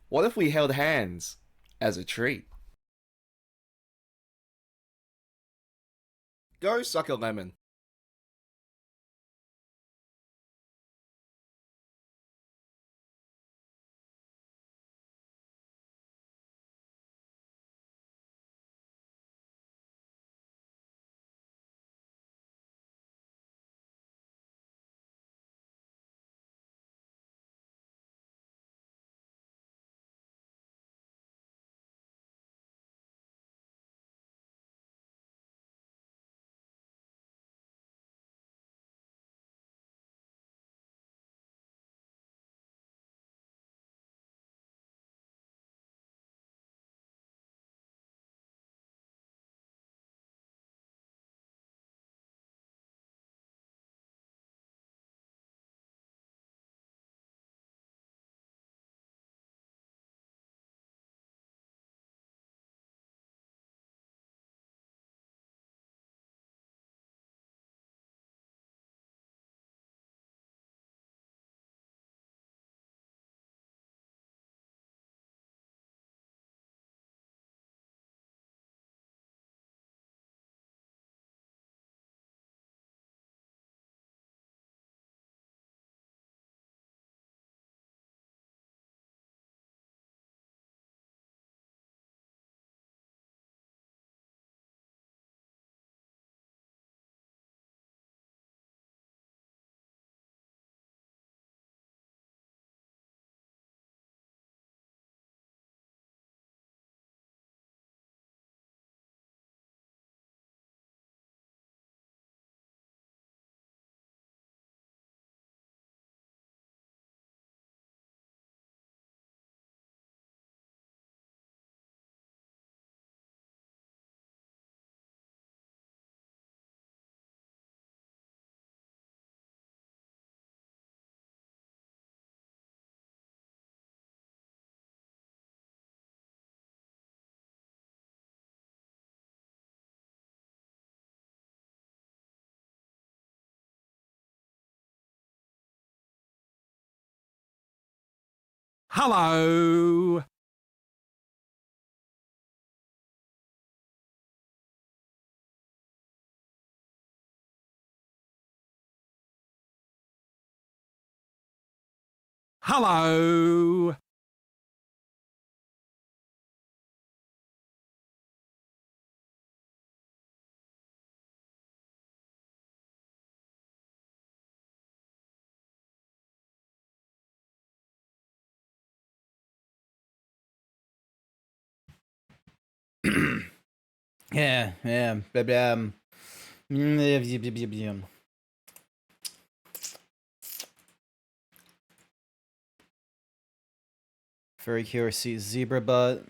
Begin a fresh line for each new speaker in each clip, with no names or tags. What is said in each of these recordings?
What if we held hands as a treat? Go suck a lemon.
Hello. Hello.
Yeah. Furry Cure sees zebra butt.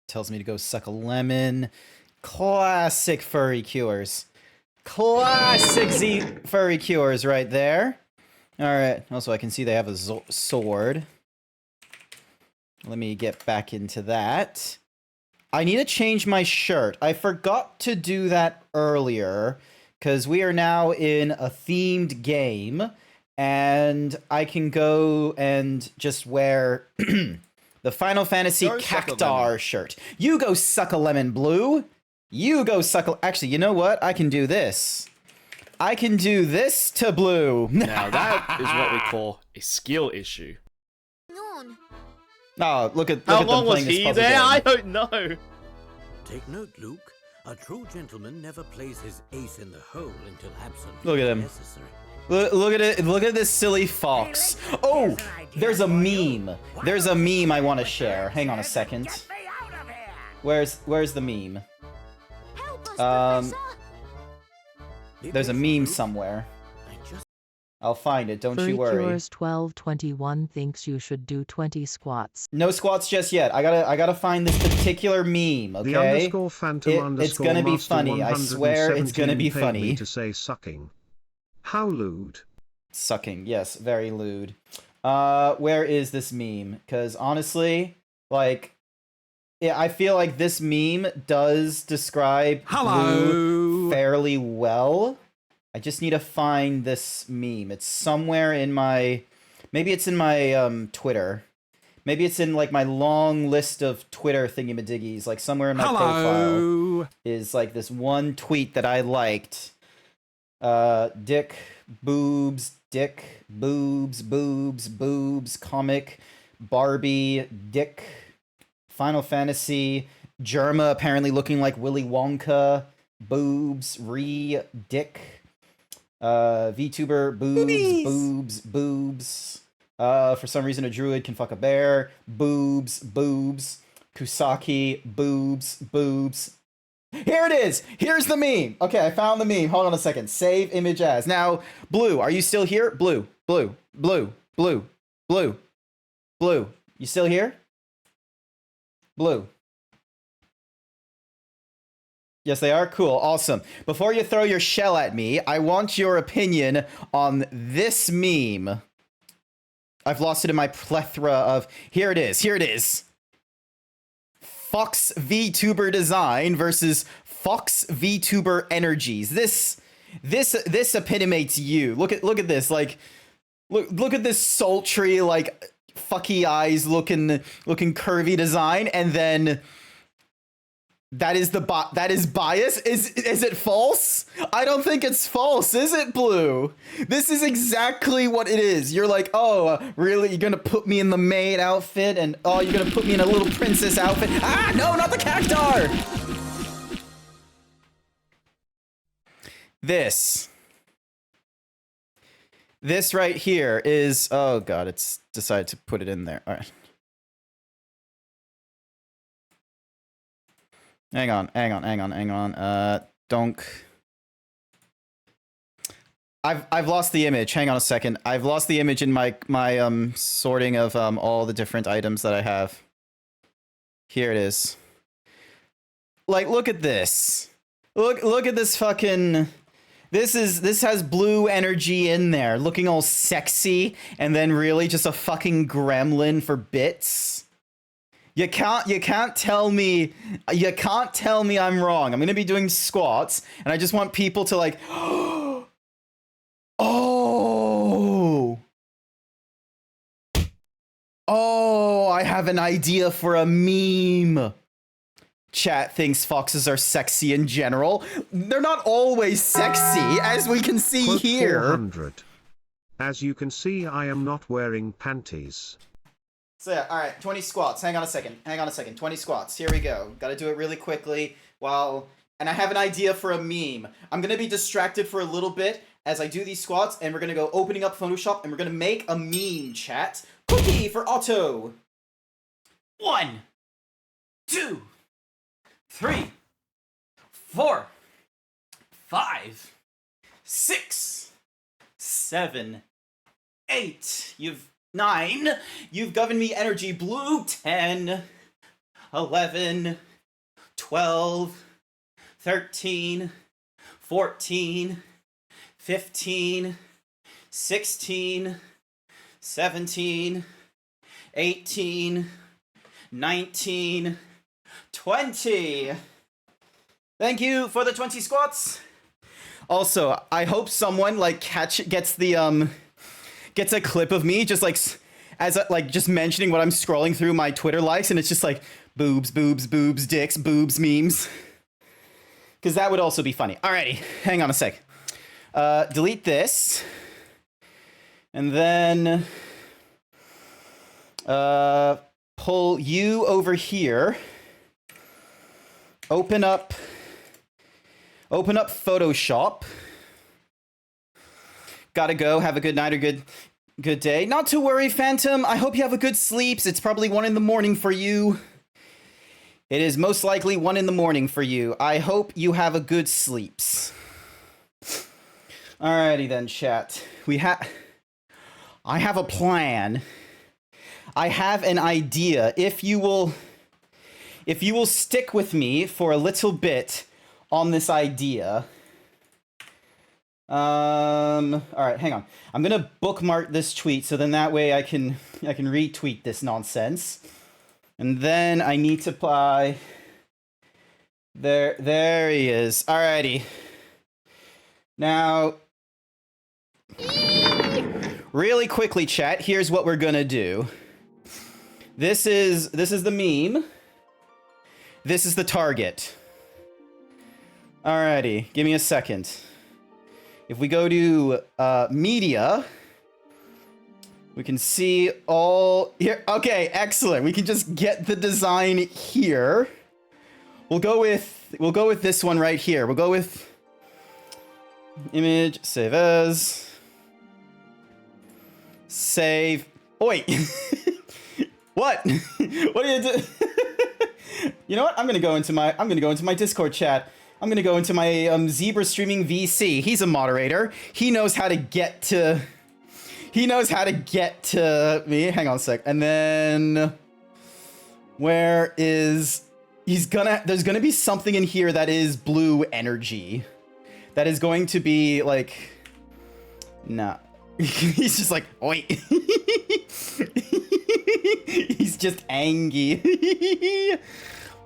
Tells me to go suck a lemon. Classic furry cures. Classic furry cures right there. Alright, also I can see they have a sword. Let me get back into that. I need to change my shirt. I forgot to do that earlier, because we are now in a themed game, and I can go and just wear the Final Fantasy
Go suck a
Cactar
lemon.
shirt. You go suck a lemon, Blue. You go suck a... Actually, you know what? I can do this. I can do this to Blue.
Now that is what we call a skill issue.
Oh, look at
How
them
long was
playing this
he
puzzle
there?
game.
I don't know.
Take note, Luke. A true gentleman never plays his ace in the hole until absolutely
Look at him.
necessary.
Look at it. Look at this silly fox. Oh, there's a meme. There's a meme I want to share. Hang on a second. Where's the meme? There's a meme somewhere. I'll find it. Don't you worry.
Furry 1221 thinks you should do 20 squats.
No squats just yet. I gotta find this particular meme. Okay.
The underscore phantom underscore
it's gonna be
master
funny. I swear it's gonna be
117 paid
funny.
me to say sucking. How lewd.
Sucking. Yes, very lewd. Where is this meme? Because honestly, like, yeah, I feel like this meme does describe Blue fairly well. I just need to find this meme. It's somewhere in my... Maybe it's in my Twitter. Maybe it's in like my long list of Twitter thingy-majiggies, like somewhere in my profile
Hello.
is like this one tweet that I liked. Dick, boobs, comic, Barbie, Dick, Final Fantasy, Germa apparently looking like Willy Wonka, boobs, Dick, VTuber, boobs. For some reason a druid can fuck a bear, boobs, Kusaki, boobs. Here it is! Here's the meme! Okay, I found the meme. Hold on a second. Save image as. Now, Blue, are you still here? Blue. You still here? Blue. Yes, they are? Cool. Awesome. Before you throw your shell at me, I want your opinion on this meme. I've lost it in my plethora of... Here it is. Fox VTuber design versus Fox VTuber energies. This epitomates you. Look at this. Like, look at this sultry, like, fucky eyes looking curvy design, and then that is bias. Is it false? I don't think it's false, is it, Blue? This is exactly what it is. You're like, oh, really? You're gonna put me in the maid outfit, and oh, you're gonna put me in a little princess outfit? Ah, no, not the cactar! This right here is, oh god, it's decided to put it in there. All right. Hang on. Donk. I've lost the image. Hang on a second. I've lost the image in my sorting of all the different items that I have. Here it is. Like, look at this. Look at this fucking... This has blue energy in there, looking all sexy, and then really just a fucking gremlin for bits. You can't tell me I'm wrong. I'm gonna be doing squats, and I just want people to like, oh, I have an idea for a meme. Chat thinks foxes are sexy in general. They're not always sexy, as we can see
Quote
here.
400. As you can see, I am not wearing panties.
So yeah, all right, 20 squats. Hang on a second. 20 squats. Here we go. Got to do it really quickly. And I have an idea for a meme. I'm going to be distracted for a little bit as I do these squats, and we're going to go opening up Photoshop, and we're going to make a meme, chat. Cookie for Otto. 1, 2, 3, 4, 5, 6, 7, 8. 9. You've given me energy. Blue. 10, 11, 12, 13, 14, 15, 16, 17, 18, 19, 20. Thank you for the 20 squats. Also, I hope someone like gets a clip of me just like just mentioning what I'm scrolling through my Twitter likes, and it's just like boobs, dicks, boobs memes. Because that would also be funny. Alrighty, hang on a sec. Delete this. And then pull you over here. Open up Photoshop. Gotta go. Have a good night or good day. Not to worry, Phantom. I hope you have a good sleeps. It's probably 1 in the morning for you. It is most likely 1 in the morning for you. I hope you have a good sleeps. Alrighty then, chat. I have a plan. I have an idea. If you will stick with me for a little bit on this idea. Alright, hang on. I'm gonna bookmark this tweet so then that way I can retweet this nonsense. And then I need to apply. There he is. Alrighty. Now, really quickly, chat, here's what we're gonna do. This is the meme. This is the target. Alrighty, give me a second. If we go to media, we can see all here. Okay, excellent. We can just get the design here. We'll go with this one right here. We'll go with image, save as, save. Oh, wait. What? What do you do? You know what? I'm gonna go into my Discord chat. I'm gonna go into my Zebra Streaming VC. He's a moderator. He knows how to get to. He knows how to get to me. Hang on a sec. And then where is there's gonna be something in here that is blue energy. That is going to be like, nah. He's just like, wait. He's just angry.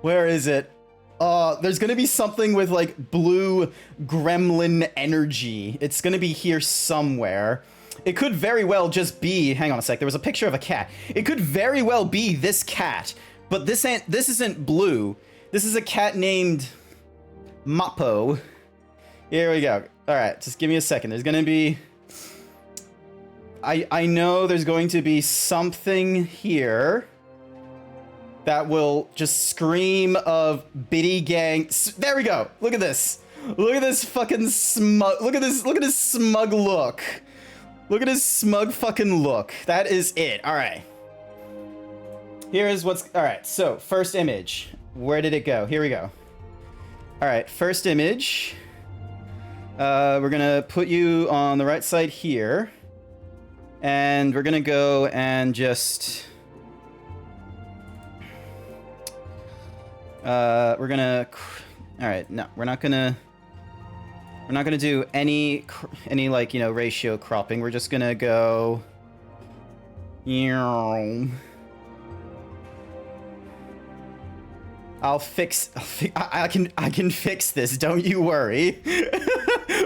Where is it? There's gonna be something with like blue gremlin energy. It's gonna be here somewhere. It could very well just be, hang on a sec, there was a picture of a cat. It could very well be this cat, but this isn't blue. This is a cat named Mappo. Here we go. All right, just give me a second. There's gonna be, I know there's going to be something here that will just scream of Biddy Gang. There we go. Look at this. Look at this fucking smug. Look at this smug look. Look at his smug fucking look. That is it. All right. Here's what's, all right. So first image, where did it go? Here we go. All right. First image. We're gonna put you on the right side here. And we're gonna go and just, we're gonna, all right, no, we're not gonna do any like, you know, ratio cropping. We're just gonna go, I can fix this, don't you worry.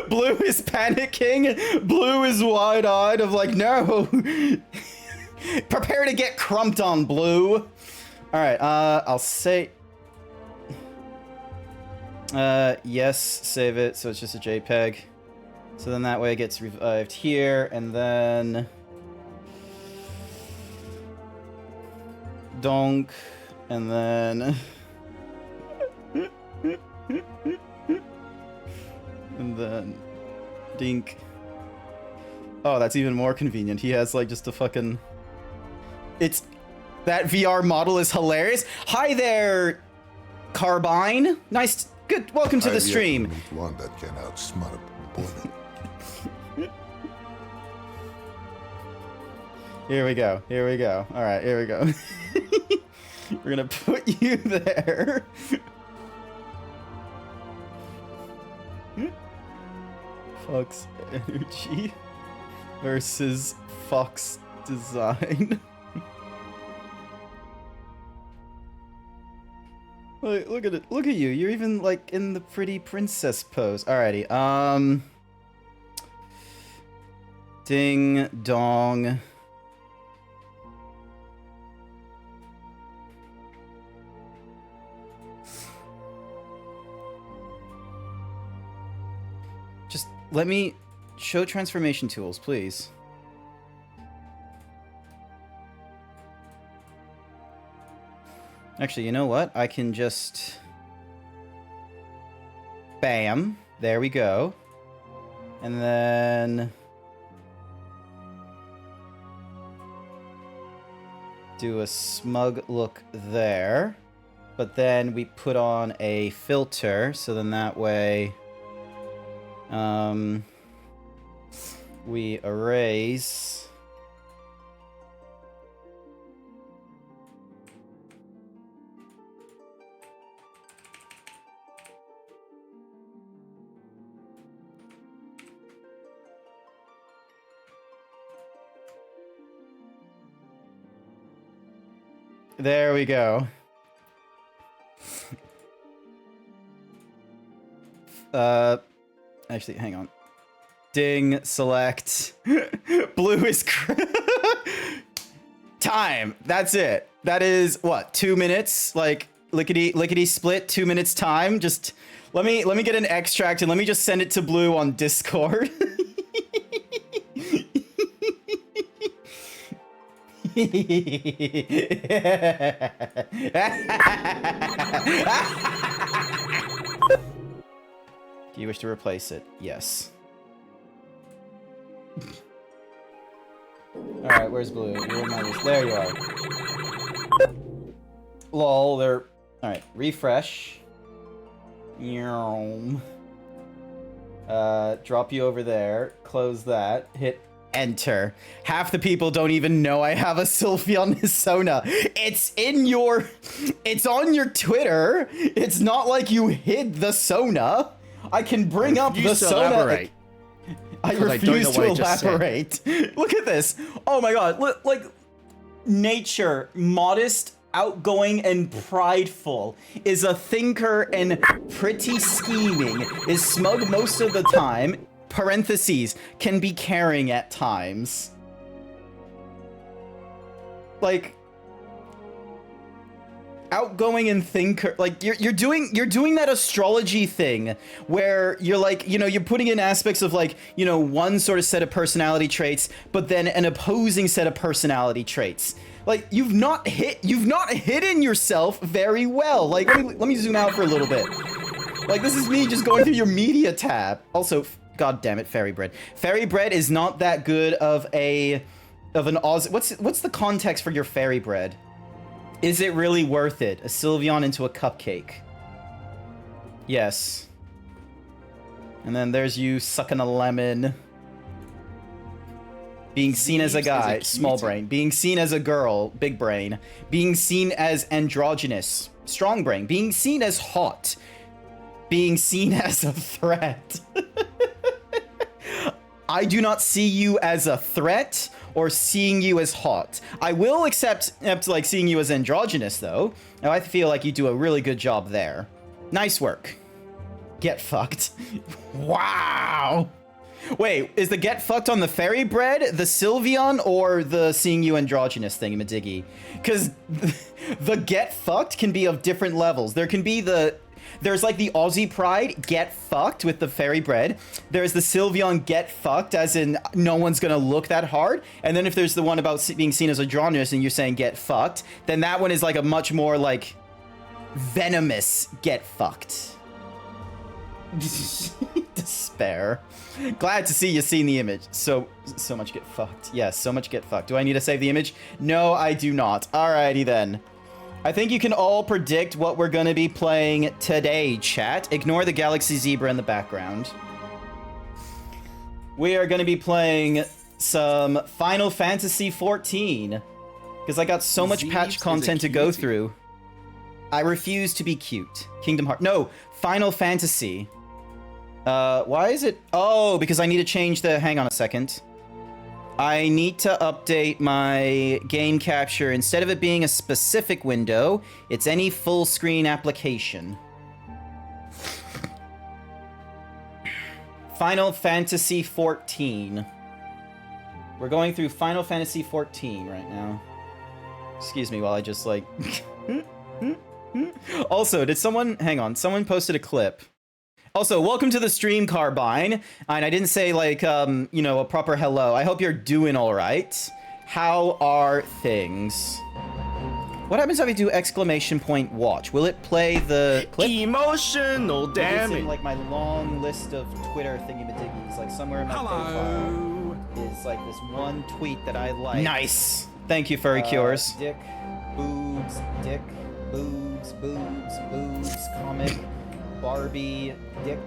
Blue is panicking. Blue is wide-eyed of like, no. Prepare to get crumped on, Blue. All right, I'll say, yes, save it, so it's just a JPEG. So then that way it gets revived here, and then donk, and then and then dink. Oh, that's even more convenient. He has like just a fucking, it's, that VR model is hilarious. Hi there, Carbine. Nice, good, welcome to the stream.
One that can outsmart a bullet.
Here we go. Here we go. All right, here we go. We're gonna put you there. Fox Energy versus Fox Design. Look at it. Look at you. You're even like in the pretty princess pose. Alrighty. Ding dong. Just let me show transformation tools, please. Actually, you know what? I can just... Bam. There we go. And then... do a smug look there. But then we put on a filter, so then that way... we erase... There we go. Actually, hang on. Ding, select. Blue is time. That's it. That is what, 2 minutes? Like lickety split, 2 minutes time. Just let me get an extract and let me just send it to Blue on Discord. Do you wish to replace it? Yes. Alright, where's Blue? Where am I? There you are. Lol, they're... Alright, refresh. Drop you over there. Close that. Hit enter. Half the people don't even know I have a Sylveon Nisona. It's on your Twitter. It's not like you hid the Sona. I can bring up the Sona. I refuse to elaborate. Look at this. Oh my god. Look, like, nature, modest, outgoing, and prideful, is a thinker and pretty scheming, is smug most of the time, parentheses, can be caring at times. Like, outgoing and thinker, like you're doing that astrology thing where you're like, you know, you're putting in aspects of like, you know, one sort of set of personality traits, but then an opposing set of personality traits. Like, you've not hidden yourself very well. Like, let me zoom out for a little bit. Like, this is me just going through your media tab. Also, god damn it, Fairy Bread. Fairy Bread is not that good of an Oz. What's the context for your Fairy Bread? Is it really worth it? A Sylveon into a cupcake. Yes. And then there's you sucking a lemon. Being seen as a guy, small brain. Being seen as a girl, big brain. Being seen as androgynous, strong brain. Being seen as hot. Being seen as a threat. I do not see you as a threat or seeing you as hot. I will accept like seeing you as androgynous though. Now I feel like you do a really good job there. Nice work. Get fucked. Wow. Wait, is the get fucked on the Fairy Bread, the Sylveon, or the seeing you androgynous thingy-majiggy? Because the get fucked can be of different levels. There can be there's like the Aussie Pride get fucked with the Fairy Bread. There's the Sylveon get fucked, as in no one's gonna look that hard. And then if there's the one about being seen as androgynous and you're saying get fucked, then that one is like a much more like venomous get fucked. Despair. Glad to see you seen the image. So much get fucked. Yes, so much get fucked. Do I need to save the image? No, I do not. Alrighty then. I think you can all predict what we're going to be playing today, chat. Ignore the Galaxy Zebra in the background. We are going to be playing some Final Fantasy XIV. Because I got so much patch content to go through. I refuse to be cute. Kingdom Hearts. No, Final Fantasy. Why is it? Oh, because I need to change the... Hang on a second. I need to update my game capture. Instead of it being a specific window, it's any full screen application. Final Fantasy XIV. We're going through Final Fantasy XIV right now. Excuse me while I just like... Also, did someone... Hang on. Someone posted a clip. Also, welcome to the stream, Carbine. And I didn't say, like, you know, a proper hello. I hope you're doing all right. How are things? What happens if I do exclamation point watch? Will it play the clip?
Emotional damage.
Like my long list of Twitter thingy-majiggies, like somewhere in my profile is like this one tweet that I like. Nice. Thank you, Furry Cures. Dick, boobs, boobs, comic. Barbie, Dick,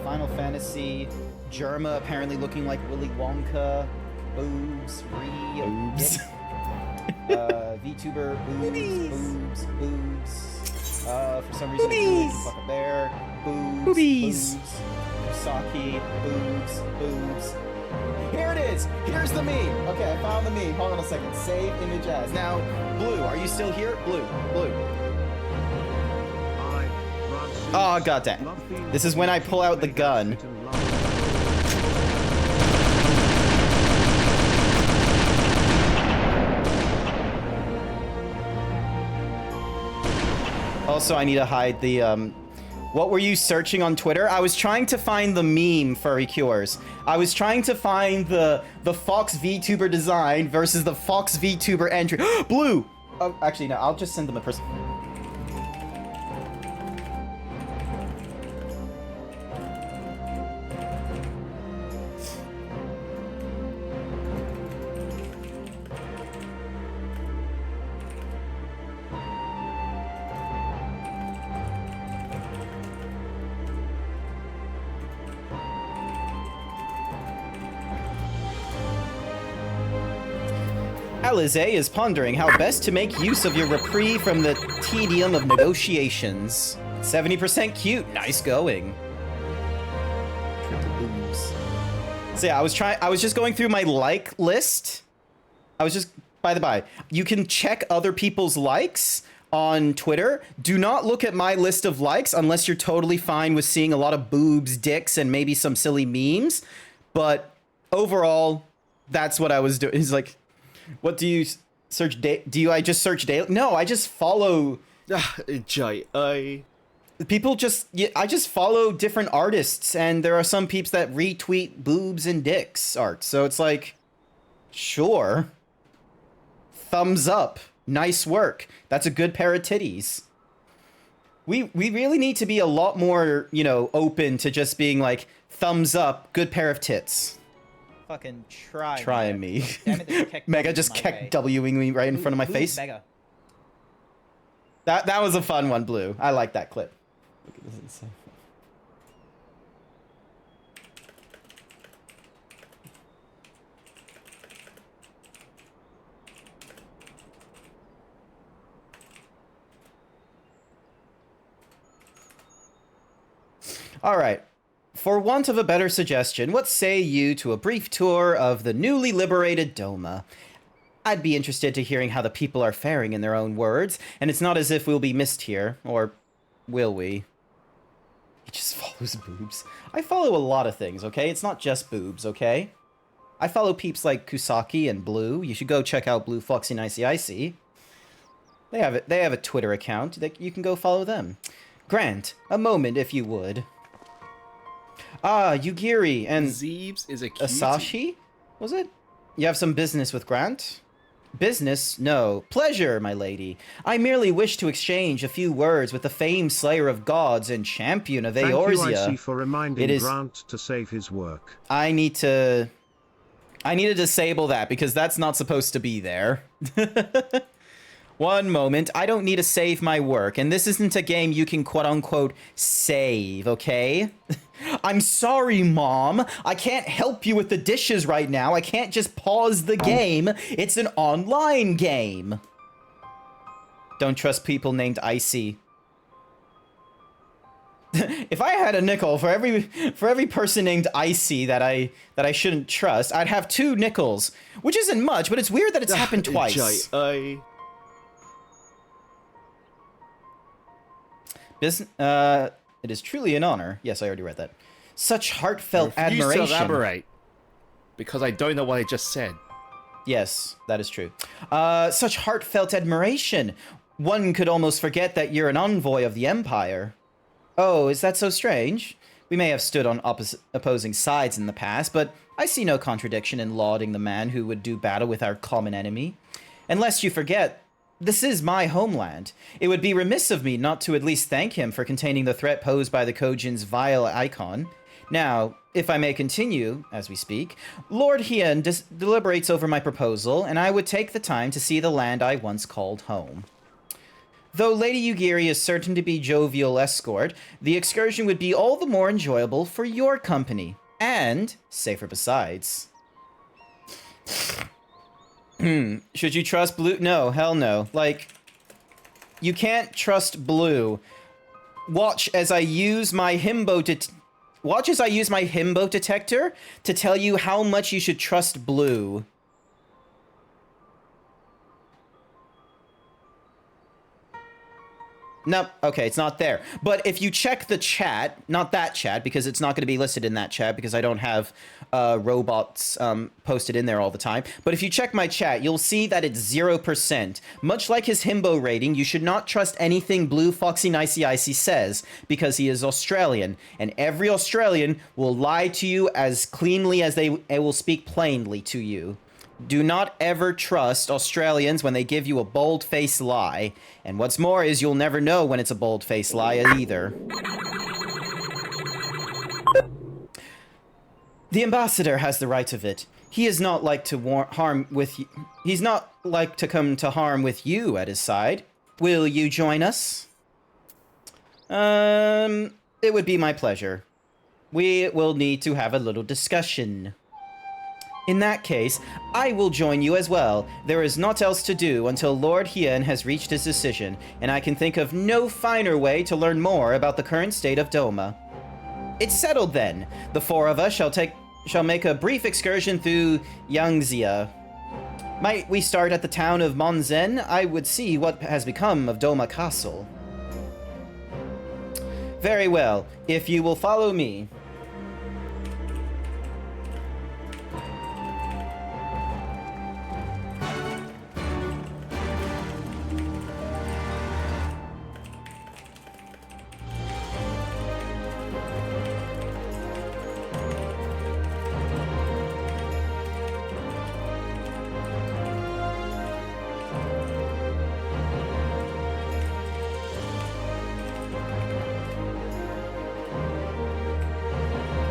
Final Fantasy, Germa apparently looking like Willy Wonka, boobs, boobs. VTuber, boobs. For some reason, it's like a bear, boobs. Saki, boobs. Here it is. Here's the meme. Okay, I found the meme. Hold on a second. Save image as. Now, Blue, are you still here? Blue. Oh, goddamn. This is when I pull out the gun. Also, I need to hide the, what were you searching on Twitter? I was trying to find the meme furry cures. I was trying to find the Fox VTuber design versus the Fox VTuber entry. Blue! Oh, actually, no, I'll just send them a person. Alize is pondering how best to make use of your reprieve from the tedium of negotiations. 70% cute, nice going. Triple boobs. So yeah, I was just going through my like list. By the by, you can check other people's likes on Twitter. Do not look at my list of likes unless you're totally fine with seeing a lot of boobs, dicks, and maybe some silly memes. But overall, that's what I was doing. He's like, what do you search? I just search daily? No, I just follow. People just. I just follow different artists, and there are some peeps that retweet boobs and dicks art. So it's like, sure. Thumbs up. Nice work. That's a good pair of titties. We really need to be a lot more, open to just being like, thumbs up, good pair of tits.
Fucking try.
Trying me.
Damn it,
Mega just kept Wing me right in front of my face.
Mega.
That was a fun one, Blue. I like that clip. Look at this insane. All right. For want of a better suggestion, what say you to a brief tour of the newly liberated Doma? I'd be interested to hearing how the people are faring in their own words, and it's not as if we'll be missed here, or will we? He just follows boobs. I follow a lot of things, okay? It's not just boobs, okay? I follow peeps like Kusaki and Blue. You should go check out Blue Foxy and Icy Icy. They have a Twitter account that you can go follow them. Grant, a moment if you would. Ah, Yugiri and
Zeebs is a cutie.
Asashi? Was it? You have some business with Grant? Business? No. Pleasure, my lady. I merely wish to exchange a few words with the famed slayer of gods and champion of Eorzea.
Thank you, IC, for reminding Grant to save his work.
I need to disable that because that's not supposed to be there. One moment, I don't need to save my work, and this isn't a game you can quote-unquote save, okay? I'm sorry, Mom. I can't help you with the dishes right now. I can't just pause the game. It's an online game. Don't trust people named Icy. If I had a nickel for every person named Icy that I shouldn't trust, I'd have 2 nickels, which isn't much, but it's weird that it's happened twice. It is truly an honor. Yes, I already read that. Such heartfelt admiration.
To elaborate, because I don't know what I just said.
Yes, that is true. Such heartfelt admiration. One could almost forget that you're an envoy of the Empire. Oh, is that so strange? We may have stood on opposing sides in the past, but I see no contradiction in lauding the man who would do battle with our common enemy. Unless you forget, this is my homeland. It would be remiss of me not to at least thank him for containing the threat posed by the Kojin's vile icon. Now, if I may continue, as we speak, Lord Hien deliberates over my proposal, and I would take the time to see the land I once called home. Though Lady Yugiri is certain to be jovial escort, the excursion would be all the more enjoyable for your company, and safer besides. Should you trust Blue? No, hell no. Like, you can't trust Blue. Watch as I use my himbo detector to tell you how much you should trust Blue. Nope. Okay, it's not there. But if you check the chat, not that chat, because it's not going to be listed in that chat because I don't have robots posted in there all the time. But if you check my chat, you'll see that it's 0%. Much like his himbo rating, you should not trust anything Blue Foxy Nicey Icy says because he is Australian. And every Australian will lie to you as cleanly as they will speak plainly to you. Do not ever trust Australians when they give you a bold-faced lie. And what's more is you'll never know when it's a bold-faced lie either. The ambassador has the right of it. He is not like to harm with he's not like to come to harm with you at his side. Will you join us? It would be my pleasure. We will need to have a little discussion. In that case, I will join you as well. There is naught else to do until Lord Hien has reached his decision, and I can think of no finer way to learn more about the current state of Doma. It's settled then. The four of us shall make a brief excursion through Yangzia. Might we start at the town of Monzen? I would see what has become of Doma Castle. Very well. If you will follow me.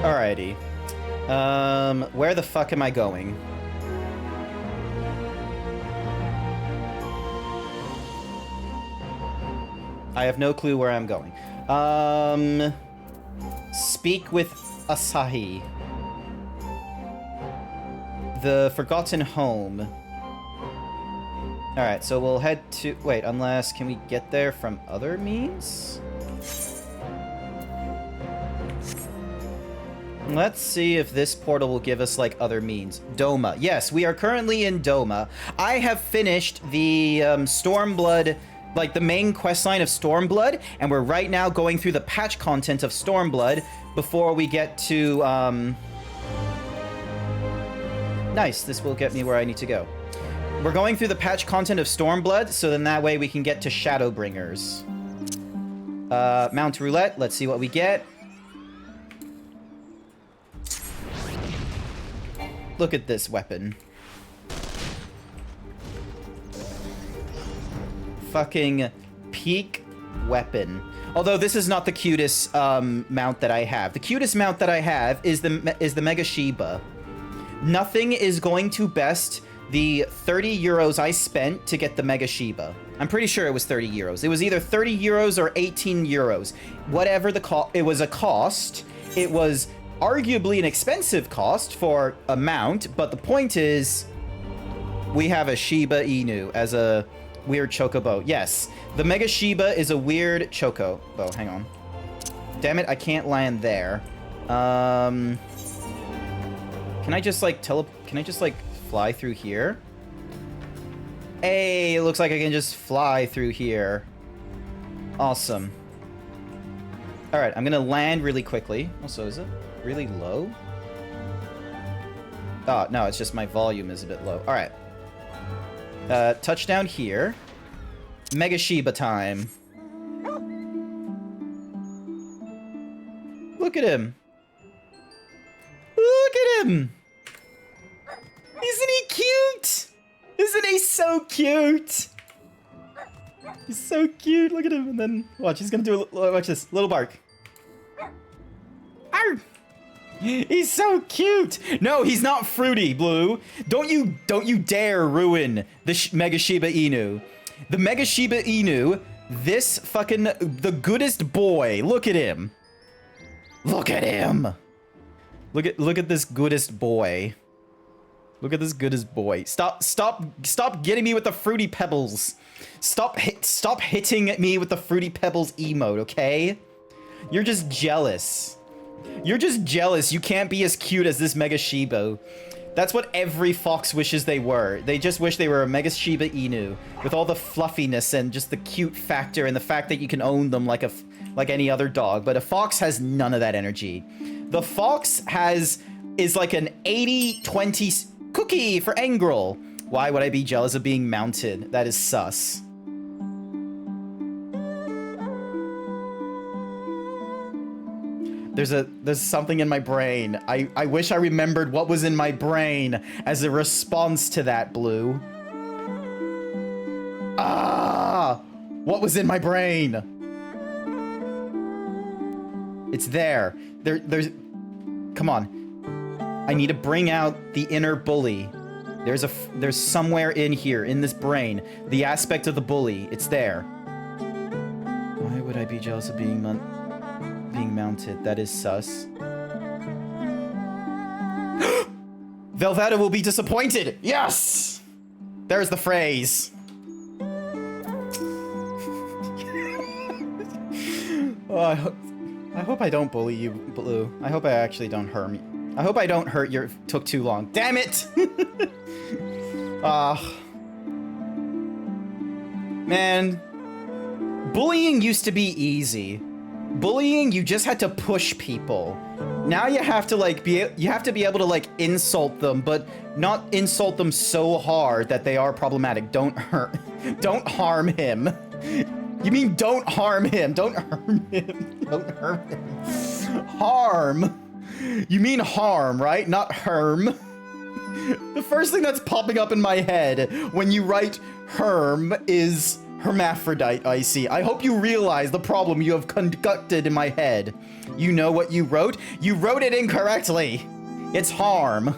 Alrighty. Where the fuck am I going? I have no clue where I'm going. Speak with Asahi. The Forgotten Home. Alright, so we'll head to... Wait, unless... Can we get there from other means? Let's see if this portal will give us, like, other means. Doma. Yes, we are currently in Doma. I have finished the Stormblood, like, the main questline of Stormblood, and we're right now going through the patch content of Stormblood before we get to, Nice, this will get me where I need to go. We're going through the patch content of Stormblood, so then that way we can get to Shadowbringers. Mount Roulette, let's see what we get. Look at this weapon. Fucking peak weapon. Although this is not the cutest mount that I have. The cutest mount that I have is the Mega Shiba. Nothing is going to best the 30 euros I spent to get the Mega Shiba. I'm pretty sure it was 30 euros. It was either 30 euros or 18 euros. Whatever the cost, it was a cost. It was arguably an expensive cost for a mount, but the point is, we have a Shiba Inu as a weird chocobo. Yes, the Mega Shiba is a weird chocobo. Hang on. Damn it, I can't land there. Can I just, like, can I just, like, fly through here? Hey, it looks like I can just fly through here. Awesome. Alright, I'm gonna land really quickly. Also, is it really low? Oh, no, it's just my volume is a bit low. Alright. Touchdown here. Mega Shiba time. Look at him. Look at him. Isn't he cute? Isn't he so cute? He's so cute. Look at him. And then, watch, he's gonna do a, watch this, little bark. Arr! He's so cute. No, he's not fruity, Blue. Don't you dare ruin the Mega Shiba Inu. The Mega Shiba Inu, this fucking, the goodest boy. Look at him. Look at him. Look at this goodest boy. Look at this goodest boy. Stop getting me with the fruity pebbles. Stop hitting me with the fruity pebbles emote, okay? You're just jealous. You're just jealous. You can't be as cute as this Mega Shiba. That's what every fox wishes they were. They just wish they were a Mega Shiba Inu with all the fluffiness and just the cute factor and the fact that you can own them like any other dog. But a fox has none of that energy. The fox is like an 80-20 cookie for Engrel. Why would I be jealous of being mounted? That is sus. There's something in my brain. I wish I remembered what was in my brain as a response to that, Blue. Ah! What was in my brain? It's there. There's... Come on. I need to bring out the inner bully. There's somewhere in here, in this brain, the aspect of the bully. It's there. Why would I be jealous of being mounted? That is sus. Velveeta will be disappointed! Yes! There's the phrase. Oh, I hope I don't bully you, Blue. I hope I actually don't hurt me. I hope I don't hurt your... Took too long. Damn it! Man. Bullying used to be easy. Bullying, you just had to push people. Now you have to like be able to like insult them, but not insult them so hard that they are problematic. Don't harm him. You mean don't harm him? Don't harm him. Don't harm him. Harm. You mean harm, right? Not herm. The first thing that's popping up in my head when you write herm is hermaphrodite, Icy. I hope you realize the problem you have conducted in my head. You know what you wrote? You wrote it incorrectly. It's harm.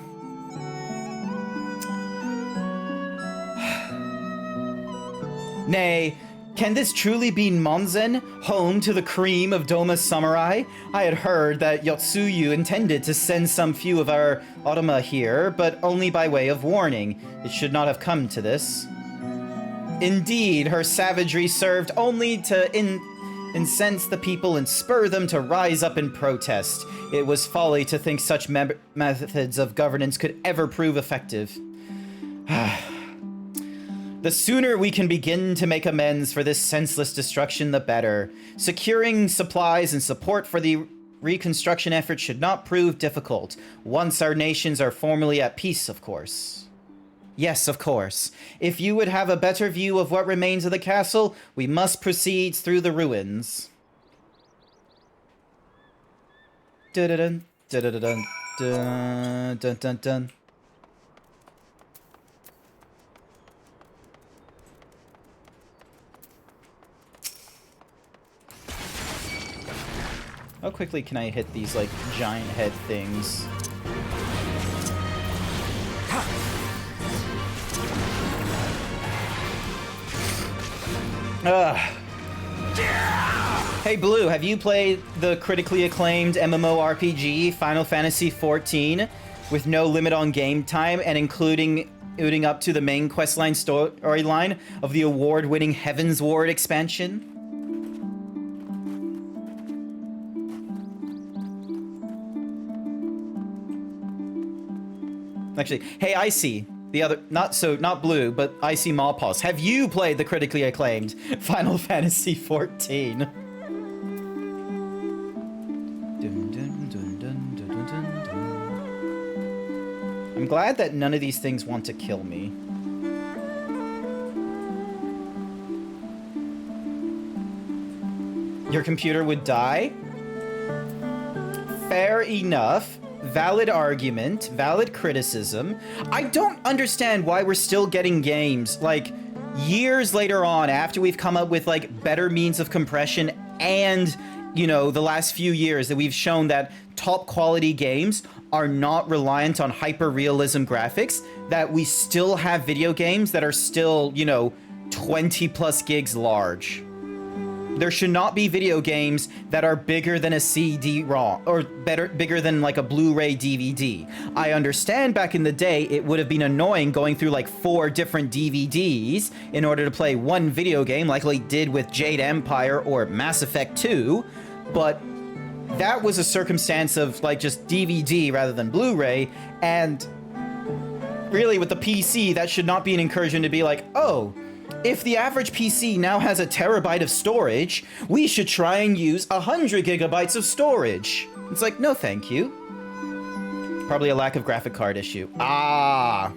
Nay, can this truly be Monzen, home to the cream of Doma's samurai? I had heard that Yotsuyu intended to send some few of our Otama here, but only by way of warning. It should not have come to this. Indeed, her savagery served only to incense the people and spur them to rise up in protest. It was folly to think such methods of governance could ever prove effective. The sooner we can begin to make amends for this senseless destruction, the better. Securing supplies and support for the reconstruction effort should not prove difficult, once our nations are formally at peace, of course. Yes, of course. If you would have a better view of what remains of the castle, we must proceed through the ruins. Dun dun dun dun dun dun dun dun. How quickly can I hit these, like, giant head things? Hey, Blue, have you played the critically acclaimed MMORPG Final Fantasy XIV with no limit on game time and including up to the main questline storyline of the award-winning Heaven's Ward expansion? Actually, hey, Icy, the other, not Blue, but Icy Malpos, have you played the critically acclaimed Final Fantasy XIV? I'm glad that none of these things want to kill me. Your computer would die? Fair enough. Valid argument, valid criticism. I don't understand why we're still getting games, like, years later on, after we've come up with, like, better means of compression and, you know, the last few years that we've shown that top quality games are not reliant on hyper-realism graphics, that we still have video games that are still, you know, 20 plus gigs large. There should not be video games that are bigger than a CD-ROM, or bigger than like a Blu-ray DVD. I understand back in the day it would have been annoying going through like 4 different DVDs in order to play one video game like we did with Jade Empire or Mass Effect 2, but that was a circumstance of like just DVD rather than Blu-ray, and really, with the PC, that should not be an encouragement to be like, oh, if the average PC now has a terabyte of storage, we should try and use 100 gigabytes of storage. It's like, no thank you. Probably a lack of graphic card issue. Ah.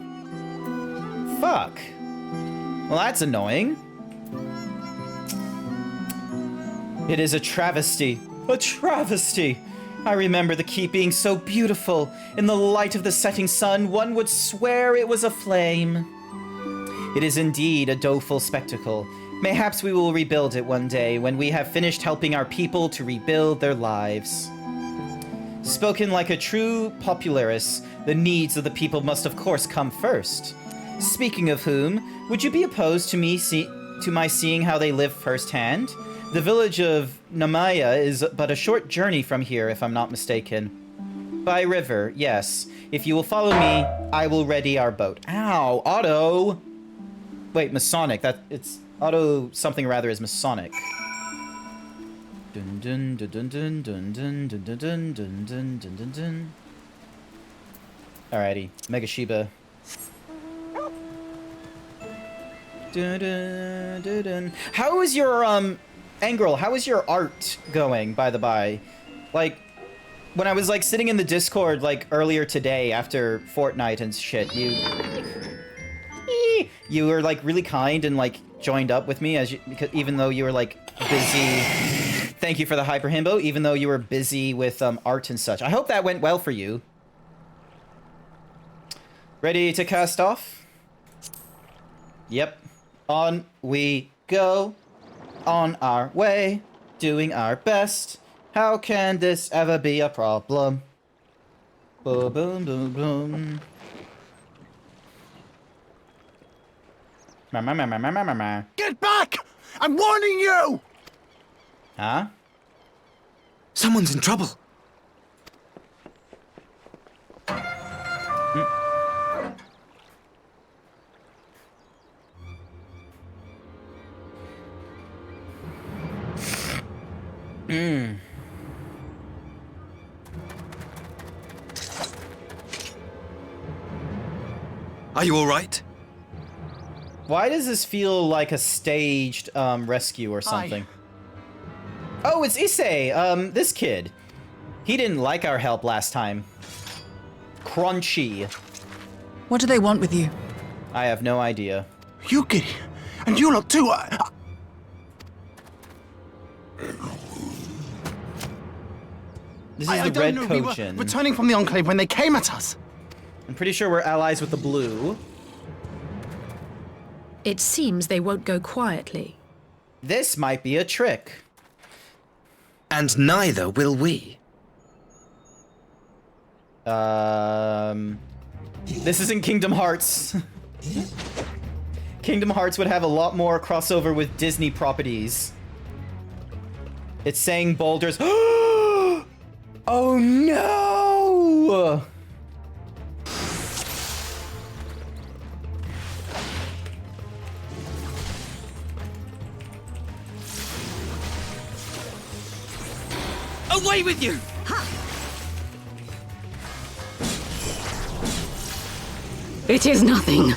Fuck. Well, that's annoying. It is a travesty. A travesty. I remember the keep being so beautiful. In the light of the setting sun, one would swear it was aflame. It is indeed a doleful spectacle. Mayhaps we will rebuild it one day when we have finished helping our people to rebuild their lives. Spoken like a true popularist, the needs of the people must of course come first. Speaking of whom, would you be opposed to my seeing how they live firsthand? The village of Namaya is but a short journey from here, if I'm not mistaken. By river, yes. If you will follow me, I will ready our boat. Ow, Otto! Wait, Masonic. It's Otto something rather is Masonic. Dun dun dun dun dun dun dun dun dun dun dun dun dun dun. Alrighty, Mega Shiba. Dun dun dun dun. How is your Angrel, how is your art going, by the by? Like, when I was like sitting in the Discord like earlier today after Fortnite and shit, you were like really kind and like joined up with me because even though you were like busy. Thank you for the hyper himbo, even though you were busy with art and such. I hope that went well for you. Ready to cast off? Yep. On we go. On our way. Doing our best. How can this ever be a problem? Boom, boom, boom, boom.
Get back! I'm warning you!
Huh?
Someone's in trouble. Are you all right?
Why does this feel like a staged rescue or something? Oh, it's Issei, this kid. He didn't like our help last time. Crunchy.
What do they want with you?
I have no idea.
Yuki, and you lot too.
This is
I
the
don't
red
know. We were
Kojin.
returning from the Enclave when they came at us.
I'm pretty sure we're allies with the blue.
It seems they won't go quietly.
This might be a trick.
And neither will we.
This isn't Kingdom Hearts. Kingdom Hearts would have a lot more crossover with Disney properties. It's saying boulders. Oh no!
Away with you!
It is nothing.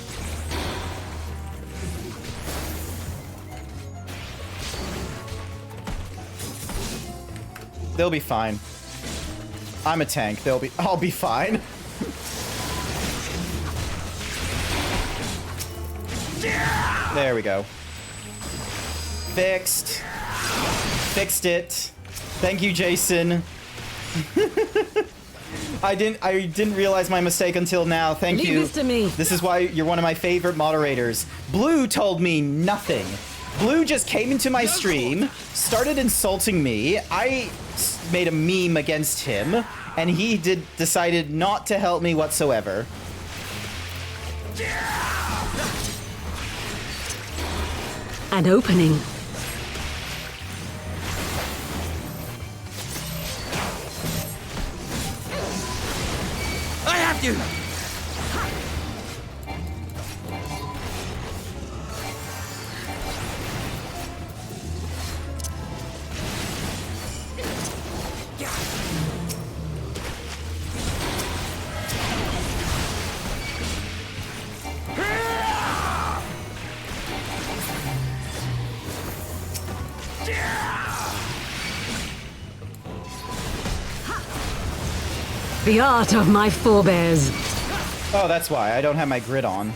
They'll be fine. I'm a tank. I'll be fine. There we go. Fixed. Fixed it. Thank you, Jason. I didn't realize my mistake until now. Thank you.
Leave this to me.
This is why you're one of my favorite moderators. Blue told me nothing. Blue just came into my stream, started insulting me. I made a meme against him, and he decided not to help me whatsoever.
An opening.
I have you!
The art of my forebears.
Oh, that's why. I don't have my grid on.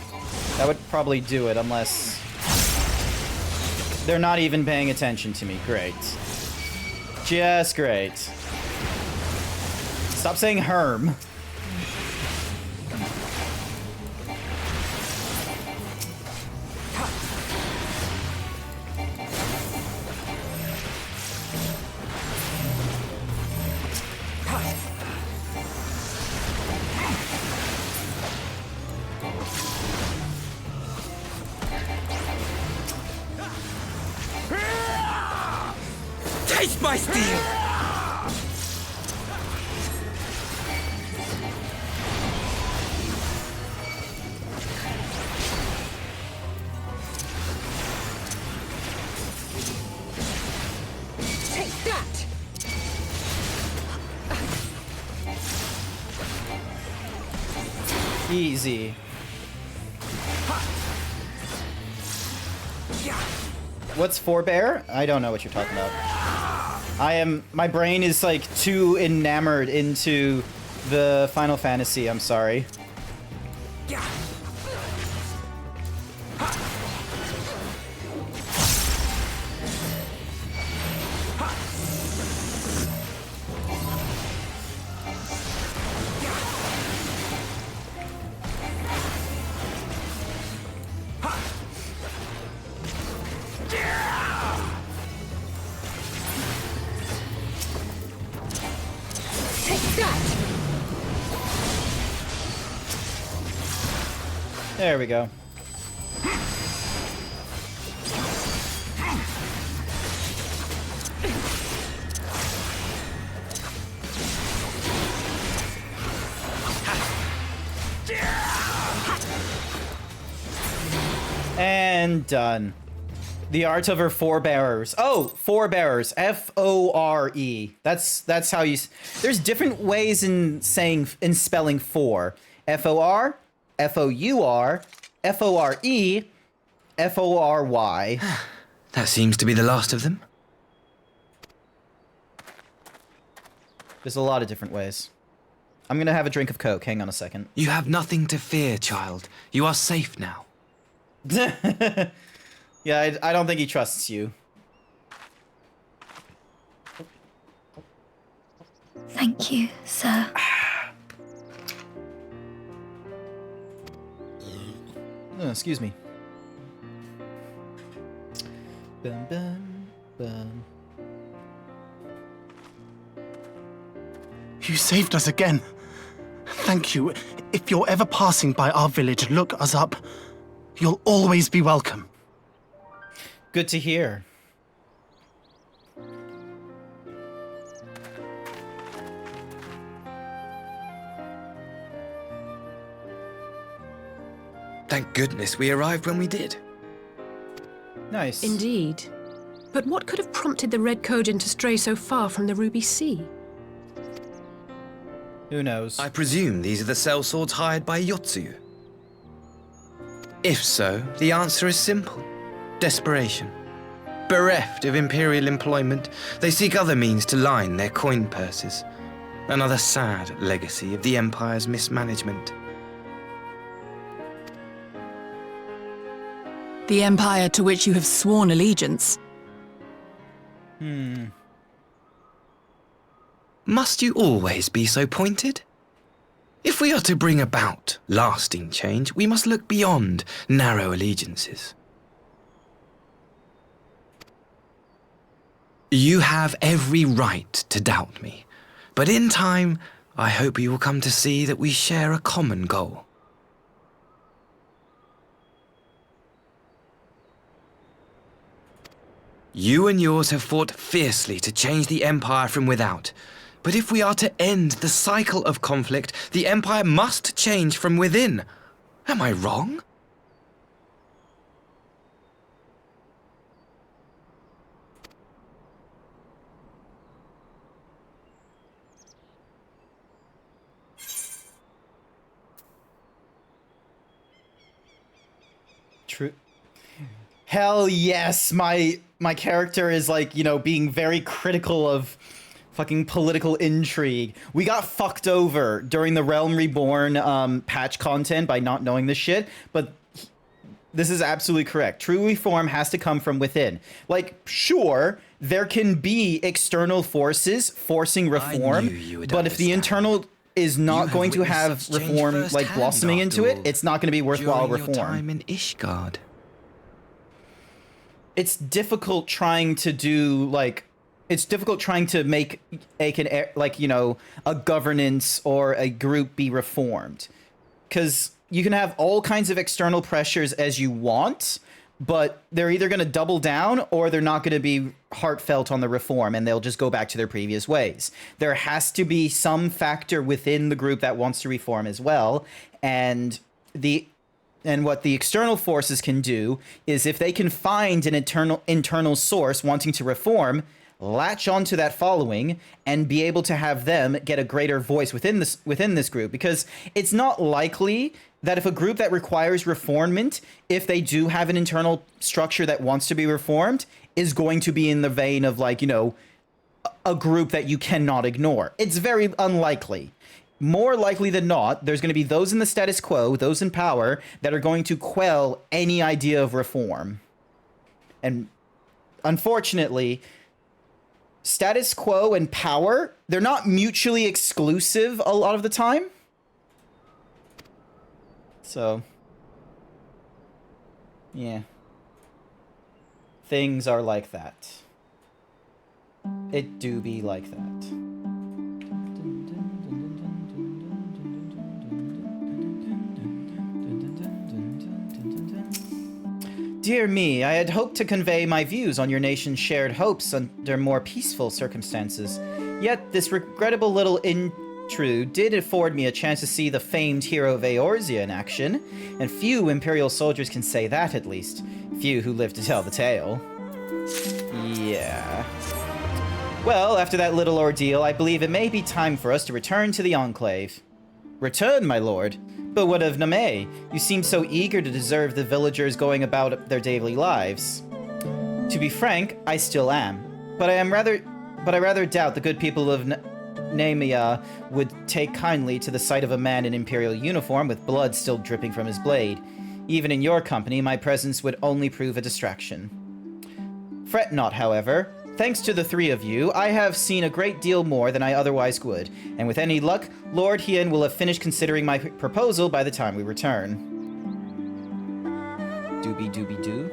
That would probably do it, unless... they're not even paying attention to me. Great. Just great. Stop saying Herm.
Taste my steel!
Take that!
Easy. What's forebear? I don't know what you're talking about. My brain is like too enamored into the Final Fantasy, I'm sorry. There we go. And done. The art of her forebearers. Oh, forebearers. F-O-R-E. That's how you... There's different ways in spelling for. F-O-R, F-O-U-R, F-O-R-E, F-O-R-Y.
That seems to be the last of them.
There's a lot of different ways. I'm gonna have a drink of Coke. Hang on a second.
You have nothing to fear, child. You are safe now.
Yeah, I don't think he trusts you.
Thank you, sir.
Oh, excuse me. Bum, bum, bum.
You saved us again. Thank you. If you're ever passing by our village, look us up. You'll always be welcome.
Good to hear.
Thank goodness we arrived when we did.
Nice.
Indeed. But what could have prompted the Red Kojin to stray so far from the Ruby Sea?
Who knows?
I presume these are the sellswords hired by Yotsuyu. If so, the answer is simple. Desperation. Bereft of imperial employment, they seek other means to line their coin purses. Another sad legacy of the Empire's mismanagement.
The Empire to which you have sworn allegiance.
Must you always be so pointed? If we are to bring about lasting change, we must look beyond narrow allegiances. You have every right to doubt me, but in time, I hope you will come to see that we share a common goal. You and yours have fought fiercely to change the Empire from without. But if we are to end the cycle of conflict, the Empire must change from within. Am I wrong?
True. Hell yes, my character is like, you know, being very critical of Fucking political intrigue. We got fucked over during the Realm Reborn patch content by not knowing this shit, but this is absolutely correct. True reform has to come from within. Like, sure, there can be external forces forcing reform, but if the internal is not going to have reform like blossoming into it, it's not going to be worthwhile reform.
Time in Ishgard.
It's difficult trying to do like it's difficult trying to make a governance or a group be reformed, because you can have all kinds of external pressures as you want, but they're either going to double down or they're not going to be heartfelt on the reform and they'll just go back to their previous ways. There has to be some factor within the group that wants to reform as well, and what the external forces can do is, if they can find an internal source wanting to reform, latch onto that following and be able to have them get a greater voice within this group. Because it's not likely that if a group that requires reformment, if they do have an internal structure that wants to be reformed, is going to be in the vein of like, a group that you cannot ignore. It's very unlikely. More likely than not, there's going to be those in the status quo, those in power, that are going to quell any idea of reform. And unfortunately, status quo and power, they're not mutually exclusive a lot of the time. So, yeah. Things are like that. It do be like that. Dear me, I had hoped to convey my views on your nation's shared hopes under more peaceful circumstances. Yet this regrettable little intrude did afford me a chance to see the famed hero of Eorzea in action, and few Imperial soldiers can say that, at least. Few who live to tell the tale. Yeah. Well, after that little ordeal, I believe it may be time for us to return to the Enclave. Return, my lord? But what of Name? You seem so eager to deserve the villagers going about their daily lives. To be frank, I still am. But I rather doubt the good people of Nemea would take kindly to the sight of a man in Imperial uniform with blood still dripping from his blade. Even in your company, my presence would only prove a distraction. Fret not, however. Thanks to the three of you, I have seen a great deal more than I otherwise would, and with any luck, Lord Hien will have finished considering my proposal by the time we return. Doobie doobie doo.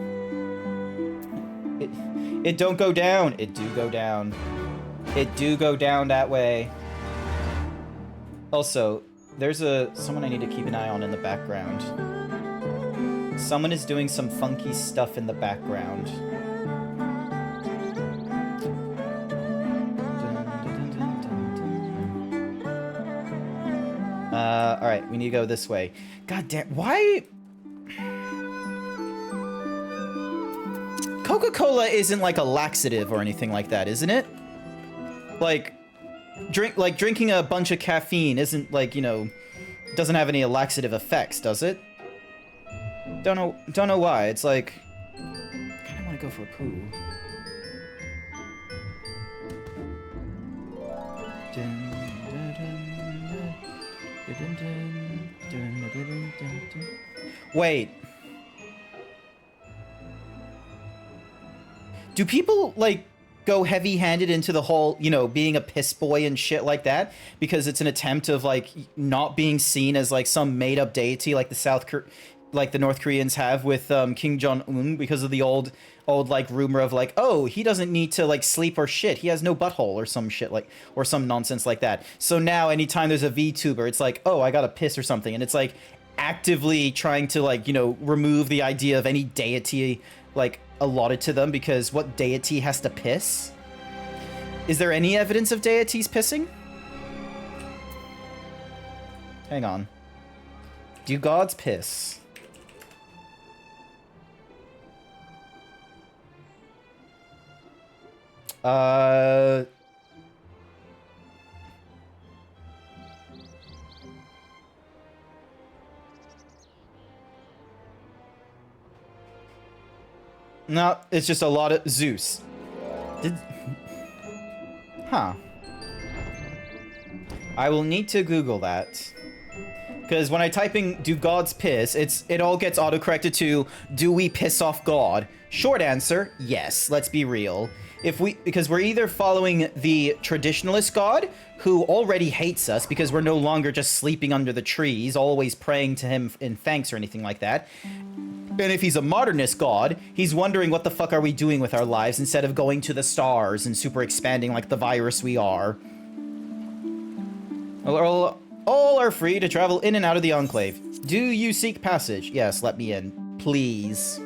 It don't go down. It do go down. It do go down that way. Also, there's someone I need to keep an eye on in the background. Someone is doing some funky stuff in the background. Alright, we need to go this way. God damn, why? Coca-Cola isn't like a laxative or anything like that, isn't it? Like, drinking a bunch of caffeine isn't like, doesn't have any laxative effects, does it? Don't know why. It's like, I kinda wanna go for a poo. Wait. Do people, like, go heavy-handed into the whole, being a piss boy and shit like that? Because it's an attempt of, like, not being seen as, like, some made-up deity like the North Koreans have with Kim Jong-un, because of the old like rumor of like, oh, he doesn't need to like sleep or shit, he has no butthole or some shit like, or some nonsense like that. So now anytime there's a VTuber, it's like, oh, I gotta piss or something, and it's like actively trying to like, remove the idea of any deity like allotted to them, because what deity has to piss? Is there any evidence of deities pissing? Hang on. Do gods piss? No, it's just a lot of Zeus. Huh. I will need to Google that. Because when I type in "do gods piss," it all gets autocorrected to "do we piss off God?" Short answer, yes. Let's be real. Because we're either following the traditionalist God, who already hates us because we're no longer just sleeping under the trees, always praying to him in thanks or anything like that. And if he's a modernist God, he's wondering what the fuck are we doing with our lives instead of going to the stars and super expanding like the virus we are. All are free to travel in and out of the Enclave. Do you seek passage? Yes, let me in. Please.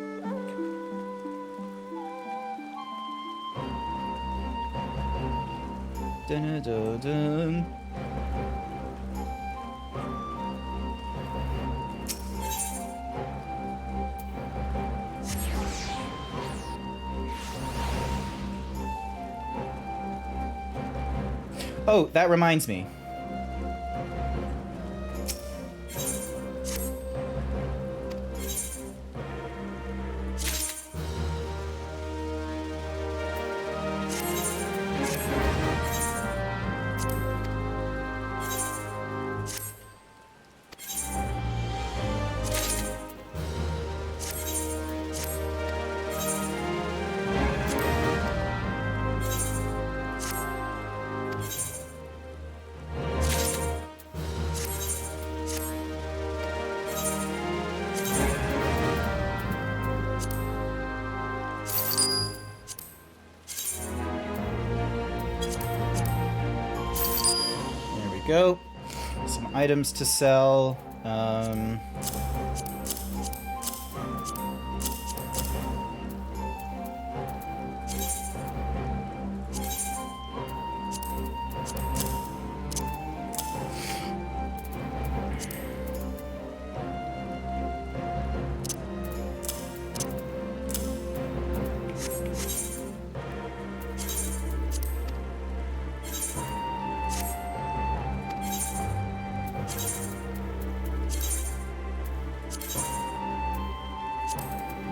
Dun-dun-dun-dun. Oh, that reminds me. Go. Some items to sell.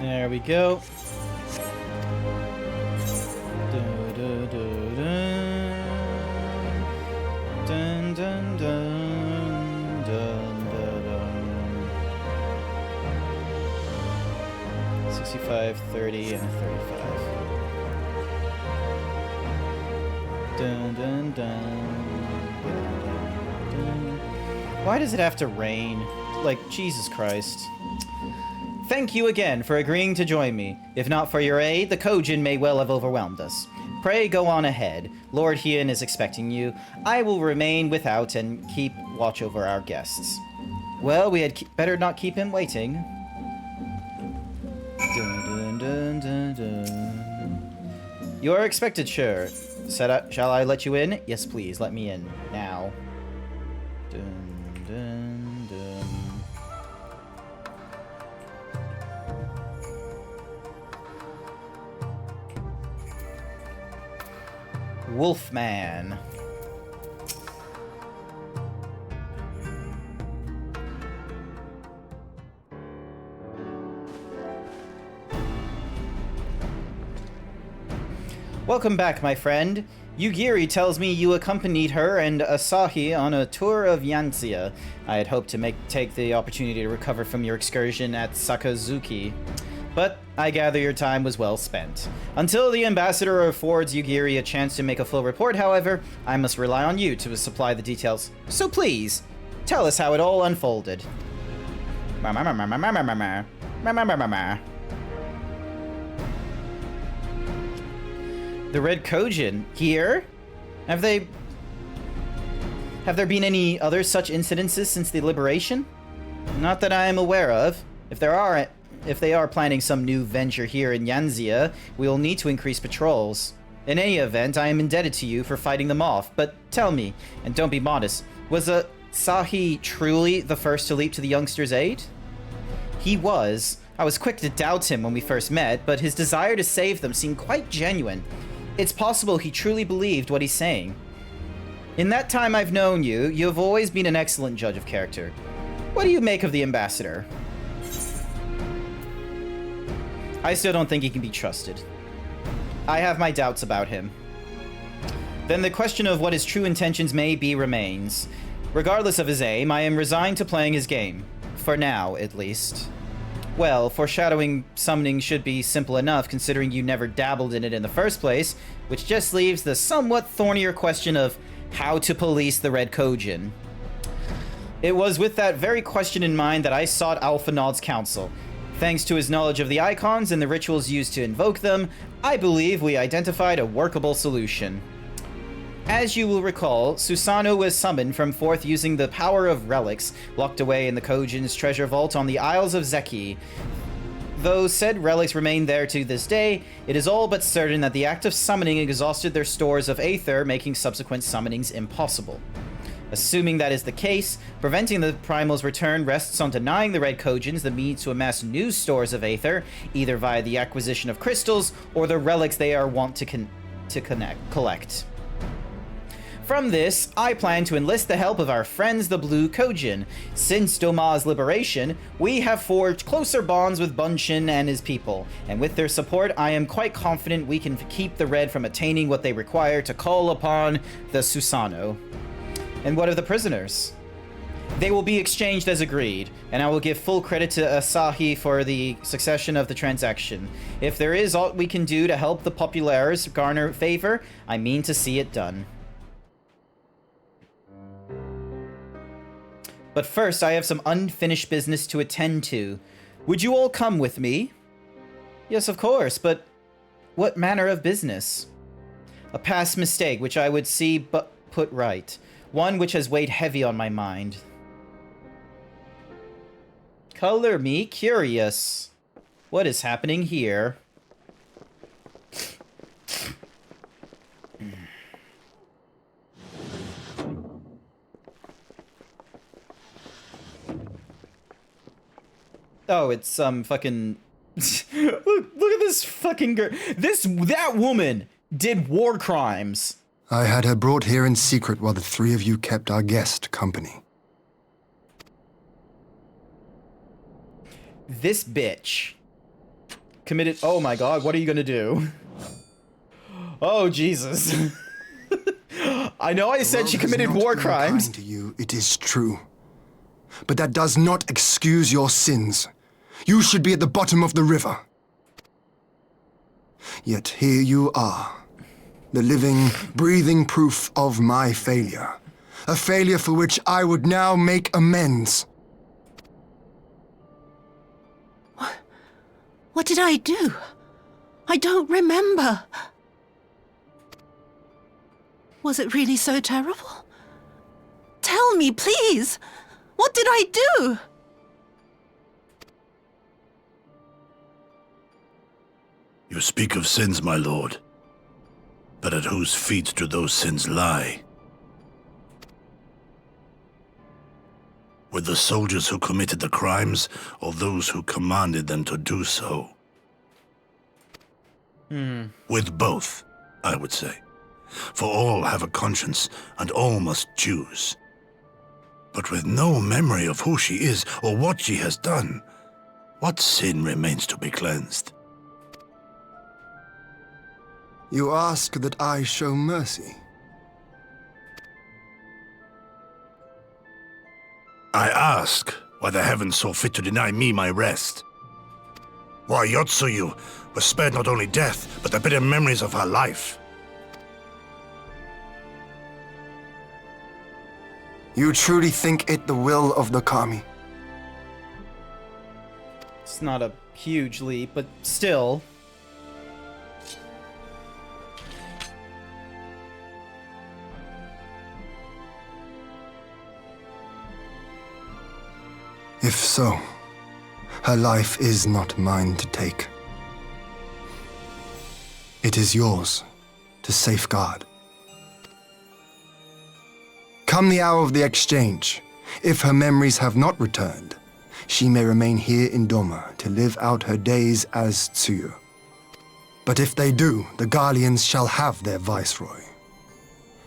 There we go. Dun, dun, dun, dun, dun, dun. 65, 30, and a 35. Dun, dun, dun, dun, dun, dun. Why does it have to rain? Like, Jesus Christ. Thank you again for agreeing to join me. If not for your aid, the Kojin may well have overwhelmed us. Pray go on ahead. Lord Hien is expecting you. I will remain without and keep watch over our guests. Well, we had better not keep him waiting. Dun, dun, dun, dun, dun. You are expected, sure. Shall I let you in? Yes, please. Let me in. Now. Dun, dun, dun. Wolfman. Welcome back, my friend. Yugiri tells me you accompanied her and Asahi on a tour of Yanzia. I had hoped to take the opportunity to recover from your excursion at Sakazuki, but I gather your time was well spent. Until the ambassador affords Yugiri a chance to make a full report, however, I must rely on you to supply the details. So please, tell us how it all unfolded. The Red Kojin here? Have there been any other such incidences since the liberation? Not that I am aware of. If they are planning some new venture here in Yanzia, we will need to increase patrols. In any event, I am indebted to you for fighting them off, but tell me, and don't be modest, was Asahi truly the first to leap to the youngster's aid? He was. I was quick to doubt him when we first met, but his desire to save them seemed quite genuine. It's possible he truly believed what he's saying. In that time I've known you, you have always been an excellent judge of character. What do you make of the ambassador? I still don't think he can be trusted. I have my doubts about him. then the question of what his true intentions may be remains. Regardless of his aim, I am resigned to playing his game. For now, at least. Well, foreshadowing summoning should be simple enough considering you never dabbled in it in the first place, which just leaves the somewhat thornier question of how to police the Red Kojin. It was with that very question in mind that I sought Alphanod's counsel. Thanks to his knowledge of the icons and the rituals used to invoke them, I believe we identified a workable solution. As you will recall, Susanoo was summoned from forth using the power of relics locked away in the Kojin's treasure vault on the Isles of Zeki. Though said relics remain there to this day, it is all but certain that the act of summoning exhausted their stores of aether, making subsequent summonings impossible. Assuming that is the case, preventing the Primal's return rests on denying the Red Kojins the means to amass new stores of aether, either via the acquisition of crystals or the relics they are wont to collect. From this, I plan to enlist the help of our friends the Blue Kojin. Since Doma's liberation, we have forged closer bonds with Bunshin and his people, and with their support, I am quite confident we can keep the Red from attaining what they require to call upon the Susanoo. And what of the prisoners? They will be exchanged as agreed, and I will give full credit to Asahi for the succession of the transaction. If there is aught we can do to help the populares garner favor, I mean to see it done. But first, I have some unfinished business to attend to. Would you all come with me? Yes, of course, but what manner of business? A past mistake which I would see but put right. One which has weighed heavy on my mind. Color me curious. What is happening here? Oh, it's fucking look at this fucking girl. That woman did war crimes.
I had her brought here in secret while the three of you kept our guest company.
This bitch committed. Oh my god, what are you gonna do? Oh Jesus. I know I said she committed war crimes.
To you, it is true. But that does not excuse your sins. You should be at the bottom of the river. Yet here you are, the living, breathing proof of my failure. A failure for which I would now make amends.
What did I do? I don't remember. Was it really so terrible? Tell me, please! What did I do?
You speak of sins, my lord. But at whose feet do those sins lie? With the soldiers who committed the crimes, or those who commanded them to do so? With both, I would say. For all have a conscience, and all must choose. But with no memory of who she is, or what she has done, what sin remains to be cleansed?
You ask that I show mercy.
I ask why the heavens saw fit to deny me my rest. Why Yotsuyu was spared not only death, but the bitter memories of her life.
You truly think it the will of the kami?
It's not a huge leap, but still.
If so, her life is not mine to take. It is yours to safeguard. Come the hour of the exchange, if her memories have not returned, she may remain here in Doma to live out her days as Tsuyu. But if they do, the Guardians shall have their viceroy.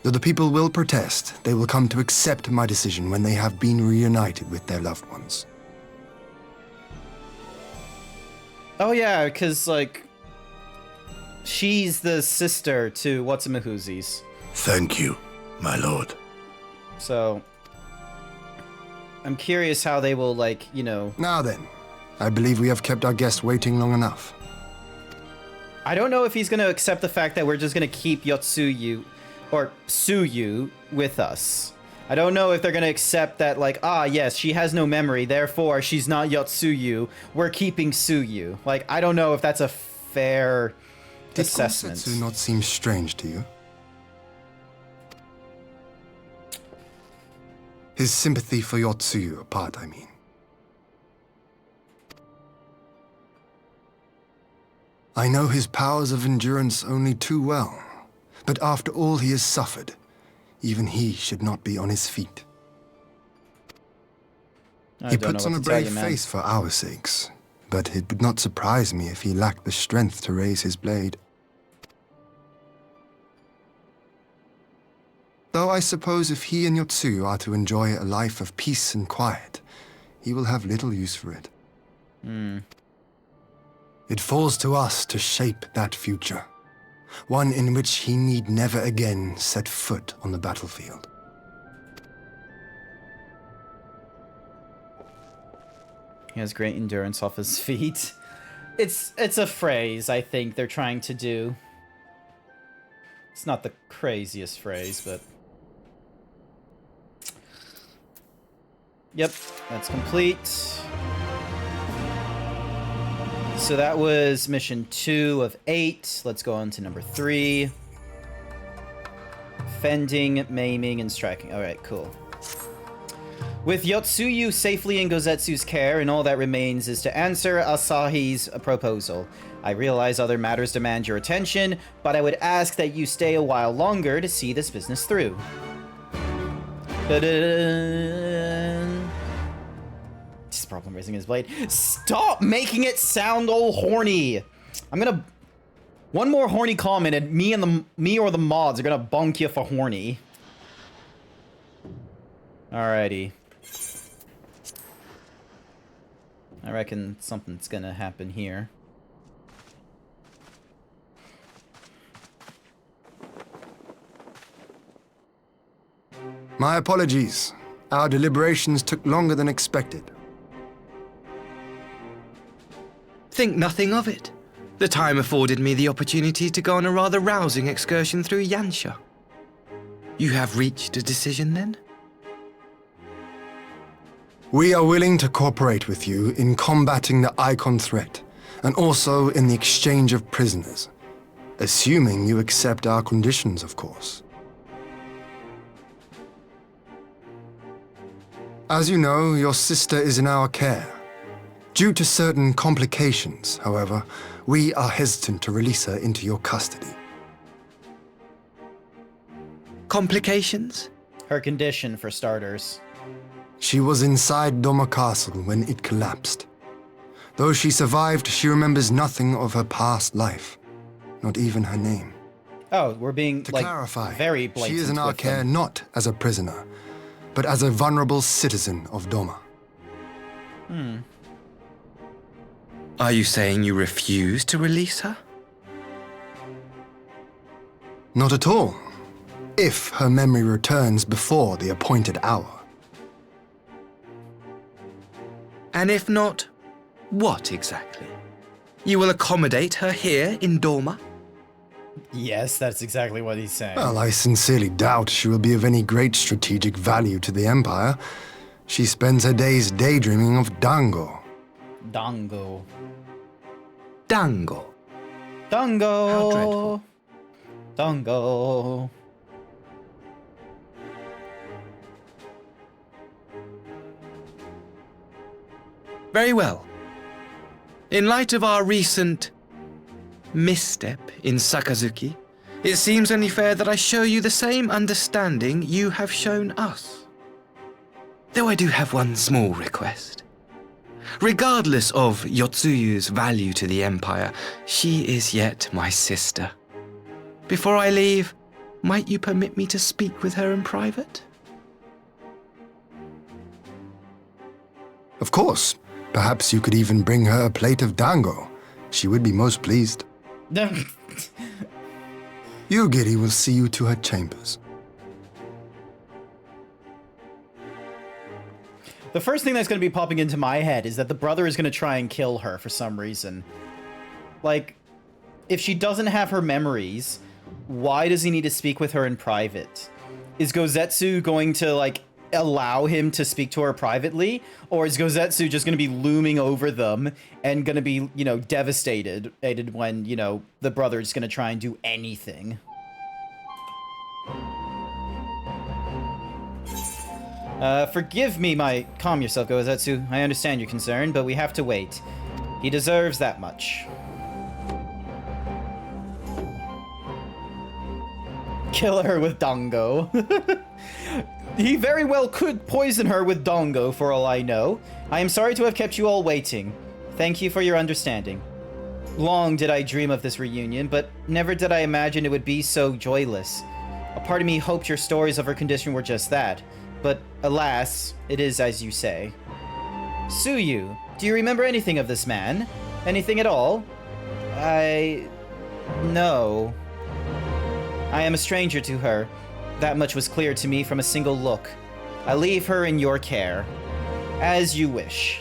Though the people will protest, they will come to accept my decision when they have been reunited with their loved ones.
Oh yeah, because, like, she's the sister to What's-a-Mahoozies.
Thank you, my lord.
So, I'm curious how they will, like, you know...
Now then, I believe we have kept our guest waiting long enough.
I don't know if he's going to accept the fact that we're just going to keep Yotsuyu, or Suyu, with us. I don't know if they're going to accept that, like, ah, yes, she has no memory, therefore she's not Yotsuyu, we're keeping Suyu. Like, I don't know if that's a fair assessment.
Did Kosetsu not seem strange to you? His sympathy for Yotsuyu apart, I mean. I know his powers of endurance only too well, but after all he has suffered, even he should not be on his feet. He puts on a brave face for our sakes, but it would not surprise me if he lacked the strength to raise his blade. Though I suppose if he and Yotsuyu are to enjoy a life of peace and quiet, he will have little use for it. It falls to us to shape that future, one in which he need never again set foot on the battlefield.
He has great endurance off his feet. It's a phrase I think they're trying to do. It's not the craziest phrase, but... Yep, that's complete. So that was mission 2 of 8. Let's go on to number 3. Fending, maiming, and striking. Alright, cool. With Yotsuyu safely in Gozetsu's care, and all that remains is to answer Asahi's proposal. I realize other matters demand your attention, but I would ask that you stay a while longer to see this business through. Just problem raising his blade. Stop making it sound all horny! I'm gonna... One more horny comment and me or the mods are gonna bonk you for horny. Alrighty. I reckon something's gonna happen here.
My apologies. Our deliberations took longer than expected.
Think nothing of it. The time afforded me the opportunity to go on a rather rousing excursion through Yansha. You have reached a decision, then?
We are willing to cooperate with you in combating the Icon threat, and also in the exchange of prisoners. Assuming you accept our conditions, of course. As you know, your sister is in our care. Due to certain complications, however, we are hesitant to release her into your custody.
Complications?
Her condition, for starters.
She was inside Doma Castle when it collapsed. Though she survived, she remembers nothing of her past life, not even her name.
Oh, we're being,
to
like,
clarify,
very blatant.
She is in our care not as a prisoner, but as a vulnerable citizen of Doma.
Are you saying you refuse to release her?
Not at all. If her memory returns before the appointed hour.
And if not, what exactly? You will accommodate her here in Doma?
Yes, that's exactly what he's saying.
Well, I sincerely doubt she will be of any great strategic value to the Empire. She spends her days daydreaming of Dango.
Dango.
Dango.
Dango.
How dreadful.
Dango.
Very well. In light of our recent misstep in Sakazuki, it seems only fair that I show you the same understanding you have shown us. Though I do have one small request. Regardless of Yotsuyu's value to the Empire, she is yet my sister. Before I leave, might you permit me to speak with her in private?
Of course. Perhaps you could even bring her a plate of dango. She would be most pleased. Yugiri will see you to her chambers.
The first thing that's going to be popping into my head is that the brother is going to try and kill her for some reason. Like, if she doesn't have her memories, why does he need to speak with her in private? Is Gozetsu going to, like, allow him to speak to her privately? Or is Gozetsu just going to be looming over them and going to be, you know, devastated when, you know, the brother's going to try and do anything? Forgive me, calm yourself, Gozetsu. I understand your concern, but we have to wait. He deserves that much. Kill her with Dongo. He very well could poison her with Dongo, for all I know. I am sorry to have kept you all waiting. Thank you for your understanding. Long did I dream of this reunion, but never did I imagine it would be so joyless. A part of me hoped your stories of her condition were just that, but alas, it is as you say. Suyu, do you remember anything of this man? Anything at all? No. I am a stranger to her. That much was clear to me from a single look. I leave her in your care. As you wish.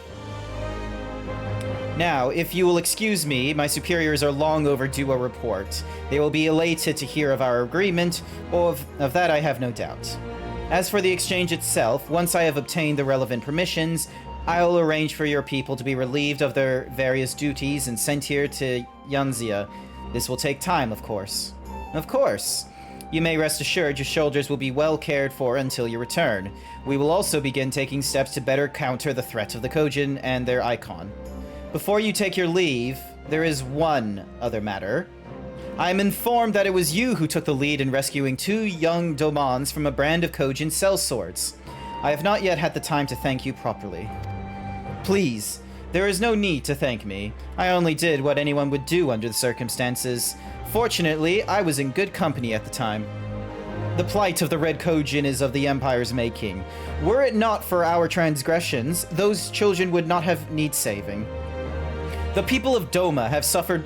Now, if you will excuse me, my superiors are long overdue a report. They will be elated to hear of our agreement, of that I have no doubt. As for the exchange itself, once I have obtained the relevant permissions, I will arrange for your people to be relieved of their various duties and sent here to Yanzia. This will take time, of course. Of course. You may rest assured your soldiers will be well cared for until your return. We will also begin taking steps to better counter the threat of the Kojin and their icon. Before you take your leave, there is one other matter. I am informed that it was you who took the lead in rescuing 2 young Domans from a brand of Kojin sellswords. I have not yet had the time to thank you properly. Please, there is no need to thank me. I only did what anyone would do under the circumstances. Fortunately, I was in good company at the time. The plight of the Red Kojin is of the Empire's making. Were it not for our transgressions, those children would not have need saving. The people of Doma have suffered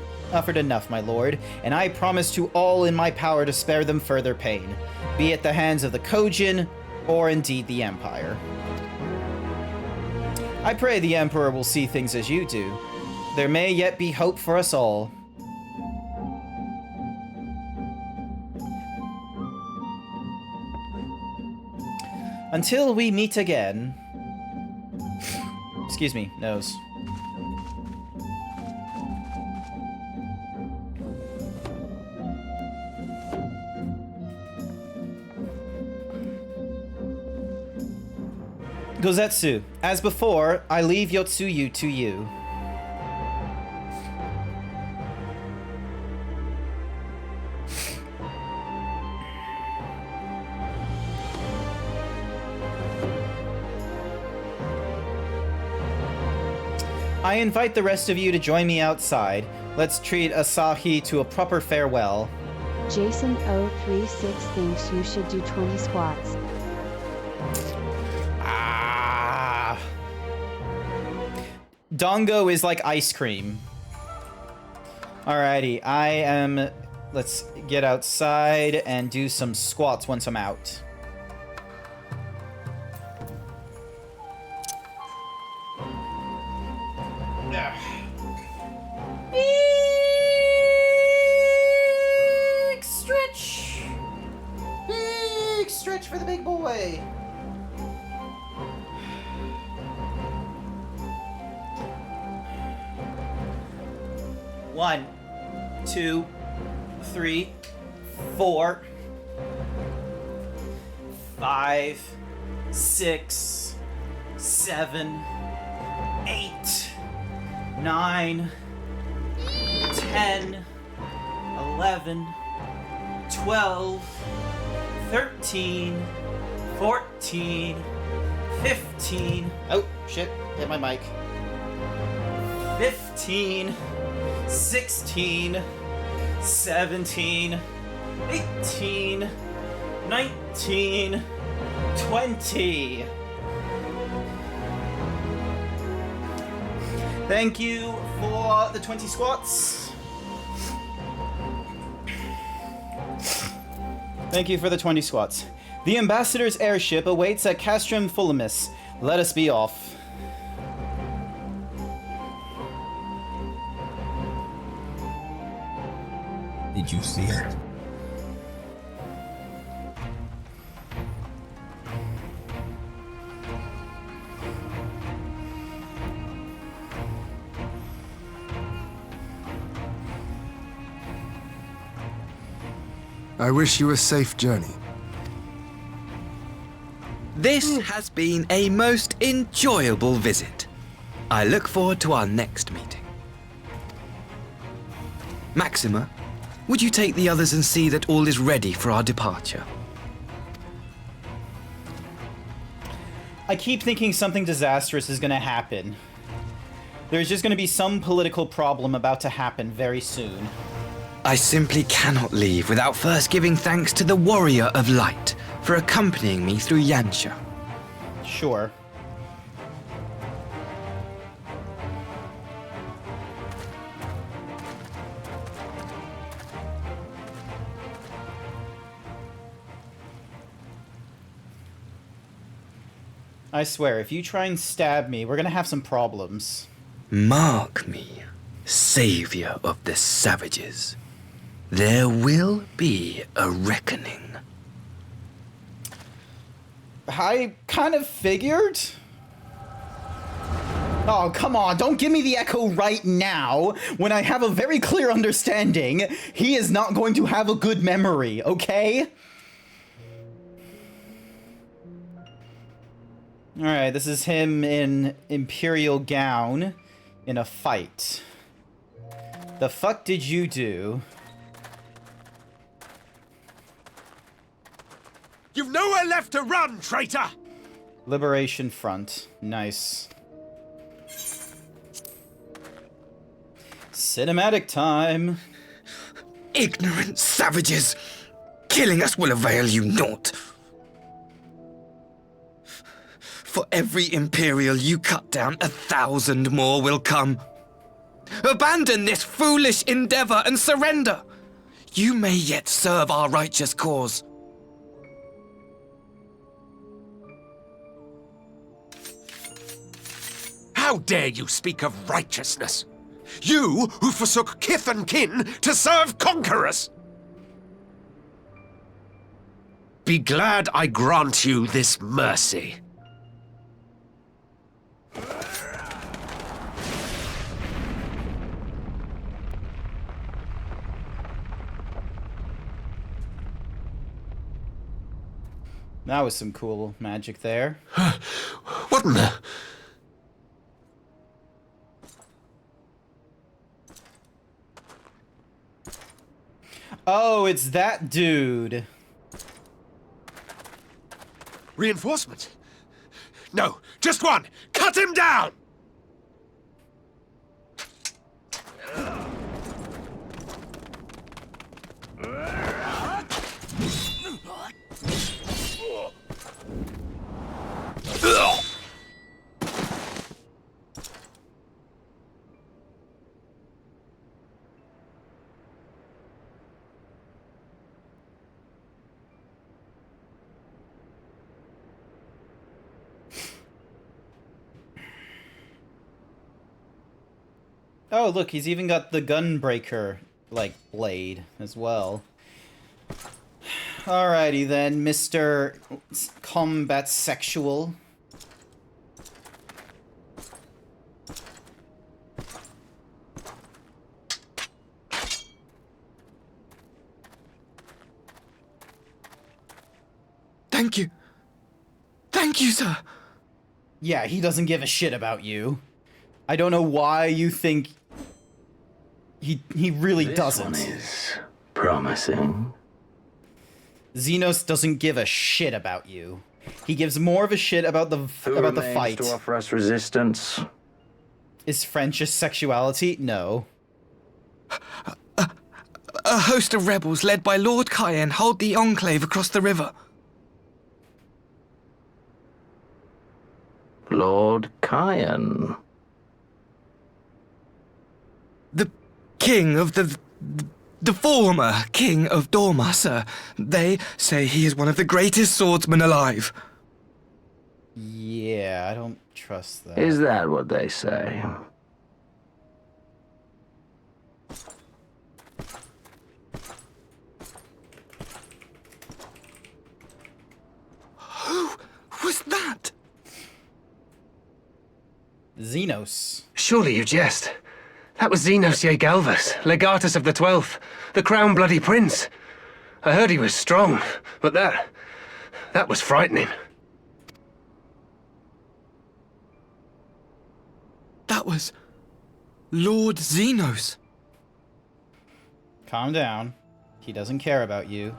enough, my lord, and I promise to all in my power to spare them further pain, be it the hands of the Kojin, or indeed the Empire. I pray the Emperor will see things as you do. There may yet be hope for us all. Until we meet again. Excuse me, nose. Gozetsu, as before, I leave Yotsuyu to you. I invite the rest of you to join me outside. Let's treat Asahi to a proper farewell.
Jason036 thinks you should do 20 squats.
Dongo is like ice cream. Alrighty, let's get outside and do some squats once I'm out. Big stretch! Big stretch for the big boy! One, 2, 3, 4, 5, 6, 7, 8, 9, 10, 11, 12, 13, 14, 15. Oh, shit, hit my mic. 15, 16, 17, 18, 19, 20. Thank you for the 20 squats. Thank you for the 20 squats. The ambassador's airship awaits at Castrum Fullimus. Let us be off.
Did you see it?
I wish you a safe journey.
This has been a most enjoyable visit. I look forward to our next meeting. Maxima, would you take the others and see that all is ready for our departure?
I keep thinking something disastrous is gonna happen. There's just gonna be some political problem about to happen very soon.
I simply cannot leave without first giving thanks to the Warrior of Light for accompanying me through Yansha.
Sure. I swear, if you try and stab me, we're gonna have some problems.
Mark me, savior of the savages. There will be a reckoning.
I kind of figured. Oh, come on, don't give me the echo right now, when I have a very clear understanding he is not going to have a good memory, okay? Alright, this is him in Imperial gown in a fight. The fuck did you do?
You've nowhere left to run, traitor!
Liberation Front. Nice. Cinematic time.
Ignorant savages! Killing us will avail you naught. For every Imperial you cut down, 1,000 more will come. Abandon this foolish endeavor and surrender. You may yet serve our righteous cause.
How dare you speak of righteousness? You who forsook kith and kin to serve conquerors! Be glad I grant you this mercy.
That was some cool magic there.
What in the...
Oh, it's that dude.
Reinforcement? No, just one! Cut him down!
Oh, look, he's even got the gunbreaker, like, blade as well. Alrighty then, Mr. Combat Sexual.
Thank you. Thank you, sir.
Yeah, he doesn't give a shit about you. I don't know why you think he really doesn't.
This one is promising.
Xenos doesn't give a shit about you. He gives more of a shit about the fight.
To offer us resistance?
Is French's sexuality? No.
A host of rebels led by Lord Cayenne hold the enclave across the river.
Lord Cayenne.
The king of The former king of Dorma, sir. They say he is one of the greatest swordsmen alive.
Yeah, I don't trust that.
Is that what they say?
Who was that?
Xenos.
Surely you jest. That was Xenos Galvus, legatus of the 12th, the crown bloody prince. I heard he was strong, but that was frightening.
That was Lord Xenos.
Calm down. He doesn't care about you.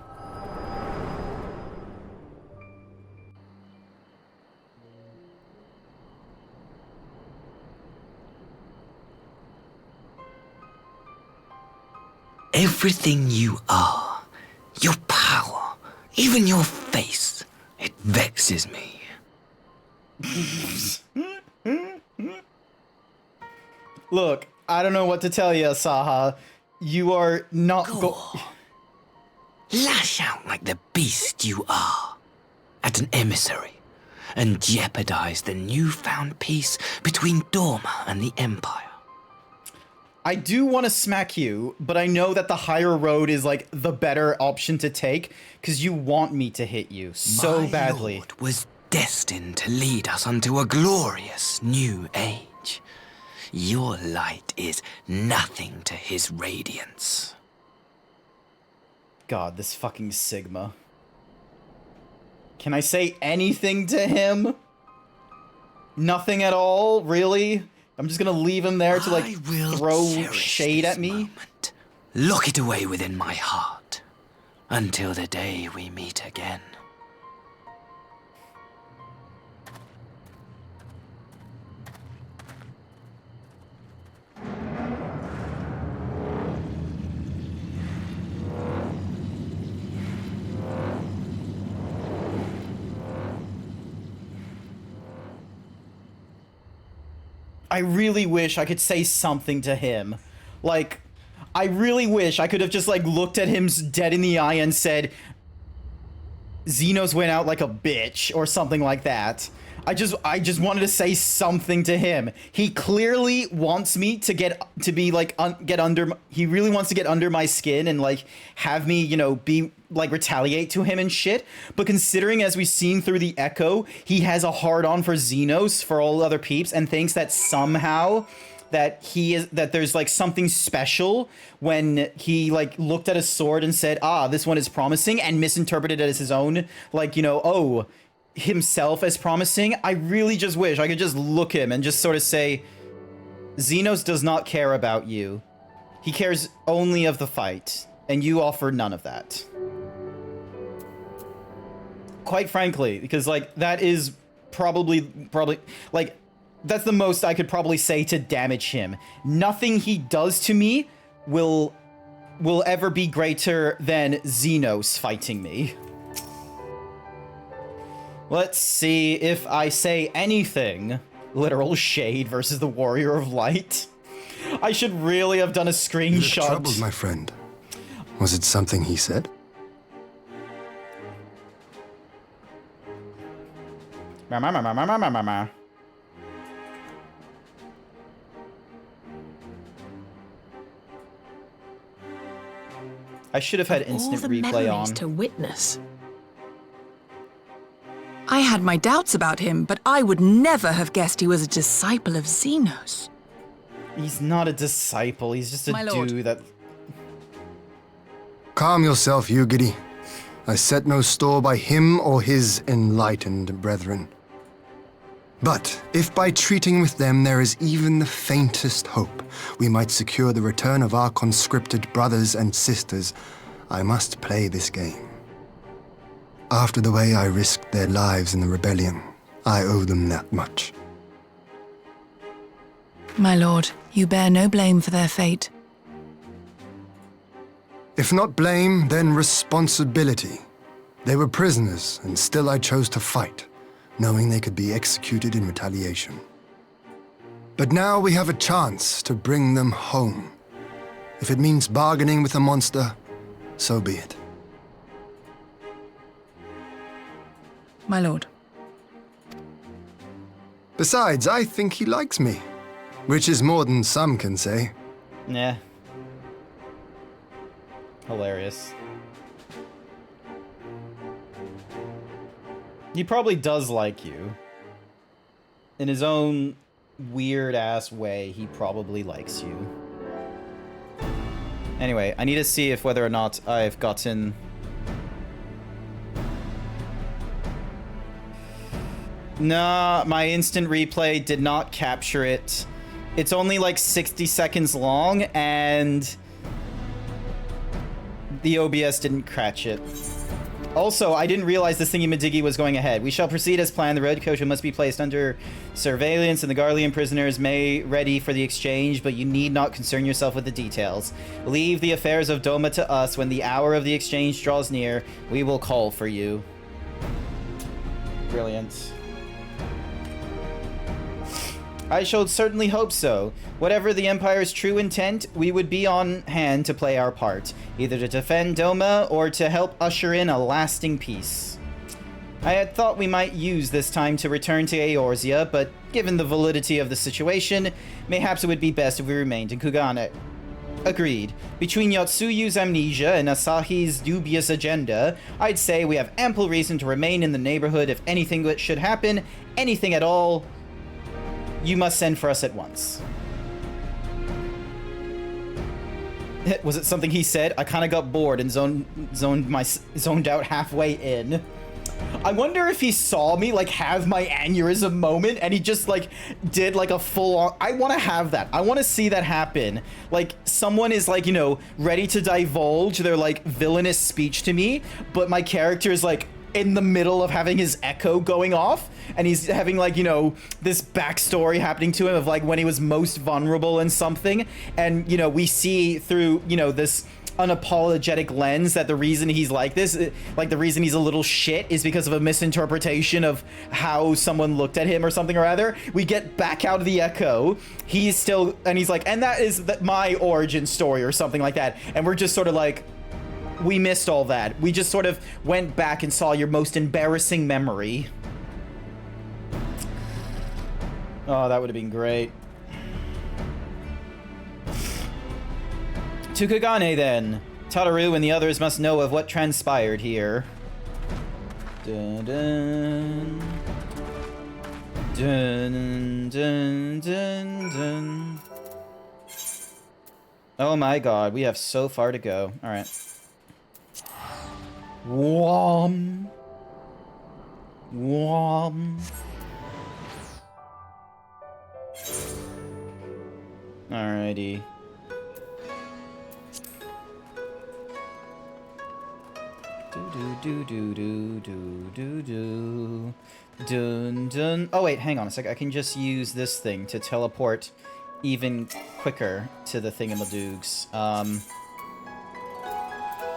Everything you are, your power, even your face, it vexes me.
Look, I don't know what to tell you, Saha. You are not
Lash out like the beast you are at an emissary and jeopardize the newfound peace between Dorma and the Empire.
I do want to smack you, but I know that the higher road is like the better option to take because you want me to hit you so badly.
My lord was destined to lead us unto a glorious new age. Your light is nothing to his radiance.
God, this fucking Sigma. Can I say anything to him? Nothing at all? Really? I'm just gonna leave him there to, like, throw shade at me?
Moment. Lock it away within my heart until the day we meet again.
I really wish I could say something to him. Like, I really wish I could have just, like, looked at him dead in the eye and said, Xenos went out like a bitch, or something like that. I just wanted to say something to him. He clearly wants me to get under, he really wants to get under my skin and, like, have me, you know, be, like, retaliate to him and shit. But considering, as we've seen through the Echo, he has a hard-on for Xenos for all other peeps and thinks that somehow that there's, like, something special when he, like, looked at a sword and said, ah, this one is promising, and misinterpreted it as his own, like, you know, oh, himself as promising. I really just wish I could just look him and just sort of say, Xenos does not care about you. He cares only of the fight, and you offer none of that. Quite frankly, because, like, that is probably, like, that's the most I could probably say to damage him. Nothing he does to me will ever be greater than Xenos fighting me. Let's see if I say anything. Literal shade versus the Warrior of Light. I should really have done a screenshot.
You're troubled, my friend. Was it something he said?
I should have had instant
all the
replay
memories
on.
To witness. I had my doubts about him, but I would never have guessed he was a disciple of Xenos.
He's not a disciple, he's just a
My lord.
dude that...
Calm yourself, Ugidi. I set no store by him or his enlightened brethren. But if by treating with them there is even the faintest hope we might secure the return of our conscripted brothers and sisters, I must play this game. After the way I risked their lives in the rebellion, I owe them that much.
My lord, you bear no blame for their fate.
If not blame, then responsibility. They were prisoners, and still I chose to fight, knowing they could be executed in retaliation. But now we have a chance to bring them home. If it means bargaining with a monster, so be it.
My lord.
Besides, I think he likes me, which is more than some can say.
Nah. Hilarious. He probably does like you. In his own weird-ass way, he probably likes you. Anyway, I need to see if whether or not I've gotten... Nah, my instant replay did not capture it. It's only like 60 seconds long, and the OBS didn't catch it. Also, I didn't realize this thingy-majiggy was going ahead. We shall proceed as planned. The road coach must be placed under surveillance, and the Garlean prisoners may ready for the exchange, but you need not concern yourself with the details. Leave the affairs of Doma to us. When the hour of the exchange draws near, we will call for you. Brilliant. I shall certainly hope so. Whatever the Empire's true intent, we would be on hand to play our part, either to defend Doma or to help usher in a lasting peace. I had thought we might use this time to return to Eorzea, but given the validity of the situation, mayhaps it would be best if we remained in Kugane. Agreed. Between Yotsuyu's amnesia and Asahi's dubious agenda, I'd say we have ample reason to remain in the neighborhood if anything that should happen, anything at all. You must send for us at once. Was it something he said? I kind of got bored and zoned out halfway in. I wonder if he saw me like have my aneurysm moment and he just like did like a full on. I want to have that. I want to see that happen. Like someone is like, you know, ready to divulge their like villainous speech to me, but my character is like in the middle of having his echo going off, and he's having like, you know, this backstory happening to him of like when he was most vulnerable in something, and you know, we see through, you know, this unapologetic lens that the reason he's like this, like the reason he's a little shit is because of a misinterpretation of how someone looked at him or something or other. We get back out of the echo, he's still, and he's like, and that is my origin story or something like that, and we're just sort of like, we missed all that. We just sort of went back and saw your most embarrassing memory. Oh, that would have been great. To Kugane, then. Tataru and the others must know of what transpired here. Dun dun. Dun dun dun dun. Oh my god, we have so far to go. Alright. Whom. Whom. Alrighty. Do. Dun dun. Oh wait, hang on a sec. I can just use this thing to teleport even quicker to the thingamadoogs.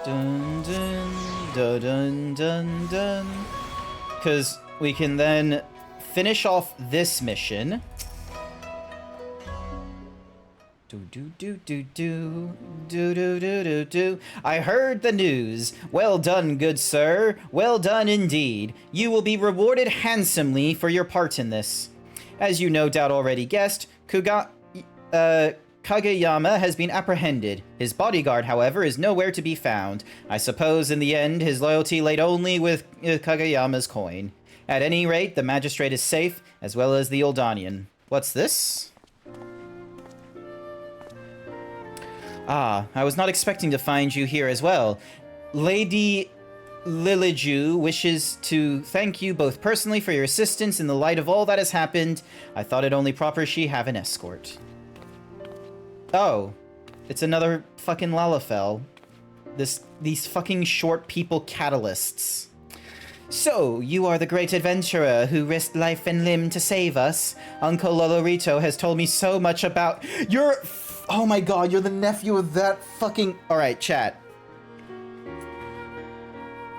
Dun dun dun dun dun dun. Because we can then finish off this mission. Do. I heard the news. Well done, good sir. Well done indeed. You will be rewarded handsomely for your part in this. As you no doubt already guessed, Kageyama has been apprehended. His bodyguard, however, is nowhere to be found. I suppose in the end his loyalty laid only with Kageyama's coin. At any rate, the magistrate is safe, as well as the Oldanian. What's this? Ah, I was not expecting to find you here as well. Lady Liliju wishes to thank you both personally for your assistance in the light of all that has happened. I thought it only proper she have an escort. Oh, it's another fucking Lalafell. These fucking short people catalysts. So, you are the great adventurer who risked life and limb to save us. Uncle Lolorito has told me so much about... Oh my god, you're the nephew of that fucking... Alright, chat.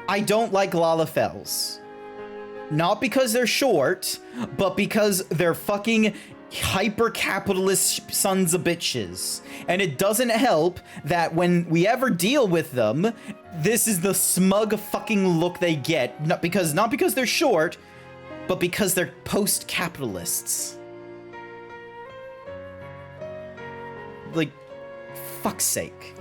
I don't like Lalafells. Not because they're short, but because they're fucking hyper-capitalist sons of bitches. And it doesn't help that when we ever deal with them, this is the smug fucking look they get. Not because they're short, but because they're post-capitalists. Like, fuck's sake.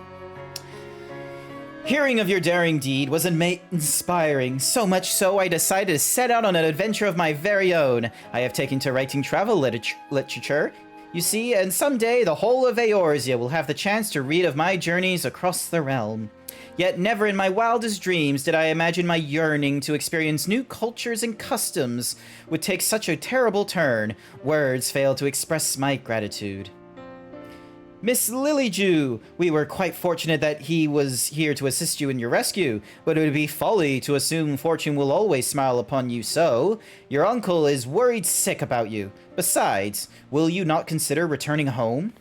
Hearing of your daring deed was inspiring, so much so I decided to set out on an adventure of my very own. I have taken to writing travel literature, you see, and someday the whole of Eorzea will have the chance to read of my journeys across the realm. Yet never in my wildest dreams did I imagine my yearning to experience new cultures and customs would take such a terrible turn. Words fail to express my gratitude. Miss Lilydew, we were quite fortunate that he was here to assist you in your rescue, but it would be folly to assume fortune will always smile upon you so. Your uncle is worried sick about you. Besides, will you not consider returning home?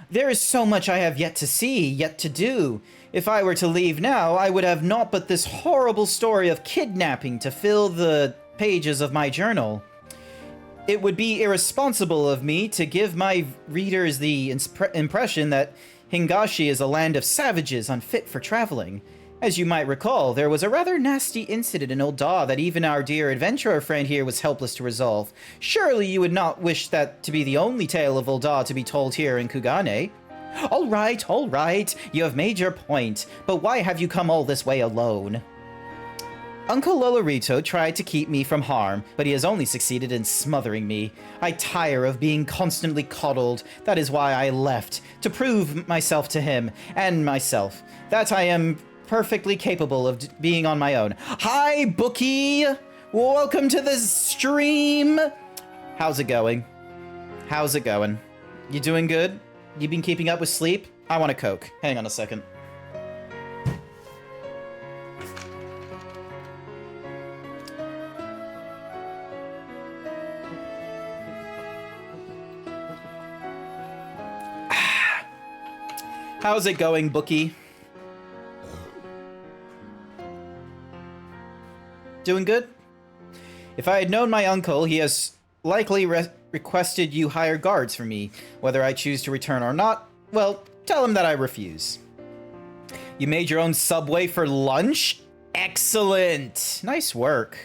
There is so much I have yet to see, yet to do. If I were to leave now, I would have naught but this horrible story of kidnapping to fill the pages of my journal. It would be irresponsible of me to give my readers the impression that Hingashi is a land of savages unfit for traveling. As you might recall, there was a rather nasty incident in Ul'dah that even our dear adventurer friend here was helpless to resolve. Surely you would not wish that to be the only tale of Ul'dah to be told here in Kugane. All right, you have made your point, but why have you come all this way alone? Uncle Lolorito tried to keep me from harm, but he has only succeeded in smothering me. I tire of being constantly coddled. That is why I left, to prove myself to him, and myself, that I am perfectly capable of being on my own. Hi, Bookie! Welcome to the stream! How's it going? How's it going? You doing good? You been keeping up with sleep? I want a Coke. Hang on a second. How's it going, Bookie? Doing good? If I had known my uncle, he has likely requested you hire guards for me. Whether I choose to return or not, well, tell him that I refuse. You made your own Subway for lunch? Excellent! Nice work.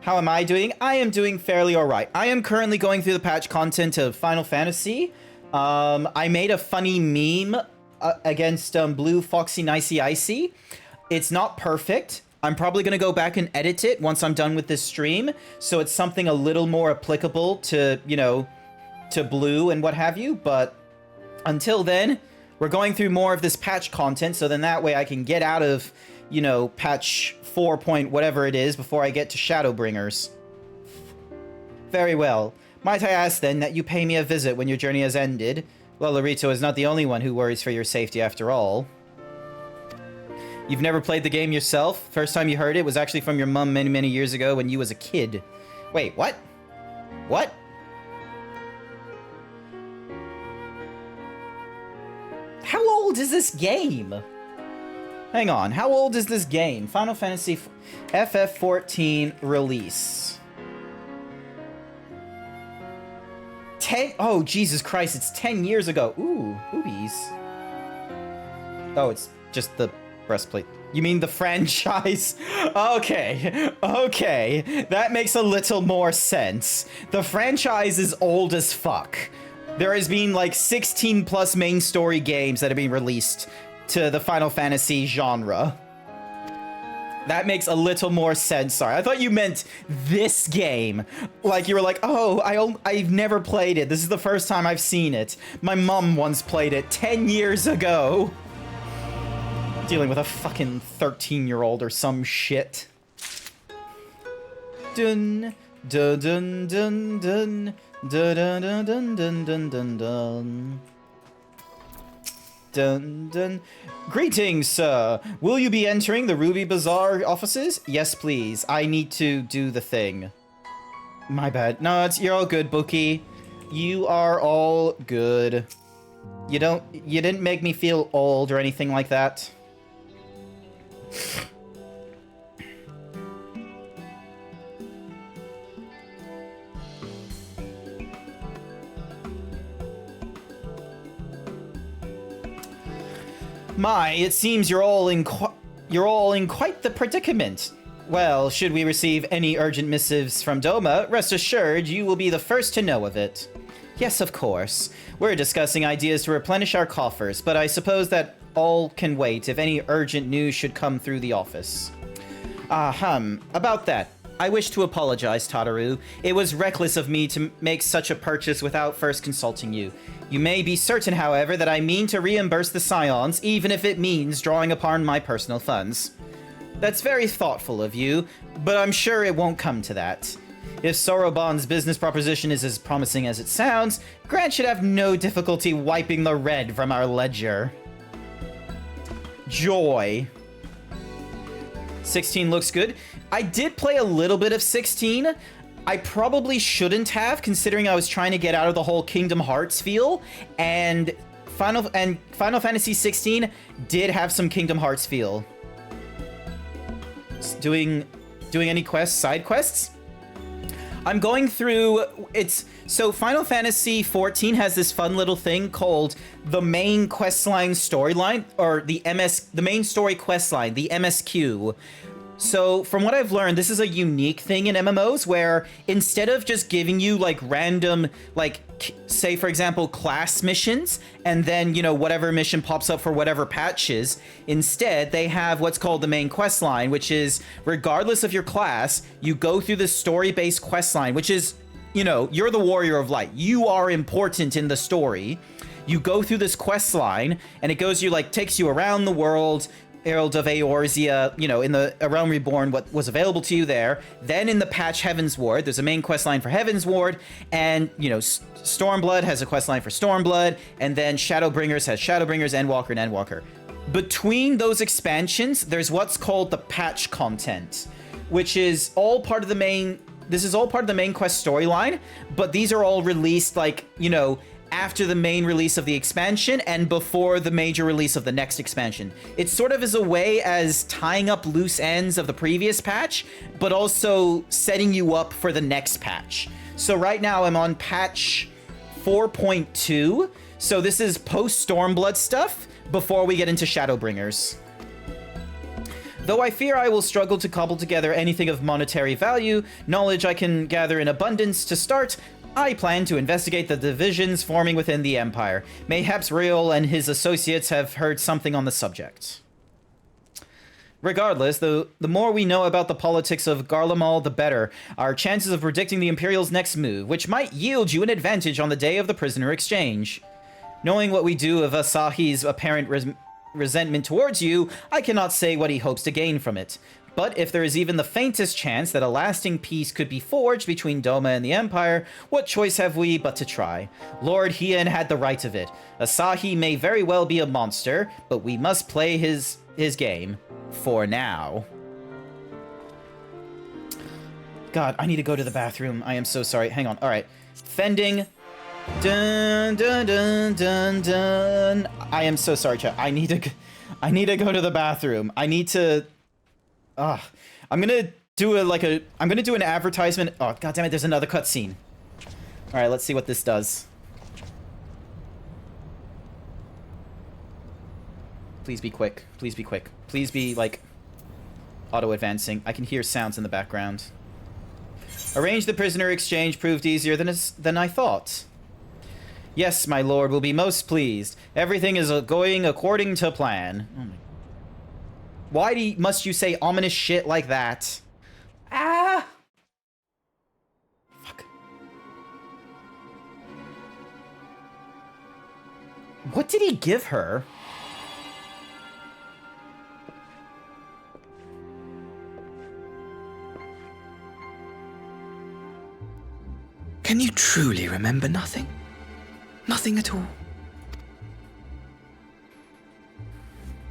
How am I doing? I am doing fairly alright. I am currently going through the patch content of Final Fantasy. I made a funny meme against Blue Foxy Nicey Icy. It's not perfect. I'm probably going to go back and edit it once I'm done with this stream, so it's something a little more applicable to, you know, to Blue and what have you, but until then, we're going through more of this patch content, so then that way I can get out of, you know, patch 4 point whatever it is before I get to Shadowbringers. Very well. Might I ask, then, that you pay me a visit when your journey has ended? Lolorito is not the only one who worries for your safety, after all. You've never played the game yourself? First time you heard it was actually from your mum many, many years ago when you was a kid. Wait, what? What? How old is this game? Hang on, how old is this game? Final Fantasy FF14 release. 10? Oh, Jesus Christ, it's 10 years ago. Ooh, boobies. Oh, it's just the breastplate. You mean the franchise? Okay, okay. That makes a little more sense. The franchise is old as fuck. There has been like 16 plus main story games that have been released to the Final Fantasy genre. That makes a little more sense. Sorry, I thought you meant this game. Like, you were like, oh, I've never played it. This is the first time I've seen it. My mom once played it 10 years ago. Dealing with a fucking 13-year-old or some shit. Dun, dun, dun, dun, dun, dun, dun, dun, dun, dun, dun, dun. Dun, dun. Greetings, sir. Will you be entering the Ruby Bazaar offices? Yes, please. I need to do the thing. My bad. No, you're all good, Bookie. You are all good. You didn't make me feel old or anything like that. My, it seems you're all in quite the predicament. Well, should we receive any urgent missives from Doma, rest assured you will be the first to know of it. Yes, of course. We're discussing ideas to replenish our coffers, but I suppose that all can wait if any urgent news should come through the office. About that. I wish to apologize, Tataru. It was reckless of me to make such a purchase without first consulting you. You may be certain, however, that I mean to reimburse the Scions, even if it means drawing upon my personal funds. That's very thoughtful of you, but I'm sure it won't come to that. If Soroban's business proposition is as promising as it sounds, Grant should have no difficulty wiping the red from our ledger. Joy. 16 looks good. I did play a little bit of 16. I probably shouldn't have, considering I was trying to get out of the whole Kingdom Hearts feel, and Final Fantasy 16 did have some Kingdom Hearts feel. Doing any quests, side quests? I'm going through, so Final Fantasy 14 has this fun little thing called the main questline storyline, or the main story questline, the MSQ. So from what I've learned, this is a unique thing in MMOs where instead of just giving you like random, like say for example, class missions, and then, you know, whatever mission pops up for whatever patches, instead they have what's called the main quest line, which is regardless of your class, you go through the story-based quest line, which is, you know, you're the Warrior of Light. You are important in the story. You go through this quest line and it goes, takes you around the world, Herald of Eorzea, you know, in the A Realm Reborn, what was available to you there. Then in the patch Heaven's Ward, there's a main quest line for Heaven's Ward, and, you know, Stormblood has a quest line for Stormblood, and then Shadowbringers has Shadowbringers, Endwalker, and Endwalker. Between those expansions, there's what's called the patch content, which is all part of the main, this is all part of the main quest storyline, but these are all released, like, you know, after the main release of the expansion and before the major release of the next expansion. It sort of is a way as tying up loose ends of the previous patch, but also setting you up for the next patch. So right now I'm on patch 4.2. So this is post Stormblood stuff before we get into Shadowbringers. Though I fear I will struggle to cobble together anything of monetary value, knowledge I can gather in abundance to start, I plan to investigate the divisions forming within the Empire. Mayhaps Riol and his associates have heard something on the subject. Regardless, the more we know about the politics of Garlemald, the better. Our chances of predicting the Imperial's next move, which might yield you an advantage on the day of the prisoner exchange. Knowing what we do of Asahi's apparent resentment towards you, I cannot say what he hopes to gain from it. But if there is even the faintest chance that a lasting peace could be forged between Doma and the Empire, what choice have we but to try? Lord Hien had the right of it. Asahi may very well be a monster, but we must play his game. For now. God, I need to go to the bathroom. I am so sorry. Hang on. Alright. Fending. Dun, dun, dun, dun, dun. I am so sorry, chat. I need to go to the bathroom. I need to... I'm gonna do I'm gonna do an advertisement. Oh, god damn it, there's another cutscene. Alright, let's see what this does. Please be quick. Please be quick. Please be, like, auto-advancing. I can hear sounds in the background. Arrange the prisoner exchange proved easier than I thought. Yes, my lord will be most pleased. Everything is going according to plan. Oh my... Why must you say ominous shit like that? Ah! Fuck. What did he give her?
Can you truly remember nothing? Nothing at all?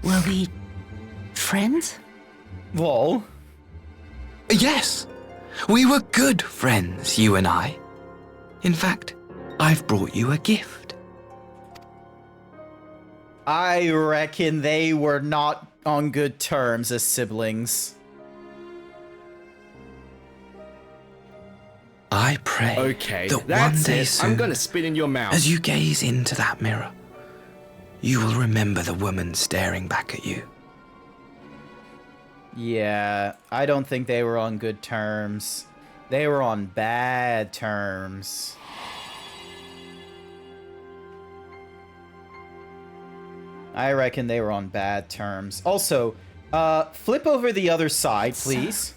Were we friends?
Whoa.
Yes. We were good friends, you and I. In fact, I've brought you a gift.
I reckon they were not on good terms as siblings.
I pray
okay,
that
that's
one day
it.
soon,
I'm gonna spit in your mouth.
as you gaze into that mirror, you will remember the woman staring back at you.
Yeah, I don't think they were on good terms. They were on bad terms. I reckon they were on bad terms. Also, flip over the other side, please.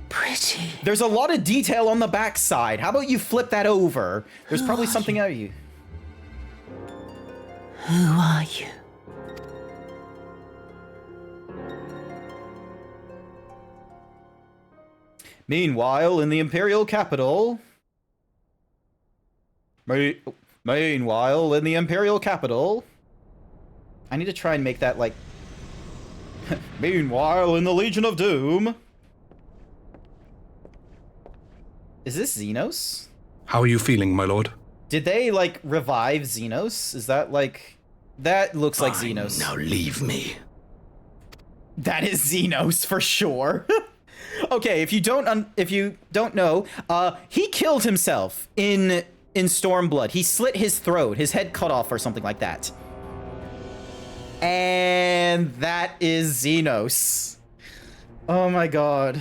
Pretty.
There's a lot of detail on the back side. How about you flip that over? There's probably something out of you.
Who are you?
Meanwhile, in the Imperial capital... Meanwhile, in the Imperial capital... I need to try and make that, like... Meanwhile, in the Legion of Doom... Is this Xenos?
How are you feeling, my lord?
Did they, like, revive Xenos? Is that, like... That looks like
Fine,
Xenos.
now leave me.
That is Xenos, for sure. Okay, if you don't know, he killed himself in Stormblood. He slit his throat, his head cut off or something like that. And that is Xenos. Oh my god.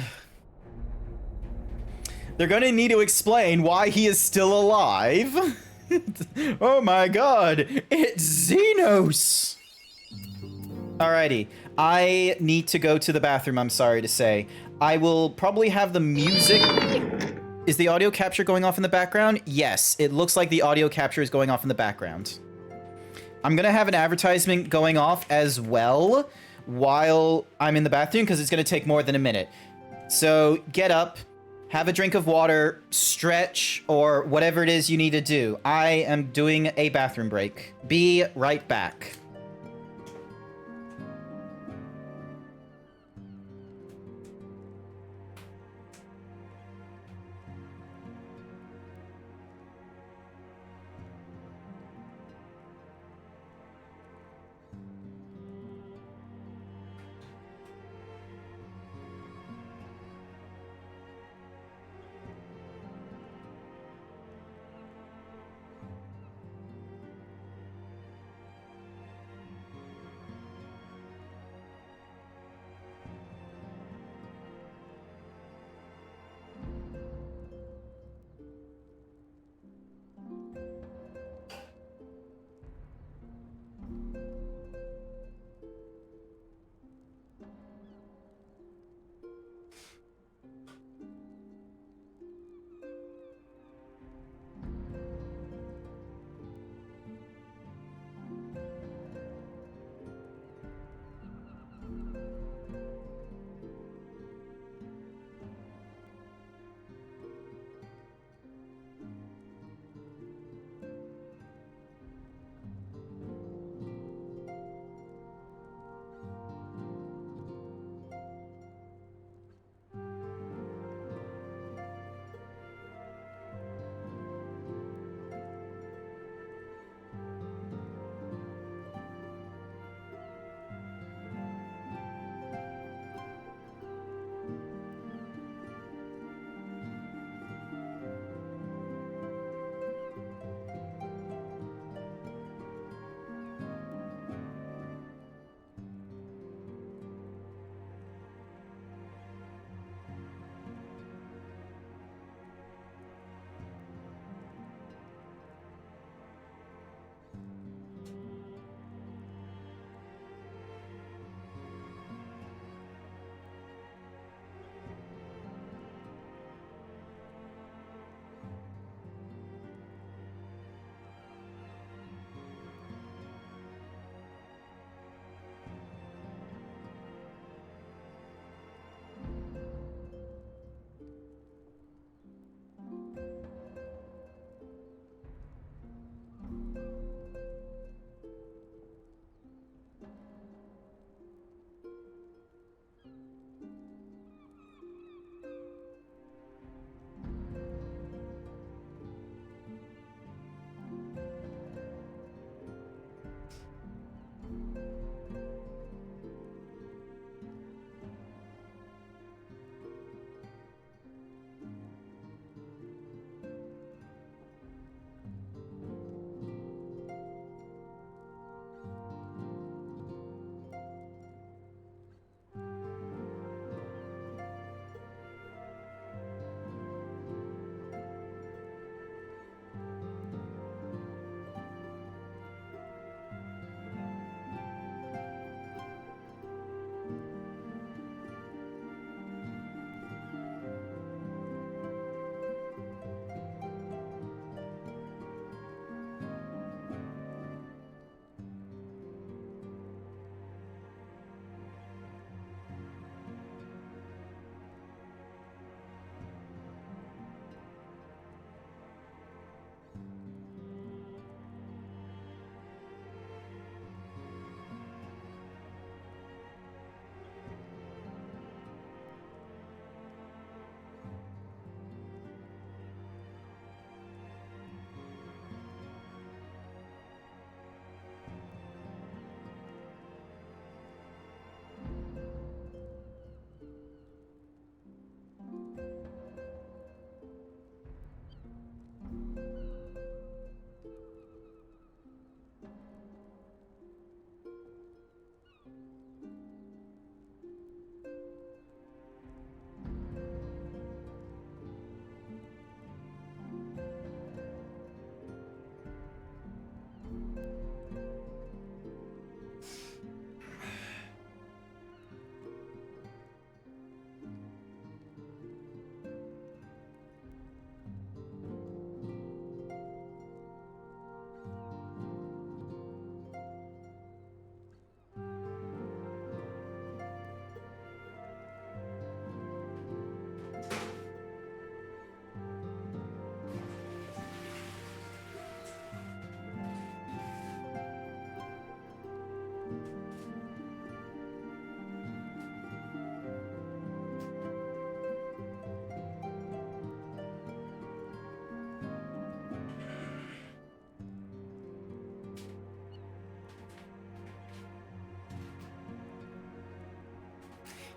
They're gonna need to explain why he is still alive. Oh my god, it's Xenos! Alrighty, I need to go to the bathroom, I'm sorry to say. I will probably have the music... Is the audio capture going off in the background? Yes, it looks like the audio capture is going off in the background. I'm gonna have an advertisement going off as well while I'm in the bathroom because it's gonna take more than a minute. So get up, have a drink of water, stretch, or whatever it is you need to do. I am doing a bathroom break. Be right back.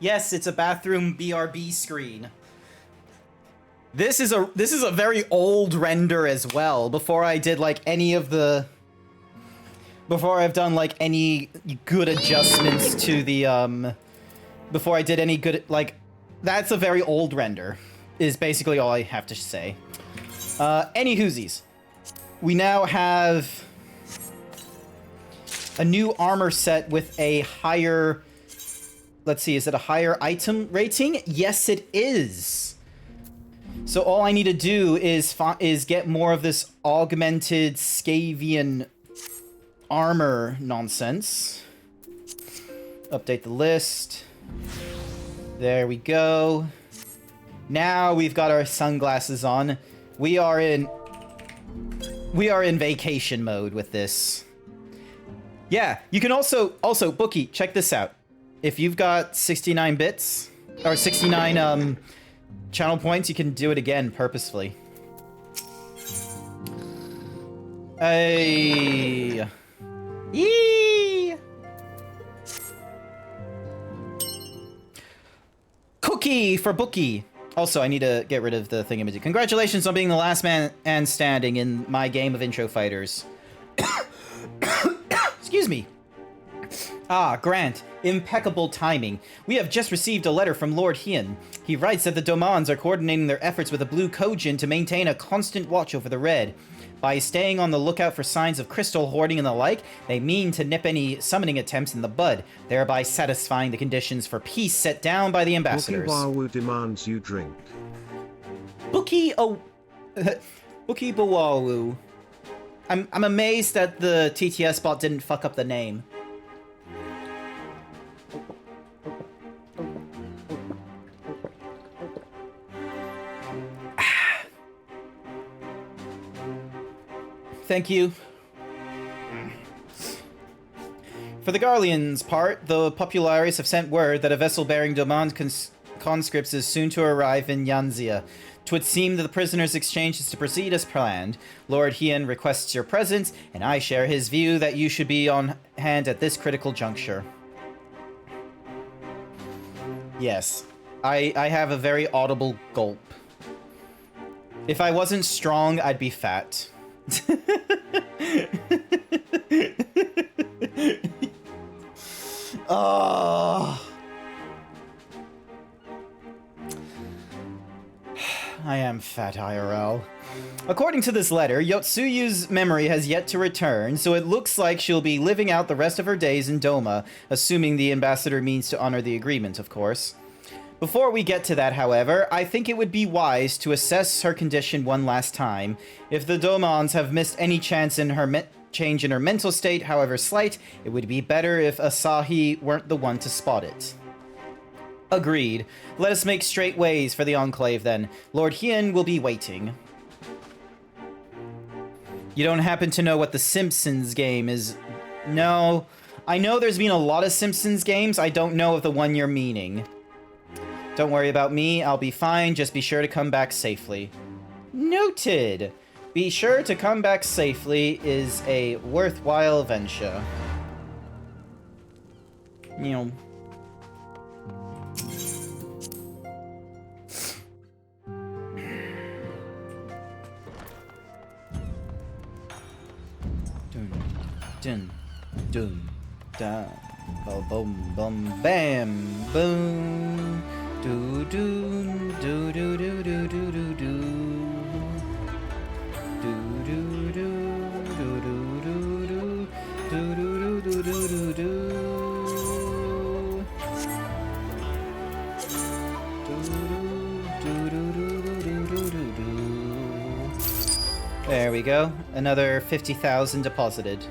Yes, it's a bathroom BRB screen. This is a very old render as well. Before I did like any of the before I've done like any good adjustments to the before I did any good like that's a very old render is basically all I have to say. Any whoosies. We now have a new armor set with a higher, let's see, is it a higher item rating? Yes, it is. So all I need to do is get more of this augmented Scavian armor nonsense. Update the list. There we go. Now we've got our sunglasses on. We are in vacation mode with this. Yeah, you can also Bookie, check this out. If you've got 69 bits or 69 channel points, you can do it again purposefully. Hey. Yee. Cookie for Bookie. Also, I need to get rid of the thingamajig. Congratulations on being the last man standing in my game of intro fighters. Excuse me. Ah, Grant. Impeccable timing. We have just received a letter from Lord Hien. He writes that the Domans are coordinating their efforts with the Blue Kojin to maintain a constant watch over the Red. By staying on the lookout for signs of crystal hoarding and the like, they mean to nip any summoning attempts in the bud, thereby satisfying the conditions for peace set down by the ambassadors.
Bukiwawu demands you drink.
Bookie Bawawu. I'm amazed that the TTS bot didn't fuck up the name. Thank you. For the Garleans' part, the Populares have sent word that a vessel bearing Doman conscripts is soon to arrive in Yanzia. 'Twould seem that the prisoners' exchange is to proceed as planned. Lord Hien requests your presence, and I share his view that you should be on hand at this critical juncture. Yes, I have a very audible gulp. If I wasn't strong, I'd be fat. Oh. I am fat IRL. According to this letter, Yotsuyu's memory has yet to return, so it looks like she'll be living out the rest of her days in Doma, assuming the ambassador means to honor the agreement, of course. Before we get to that, however, I think it would be wise to assess her condition one last time. If the Domans have missed any chance in her change in her mental state, however slight, it would be better if Asahi weren't the one to spot it. Agreed. Let us make straight ways for the Enclave, then. Lord Hien will be waiting. You don't happen to know what the Simpsons game is? No. I know there's been a lot of Simpsons games. I don't know of the one you're meaning. Don't worry about me. I'll be fine. Just be sure to come back safely. Noted. Be sure to come back safely is a worthwhile venture. You know. Dun, dun, da, ba, boom, boom, bam, boom, do, do, do, do, do, do, do, do, do, do, do, do, do, do, do, do, do, do, do. There we go. Another 50,000 deposited.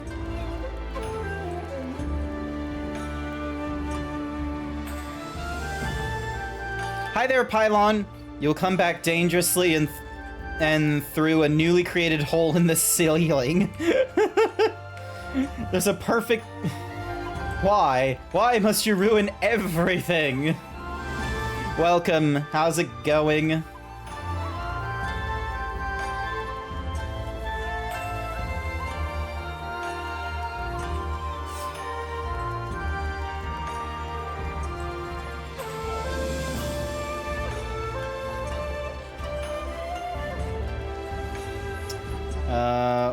Hi there, Pylon. You'll come back dangerously and through a newly created hole in the ceiling. There's a perfect... Why? Why must you ruin everything? Welcome. How's it going?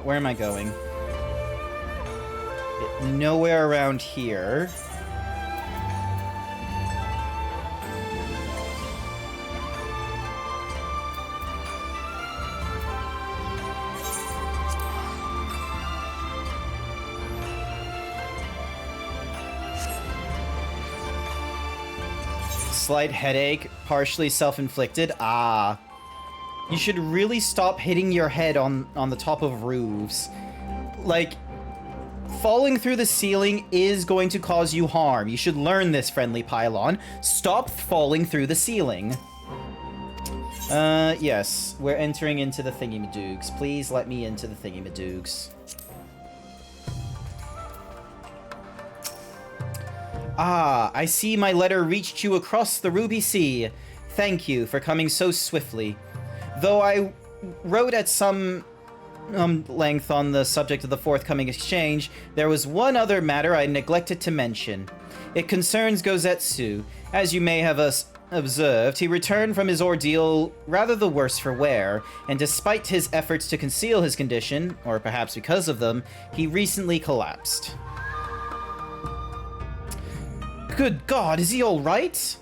Where am I going? Nowhere around here. Slight headache, partially self-inflicted. Ah. You should really stop hitting your head on the top of roofs. Like, falling through the ceiling is going to cause you harm. You should learn this, friendly pylon. Stop falling through the ceiling. Yes. We're entering into the thingy-madoogs. Please let me into the thingy-madoogs. Ah, I see my letter reached you across the Ruby Sea. Thank you for coming so swiftly. Though I wrote at some length on the subject of the forthcoming exchange, there was one other matter I neglected to mention. It concerns Gozetsu. As you may have observed, he returned from his ordeal rather the worse for wear, and despite his efforts to conceal his condition, or perhaps because of them, he recently collapsed. Good God, is he all right?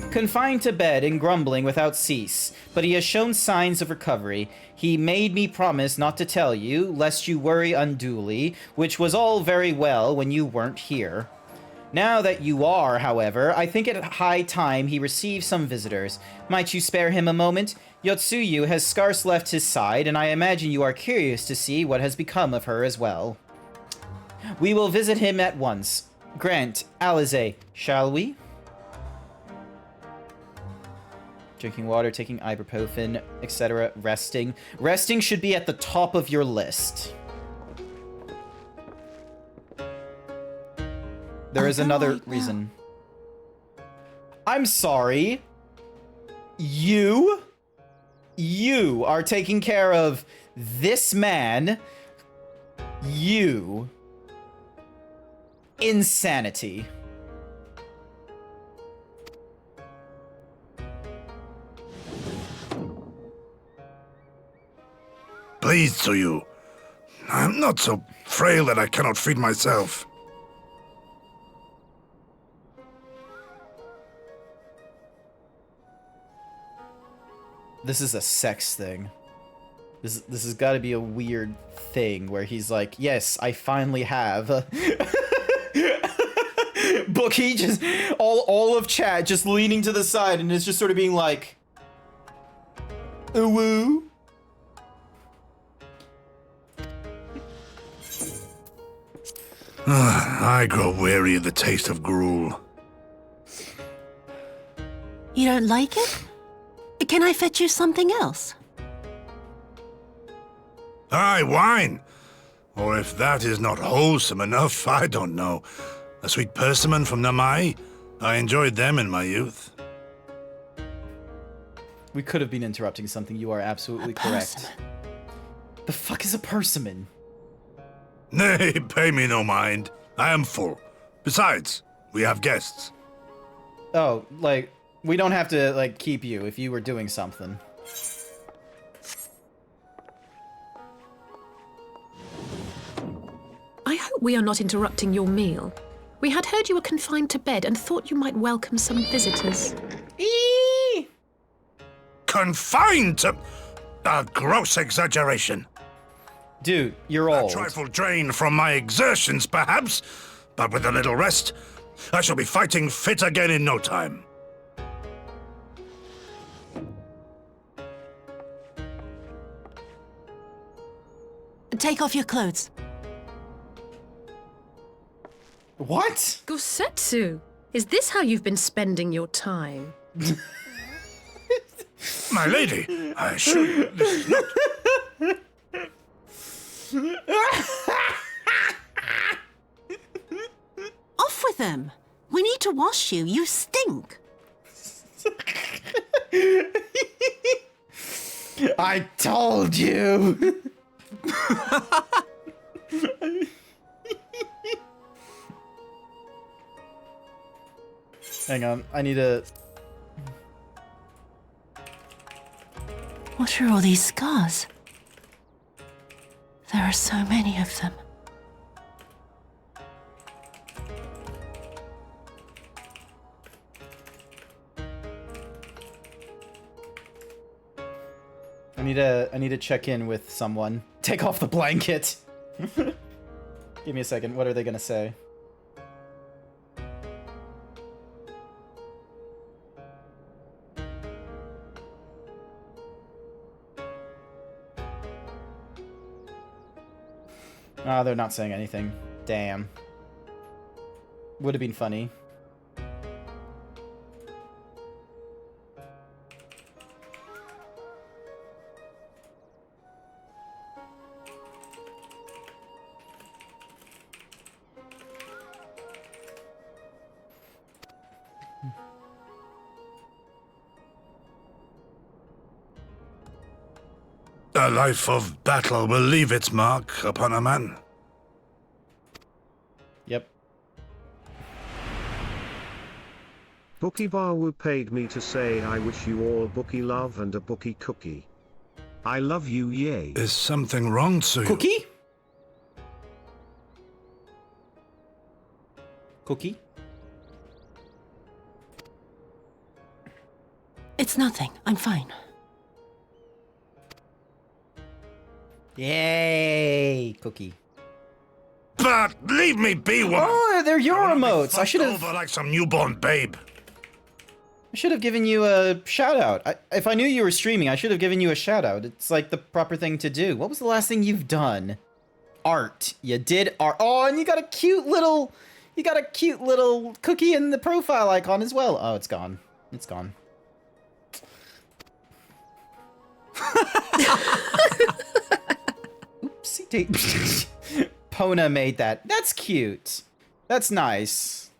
Confined to bed and grumbling without cease, but he has shown signs of recovery. He made me promise not to tell you, lest you worry unduly, which was all very well when you weren't here. Now that you are, however, I think it high time he receives some visitors. Might you spare him a moment? Yotsuyu has scarce left his side, and I imagine you are curious to see what has become of her as well. We will visit him at once. Grant, Alize, shall we? Drinking water, taking ibuprofen, etc. Resting. Resting should be at the top of your list. There is another reason. I'm sorry. You are taking care of this man. You. Insanity.
Please to you. I'm not so frail that I cannot feed myself.
This is a sex thing. This has got to be a weird thing where he's like, yes, I finally have. Bookie just all of chat just leaning to the side and it's just sort of being like, woo.
I grow weary of the taste of gruel.
You don't like it? Can I fetch you something else?
Aye, wine. Or if that is not wholesome enough, I don't know. A sweet persimmon from Namai? I enjoyed them in my youth.
We could have been interrupting something. You are absolutely correct. The fuck is a persimmon?
Nay, pay me no mind. I am full. Besides, we have guests.
Oh, like, we don't have to, like, keep you if you were doing something.
I hope we are not interrupting your meal. We had heard you were confined to bed and thought you might welcome some visitors.
Eee!
Confined to... a gross exaggeration.
Dude, you're old.
A trifle drained from my exertions, perhaps, but with a little rest, I shall be fighting fit again in no time.
Take off your clothes.
What?
Gosetsu, is this how you've been spending your time?
My lady, I assure you, this is not...
Off with them. We need to wash you. You stink.
I told you. Hang on, I need to...
What are all these scars? There are so many of them.
I need to check in with someone. Take off the blanket. Give me a second. What are they gonna say? Ah, they're not saying anything. Damn. Would have been funny.
A life of battle will leave its mark upon a man.
Yep.
Bookie Bawu paid me to say I wish you all bookie love and a bookie cookie. I love you, yay.
Is something wrong, Tsuyu?
Cookie? Cookie?
It's nothing. I'm fine.
Yay! Cookie.
But leave me be, woman!
Oh, they're your remotes! I should have...
over like some newborn babe.
I should have given you a shout-out. If I knew you were streaming, I should have given you a shout-out. It's like the proper thing to do. What was the last thing you've done? Art. You did art. Oh, and you got a cute little... You got a cute little cookie in the profile icon as well. Oh, it's gone. It's gone. Oopsie. Pona made that. That's cute. That's nice.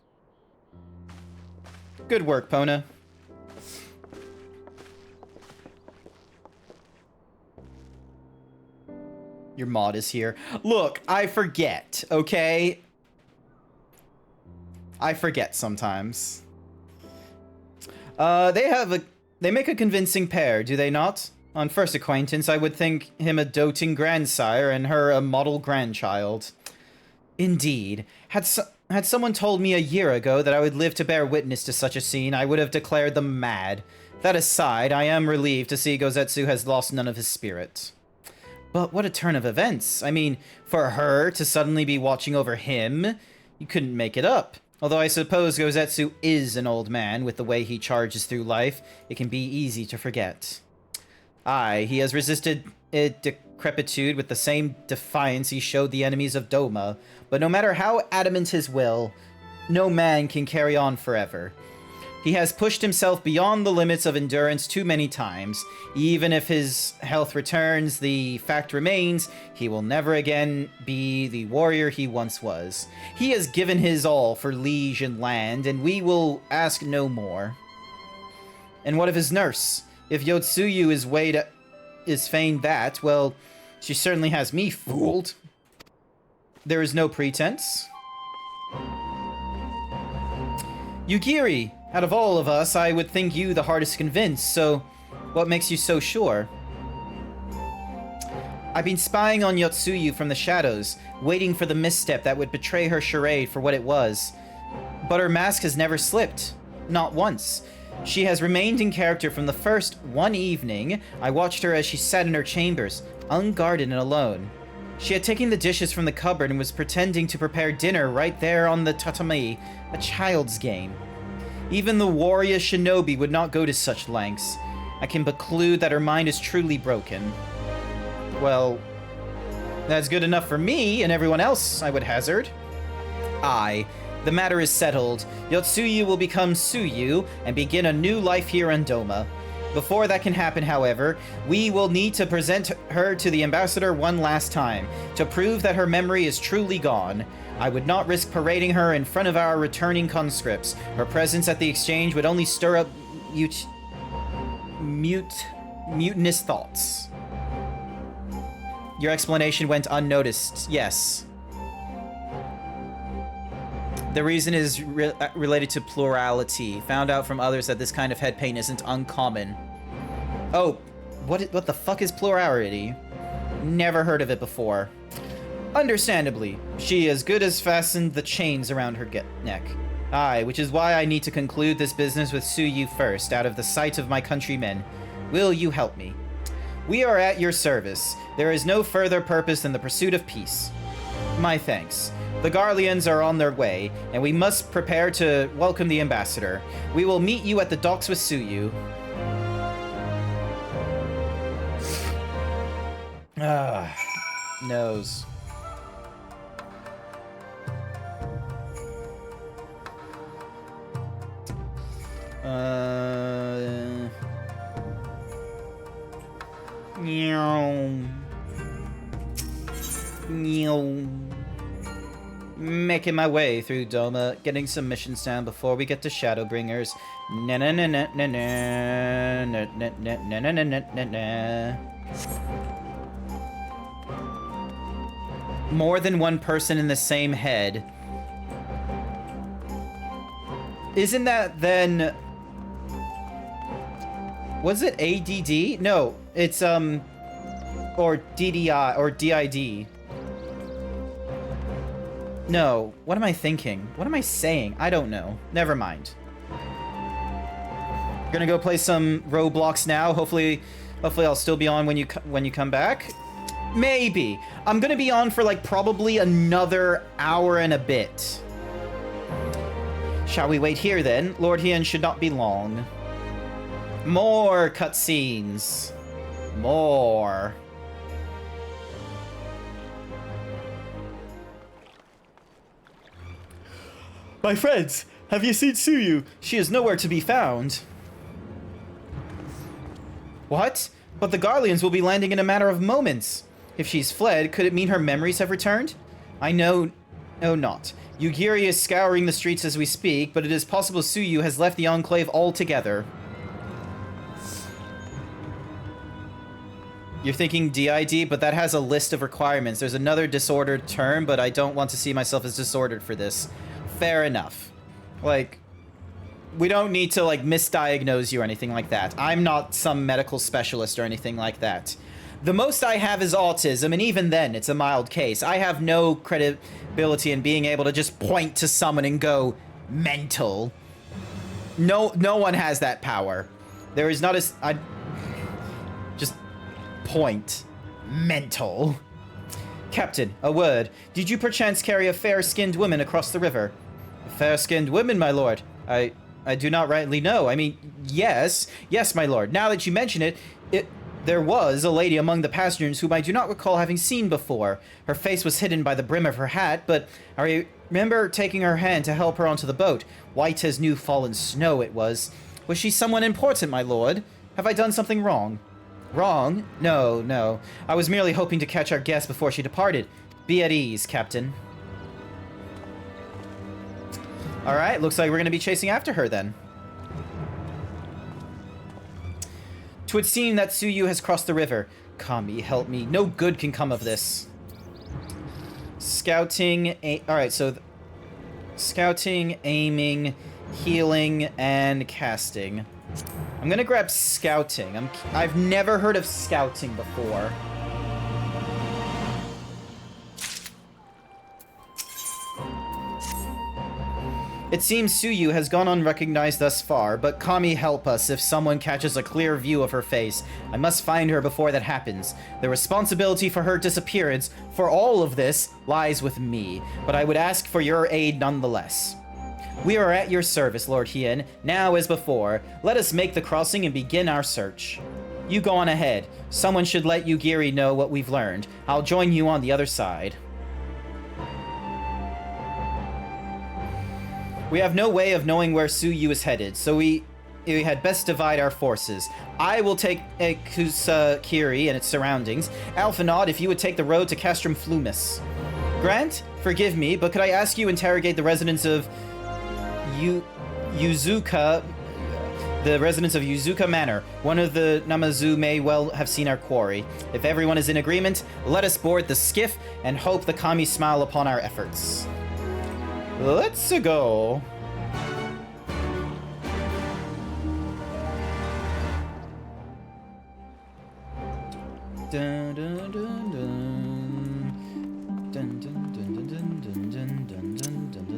Good work, Pona. Your mod is here. Look, I forget, okay? I forget sometimes. They make a convincing pair, do they not? On first acquaintance, I would think him a doting grandsire and her a model grandchild. Indeed. Had someone told me a year ago that I would live to bear witness to such a scene, I would have declared them mad. That aside, I am relieved to see Gozetsu has lost none of his spirit. But what a turn of events. I mean, for her to suddenly be watching over him, you couldn't make it up. Although I suppose Gozetsu is an old man with the way he charges through life, it can be easy to forget. Aye, he has resisted decrepitude with the same defiance he showed the enemies of Doma, but no matter how adamant his will, no man can carry on forever. He has pushed himself beyond the limits of endurance too many times. Even if his health returns, the fact remains, he will never again be the warrior he once was. He has given his all for liege and land, and we will ask no more. And what of his nurse? If Yotsuyu is feigned that, well, she certainly has me fooled. There is no pretense. Yugiri, out of all of us, I would think you the hardest to convince, so what makes you so sure? I've been spying on Yotsuyu from the shadows, waiting for the misstep that would betray her charade for what it was. But her mask has never slipped. Not once. She has remained in character from the first one evening I watched her as she sat in her chambers, unguarded and alone. She had taken the dishes from the cupboard and was pretending to prepare dinner right there on the tatami, a child's game. Even the warrior shinobi would not go to such lengths. I can conclude that her mind is truly broken. Well, that's good enough for me and everyone else, I would hazard. Aye. The matter is settled. Yotsuyu will become Tsuyu and begin a new life here in Doma. Before that can happen, however, we will need to present her to the ambassador one last time, to prove that her memory is truly gone. I would not risk parading her in front of our returning conscripts. Her presence at the exchange would only stir up mutinous thoughts. Your explanation went unnoticed, yes. The reason is related to plurality. Found out from others that this kind of head paint isn't uncommon. Oh, what the fuck is plurality? Never heard of it before. Understandably, she as good as fastened the chains around her neck. Aye, which is why I need to conclude this business with Suyu first, out of the sight of my countrymen. Will you help me? We are at your service. There is no further purpose than the pursuit of peace. My thanks. The Garleans are on their way, and we must prepare to welcome the ambassador. We will meet you at the docks with Suyu. Nose. Making my way through Doma, getting some missions down before we get to Shadowbringers. Na na na na na na na na na na na na. More than one person in the same head. Isn't that then... Was it ADD? No, it's, or DDI, or DID. No, what am I thinking? What am I saying? I don't know. Never mind. Gonna go play some Roblox now. Hopefully I'll still be on when you come back. Maybe. I'm gonna be on for like probably another hour and a bit. Shall we wait here then? Lord Hien should not be long. More cutscenes. More. My friends, have you seen Suyu? She is nowhere to be found. What? But the Garleans will be landing in a matter of moments. If she's fled, could it mean her memories have returned? I know not. Yugiri is scouring the streets as we speak, but it is possible Suyu has left the Enclave altogether. You're thinking DID, but that has a list of requirements. There's another disordered term, but I don't want to see myself as disordered for this. Fair enough. Like, we don't need to, like, misdiagnose you or anything like that. I'm not some medical specialist or anything like that. The most I have is autism, and even then, it's a mild case. I have no credibility in being able to just point to someone and go, mental. No one has that power. There is not a... just point. Mental. Captain, a word. Did you perchance carry a fair-skinned woman across the river? A fair-skinned woman, my lord? I do not rightly know. I mean, yes. Yes, my lord. Now that you mention it, there was a lady among the passengers whom I do not recall having seen before. Her face was hidden by the brim of her hat, but I remember taking her hand to help her onto the boat. White as new fallen snow it was. Was she someone important, my lord? Have I done something wrong? Wrong? No. I was merely hoping to catch our guest before she departed. Be at ease, Captain. Alright, looks like we're gonna be chasing after her then. 'Twould seem that Suyu has crossed the river. Kami, help me. No good can come of this. Scouting... Alright, so... Scouting, aiming, healing, and casting. I'm gonna grab scouting. I've never heard of scouting before. It seems Suyu has gone unrecognized thus far, but Kami help us if someone catches a clear view of her face. I must find her before that happens. The responsibility for her disappearance, for all of this, lies with me, but I would ask for your aid nonetheless. We are at your service, Lord Hien, now as before. Let us make the crossing and begin our search. You go on ahead. Someone should let Yugiri know what we've learned. I'll join you on the other side. We have no way of knowing where Suyu is headed, so we had best divide our forces. I will take Kusakiri and its surroundings. Alphinaud, if you would take the road to Castrum Flumis. Grant, forgive me, but could I ask you interrogate the residents of Yuzuka, the residents of Yuzuka Manor? One of the Namazu may well have seen our quarry. If everyone is in agreement, let us board the skiff and hope the Kami smile upon our efforts. Let's go. Dun, dun, dun, dun.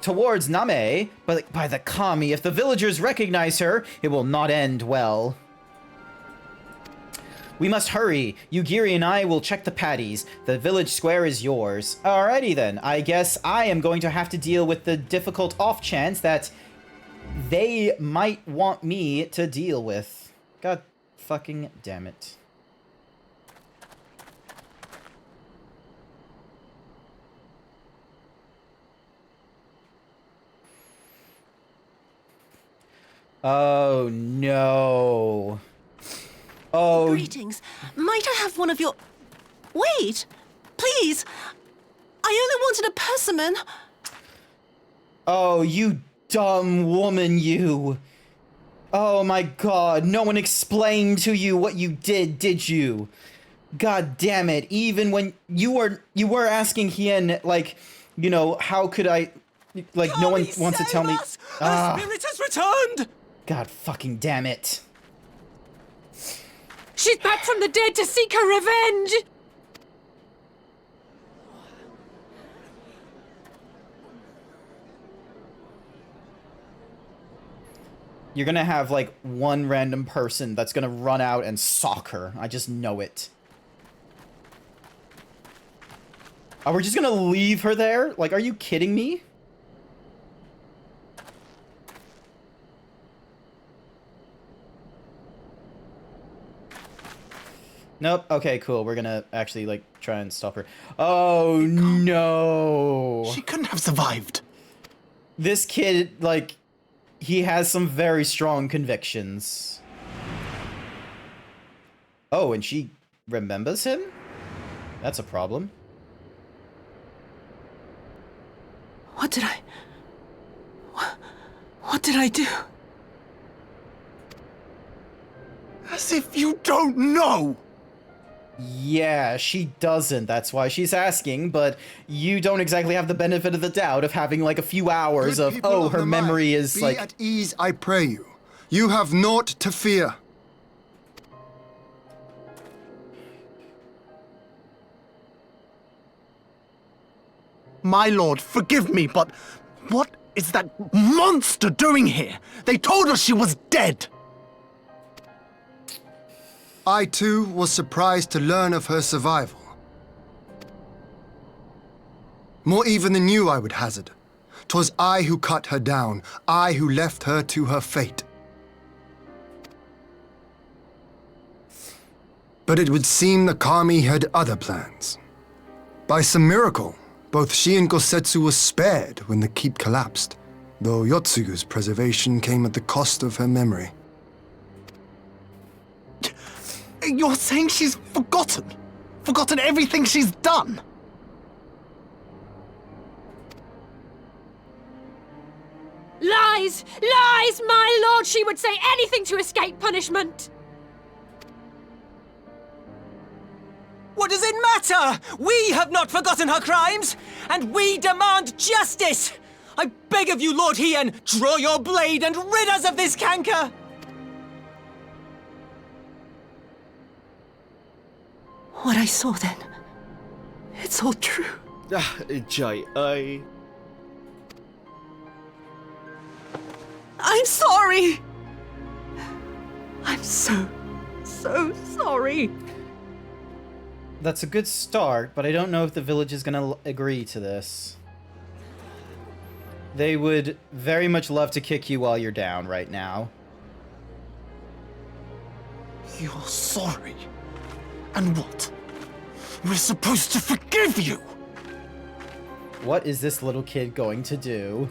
towards Name, but by the Kami, if the villagers recognize her, it will not end well. We must hurry. Yugiri and I will check the patties. The village square is yours. Alrighty then. I guess I am going to have to deal with the difficult off chance that they might want me to deal with. God fucking damn it. Oh no. Oh.
Greetings. Might I have one of your... Wait! Please! I only wanted a persimmon.
Oh, you dumb woman, you. Oh my god, no one explained to you what you did you? God damn it, even when you were asking Hien, like, you know, how could I... Like, no one wants to tell me...
Our spirit has returned!
God fucking damn it.
She's back from the dead to seek her revenge!
You're gonna have, like, one random person that's gonna run out and sock her. I just know it. Are we just gonna leave her there? Like, are you kidding me? Nope. Okay, cool. We're gonna actually, like, try and stop her. Oh, no.
She couldn't have survived.
This kid, like, he has some very strong convictions. Oh, and she remembers him? That's a problem.
What did I... What did I do?
As if you don't know!
Yeah, she doesn't. That's why she's asking, but you don't exactly have the benefit of the doubt of having, like, a few hours
Good
of,
people
oh,
of
her
the
memory
mind,
is,
be
like...
at ease, I pray you. You have naught to fear.
My lord, forgive me, but what is that monster doing here? They told us she was dead!
I, too, was surprised to learn of her survival. More even than you, I would hazard. 'Twas I who cut her down, I who left her to her fate. But it would seem the Kami had other plans. By some miracle, both she and Gosetsu were spared when the keep collapsed, though Yotsugu's preservation came at the cost of her memory.
You're saying she's forgotten? Forgotten everything she's done?
Lies! Lies! My lord, she would say anything to escape punishment!
What does it matter? We have not forgotten her crimes, and we demand justice! I beg of you, Lord Hien, draw your blade and rid us of this canker!
What I saw then... It's all true.
Jai,
I'm sorry! I'm so sorry.
That's a good start, but I don't know if the village is gonna agree to this. They would very much love to kick you while you're down right now.
You're sorry? And what? We're supposed to forgive you!
What is this little kid going to do?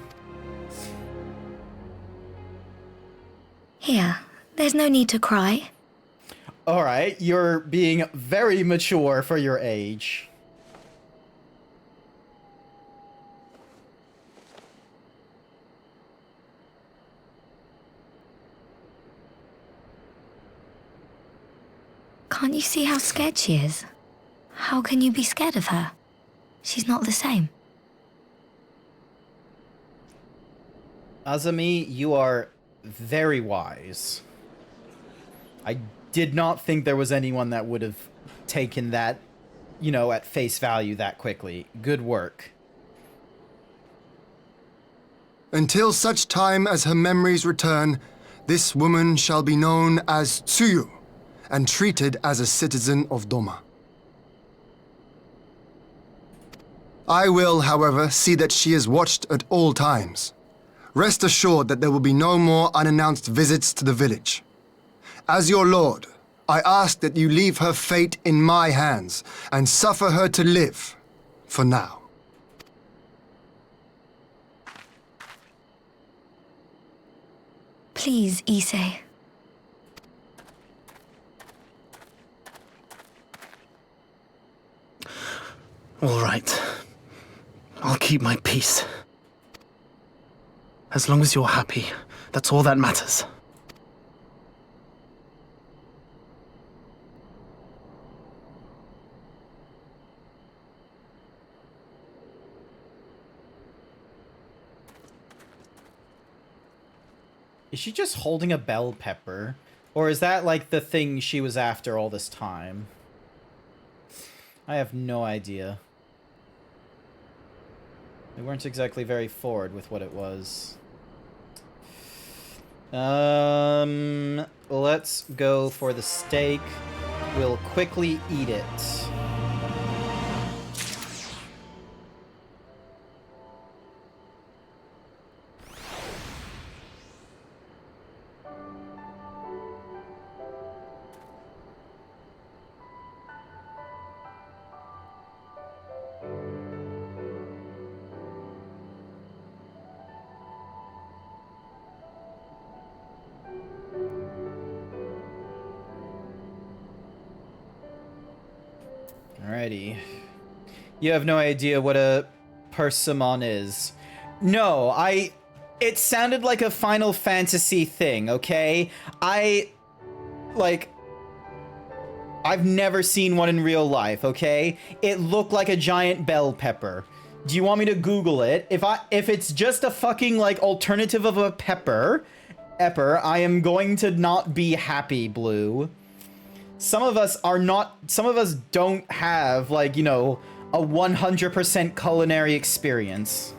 Here, there's no need to cry.
Alright, you're being very mature for your age.
Can't you see how scared she is? How can you be scared of her? She's not the same.
Azami, you are very wise. I did not think there was anyone that would have taken that, you know, at face value that quickly. Good work.
Until such time as her memories return, this woman shall be known as Tsuyu and treated as a citizen of Doma. I will, however, see that she is watched at all times. Rest assured that there will be no more unannounced visits to the village. As your lord, I ask that you leave her fate in my hands and suffer her to live, for now.
Please, Issei.
All right. I'll keep my peace. As long as you're happy, that's all that matters.
Is she just holding a bell pepper? Or is that like the thing she was after all this time? I have no idea. They weren't exactly very forward with what it was. Let's go for the steak. We'll quickly eat it. Alrighty. You have no idea what a persimmon is. No, it sounded like a Final Fantasy thing, okay? I've never seen one in real life, okay? It looked like a giant bell pepper. Do you want me to Google it? If it's just a fucking, like, alternative of a pepper, I am going to not be happy, Blue. Some of us don't have, like, you know, a 100% culinary experience.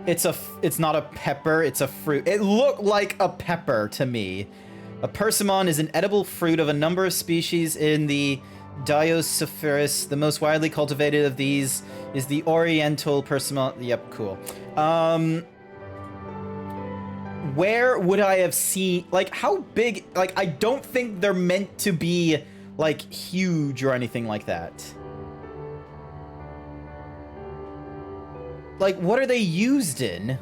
It's not a pepper, it's a fruit. It looked like a pepper to me. A persimmon is an edible fruit of a number of species in the Diospherus. The most widely cultivated of these is the Oriental persimmon. Yep, cool. Where would I have seen, like, how big, like, I don't think they're meant to be, like, huge or anything like that. Like, what are they used in?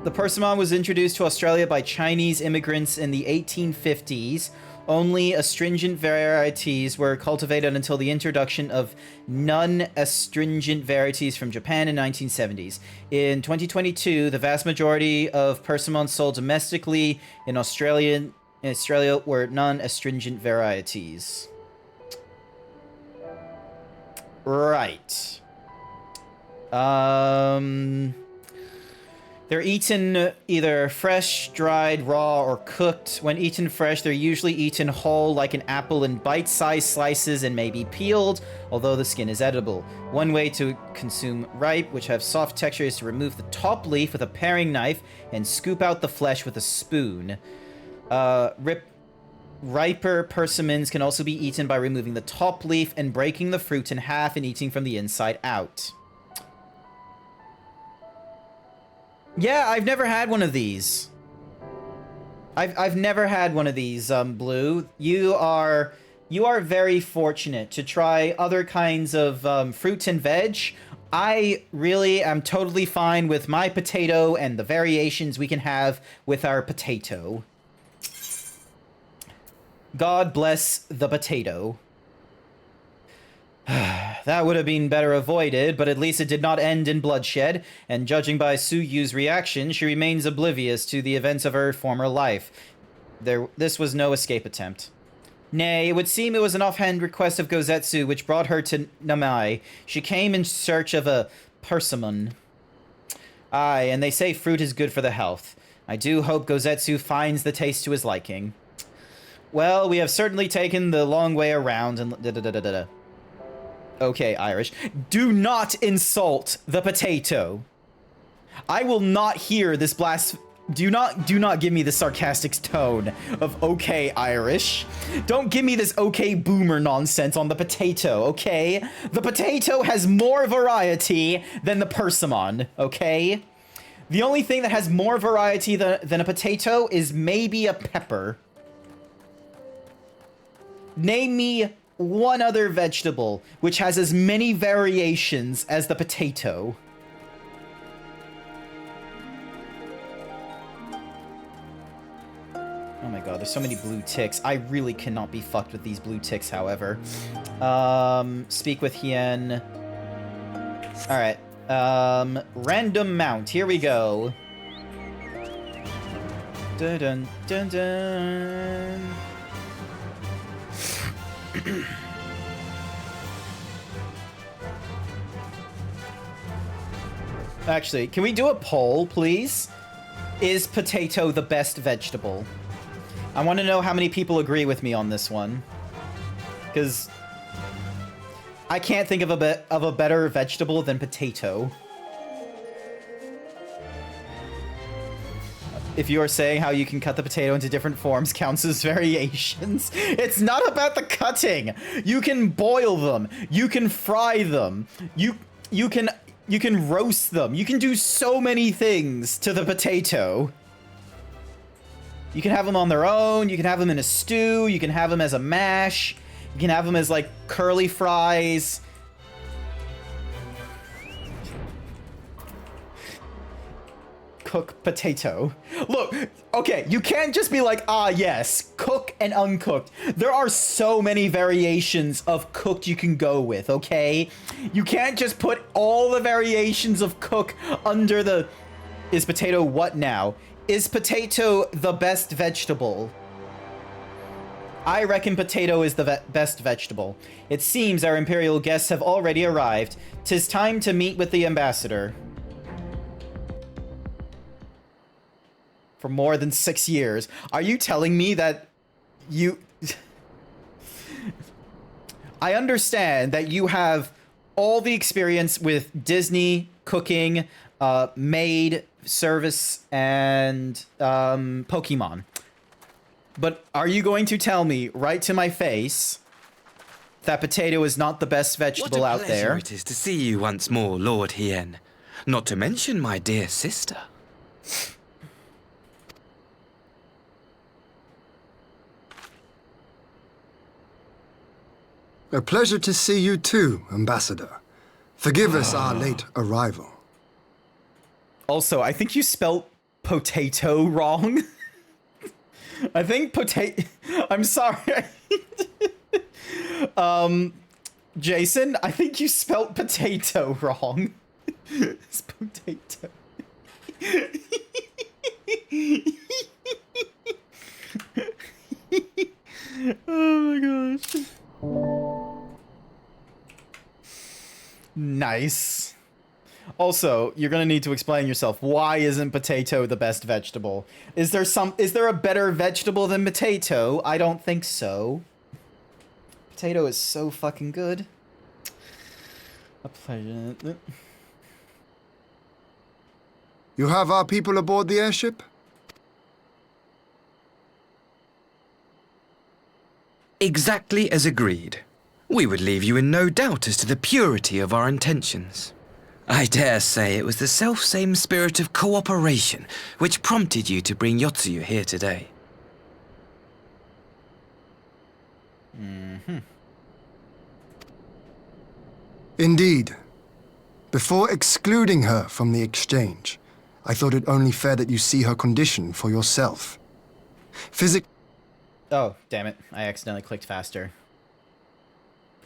The persimmon was introduced to Australia by Chinese immigrants in the 1850s. Only astringent varieties were cultivated until the introduction of non-astringent varieties from Japan in 1970s. In 2022, the vast majority of persimmons sold domestically in Australia were non-astringent varieties. Right. They're eaten either fresh, dried, raw, or cooked. When eaten fresh, they're usually eaten whole like an apple in bite-sized slices and may be peeled, although the skin is edible. One way to consume ripe, which have soft texture, is to remove the top leaf with a paring knife and scoop out the flesh with a spoon. Riper persimmons can also be eaten by removing the top leaf and breaking the fruit in half and eating from the inside out. Yeah, I've never had one of these. I've never had one of these, Blue. You are very fortunate to try other kinds of fruit and veg. I really am totally fine with my potato and the variations we can have with our potato. God bless the potato. That would have been better avoided, but at least it did not end in bloodshed, and judging by Suyu's reaction, she remains oblivious to the events of her former life. This was no escape attempt. Nay, it would seem it was an offhand request of Gozetsu which brought her to Namai. She came in search of a persimmon. Aye, and they say fruit is good for the health. I do hope Gozetsu finds the taste to his liking. Well, we have certainly taken the long way around and Okay, Irish. Do not insult the potato. I will not hear this do not give me the sarcastic tone of okay, Irish. Don't give me this okay boomer nonsense on the potato, okay? The potato has more variety than the persimmon, okay? The only thing that has more variety than a potato is maybe a pepper. Name me one other vegetable which has as many variations as the potato. Oh my god, there's so many blue ticks. I really cannot be fucked with these blue ticks, however. Speak with Hien. Alright. Random mount. Here we go. Dun dun dun dun. Actually, can we do a poll, please? Is potato the best vegetable? I want to know how many people agree with me on this one. Because I can't think of a better vegetable than potato. If you are saying how you can cut the potato into different forms counts as variations, it's not about the cutting. You can boil them. You can fry them. You can roast them. You can do so many things to the potato. You can have them on their own. You can have them in a stew. You can have them as a mash. You can have them as like curly fries. Cook potato. Look, okay, you can't just be like, ah, yes, cook and uncooked. There are so many variations of cooked you can go with, okay? You can't just put all the variations of cook under the... Is potato what now? Is potato the best vegetable? I reckon potato is the best vegetable. It seems our imperial guests have already arrived. 'Tis time to meet with the ambassador. For more than 6 years. Are you telling me that you... I understand that you have all the experience with Disney, cooking, maid, service, and Pokemon. But are you going to tell me right to my face that potato is not the best vegetable out there?
What a pleasure it is to see you once more, Lord Hien. Not to mention my dear sister.
A pleasure to see you too, Ambassador. Forgive us our late arrival.
Also, I think you spelt potato wrong. I think potato... I'm sorry. Jason, I think you spelt potato wrong. It's potato. Oh my gosh. Nice. Also, you're gonna need to explain yourself. Why isn't potato the best vegetable? Is there a better vegetable than potato? I don't think so. Potato is so fucking good. A pleasure.
You have our people aboard the airship?
Exactly as agreed. We would leave you in no doubt as to the purity of our intentions. I dare say it was the self-same spirit of cooperation which prompted you to bring Yotsuyu here today.
Mm-hmm.
Indeed. Before excluding her from the exchange, I thought it only fair that you see her condition for yourself.
Oh, damn it. I accidentally clicked faster.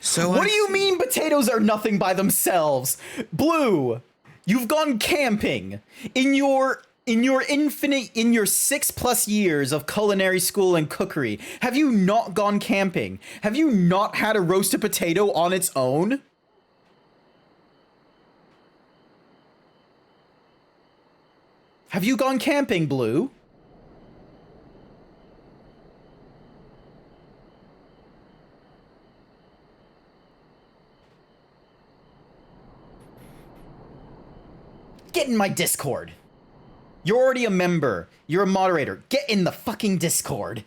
So
what do you mean potatoes are nothing by themselves? Blue, you've gone camping. In your 6+ years of culinary school and cookery, have you not gone camping? Have you not had a roasted potato on its own? Have you gone camping, Blue? get in my Discord. You're already a member. You're a moderator. Get in the fucking Discord.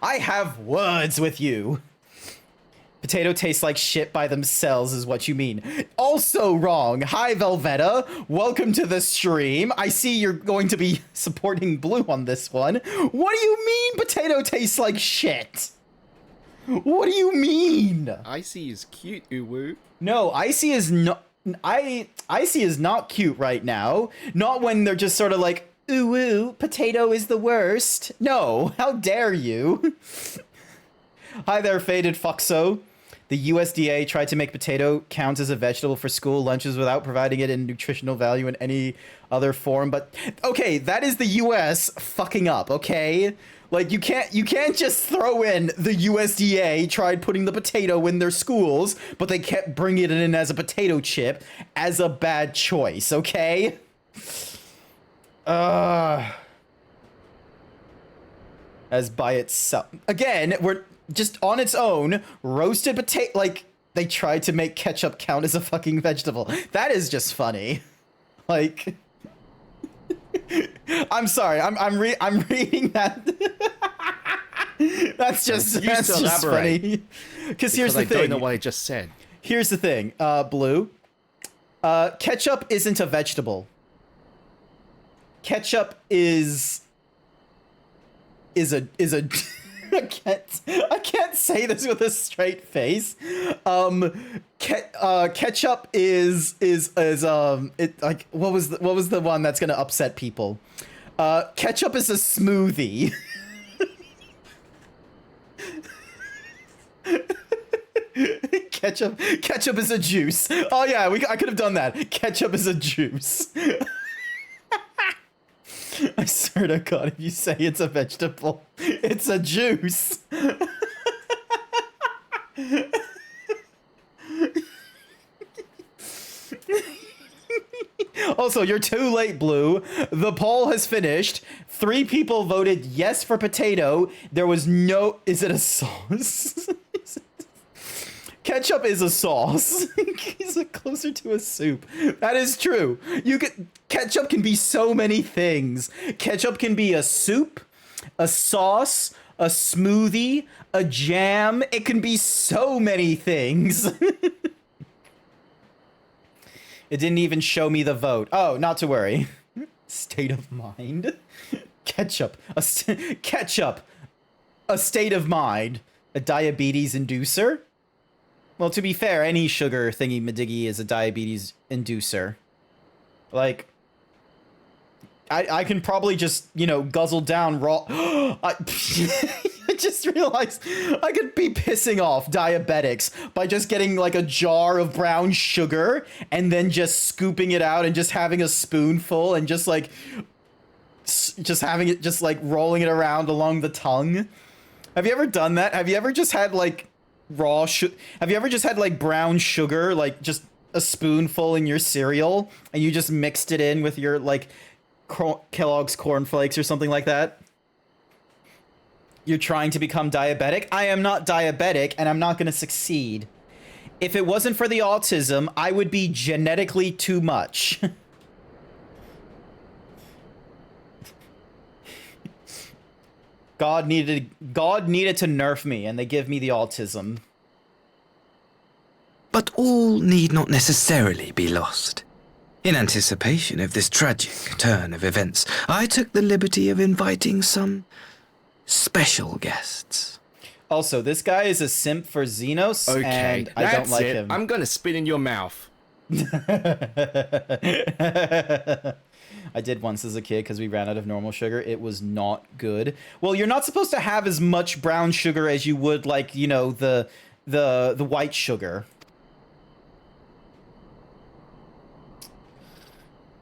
I have words with you. Potato tastes like shit by themselves is what you mean. Also wrong. Hi, Velveta. Welcome to the stream. I see you're going to be supporting Blue on this one. What do you mean potato tastes like shit? What do you mean?
Icy is cute, Uwu.
No, Icy is not... Icy is not cute right now. Not when they're just sort of like, ooh, potato is the worst. No, how dare you? Hi there, Faded Foxo. The USDA tried to make potato count as a vegetable for school lunches without providing it in nutritional value in any other form. But okay, that is the US fucking up, okay? Like you can't just throw in the USDA tried putting the potato in their schools, but they kept bringing it in as a potato chip as a bad choice, okay? As by itself. Again, we're just on its own, roasted potato, like, they tried to make ketchup count as a fucking vegetable. That is just funny. Like, I'm sorry, I'm reading that. That's just funny. Because here's the thing.
I don't know what I just said.
Here's the thing, Blue. Ketchup isn't a vegetable. Ketchup is a I can't say this with a straight face. Ketchup is it like what was the one that's gonna upset people? Ketchup is a smoothie. Ketchup is a juice. Oh yeah, I could have done that. Ketchup is a juice. I swear to God, if you say it's a vegetable, it's a juice. Also, you're too late, Blue. The poll has finished. 3 people voted yes for potato. There was no... Is it a sauce? Ketchup is a sauce. Is it closer to a soup? That is true. Ketchup can be so many things. Ketchup can be a soup, a sauce, a smoothie, a jam. It can be so many things. It didn't even show me the vote. Oh, not to worry. State of mind. Ketchup. Ketchup. A state of mind. A diabetes inducer? Well, to be fair, any sugar thingy-madiggy is a diabetes inducer. Like, I can probably just, you know, guzzle down raw... I just realized I could be pissing off diabetics by just getting, like, a jar of brown sugar and then just scooping it out and just having a spoonful and just, like... Just having it, just, like, rolling it around along the tongue. Have you ever done that? Have you ever just had, like... Have you ever just had like brown sugar, like just a spoonful in your cereal and you just mixed it in with your like Kellogg's cornflakes or something like that? You're trying to become diabetic? I am not diabetic and I'm not going to succeed. If it wasn't for the autism, I would be genetically too much. God needed to nerf me, and they give me the autism.
But all need not necessarily be lost. In anticipation of this tragic turn of events, I took the liberty of inviting some special guests.
Also, this guy is a simp for Xenos, and I don't like him.
I'm gonna spit in your mouth.
I did once as a kid because we ran out of normal sugar. It was not good. Well, you're not supposed to have as much brown sugar as you would, like, you know, the white sugar.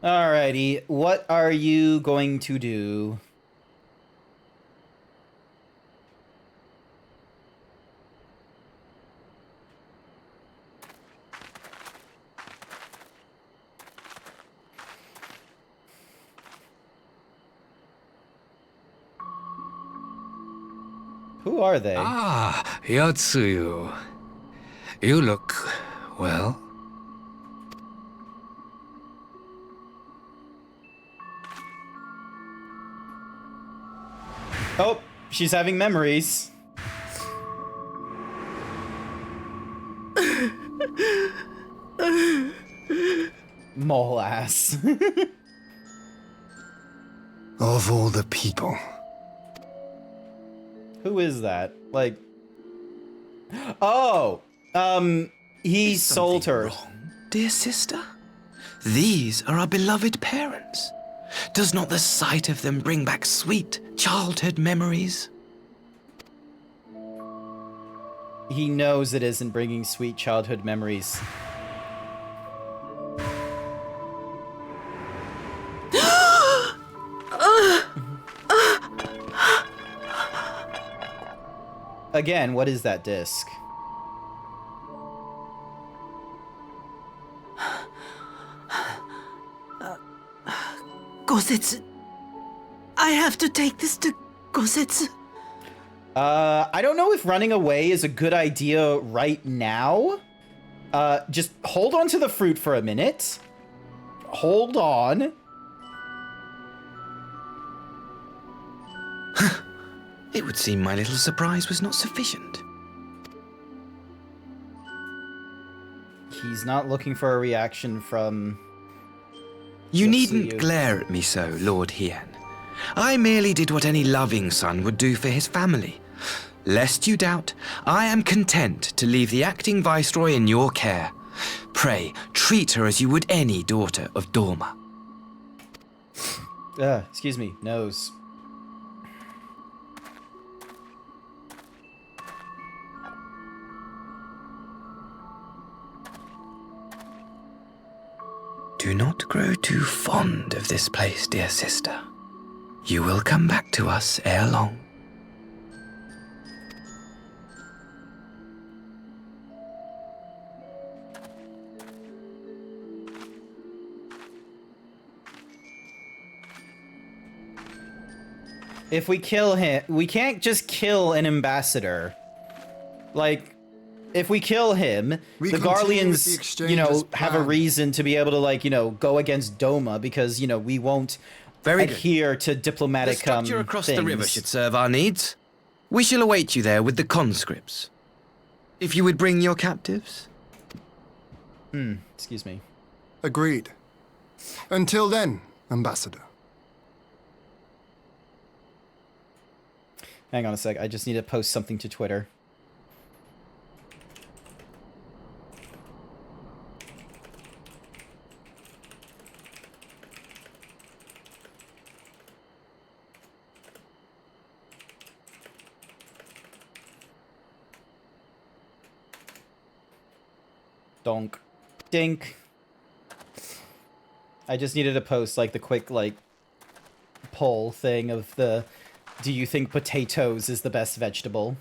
Alrighty, what are you going to do? Who are they?
Ah, Yatsuyu. You look well.
Oh, she's having memories. Mole ass.
Of all the people.
Who is that? Like... Oh! He sold her.
Dear sister, these are our beloved parents. Does not the sight of them bring back sweet childhood memories?
He knows it isn't bringing sweet childhood memories. Again, what is that disc?
Gosetsu. I have to take this to Gosetsu.
I don't know if running away is a good idea right now. Just hold on to the fruit for a minute. Hold on.
It would seem my little surprise was not sufficient.
He's not looking for a reaction from...
You needn't glare at me so, Lord Hien. I merely did what any loving son would do for his family. Lest you doubt, I am content to leave the acting viceroy in your care. Pray, treat her as you would any daughter of Dorma.
Excuse me, nose.
Do not grow too fond of this place, dear sister. You will come back to us ere long.
If we kill him, we can't just kill an ambassador. Like, if we kill him, the Garleans, you know, have a reason to be able to, like, you know, go against Doma because, you know, we won't adhere to diplomatic
The structure across the river
things.
should serve our needs. We shall await you there with the conscripts. If you would bring your captives.
Excuse me.
Agreed. Until then, Ambassador.
Hang on a sec, I just need to post something to Twitter. Donk. Dink. I just needed to post, like, the quick, like, poll thing of the... Do you think potatoes is the best vegetable?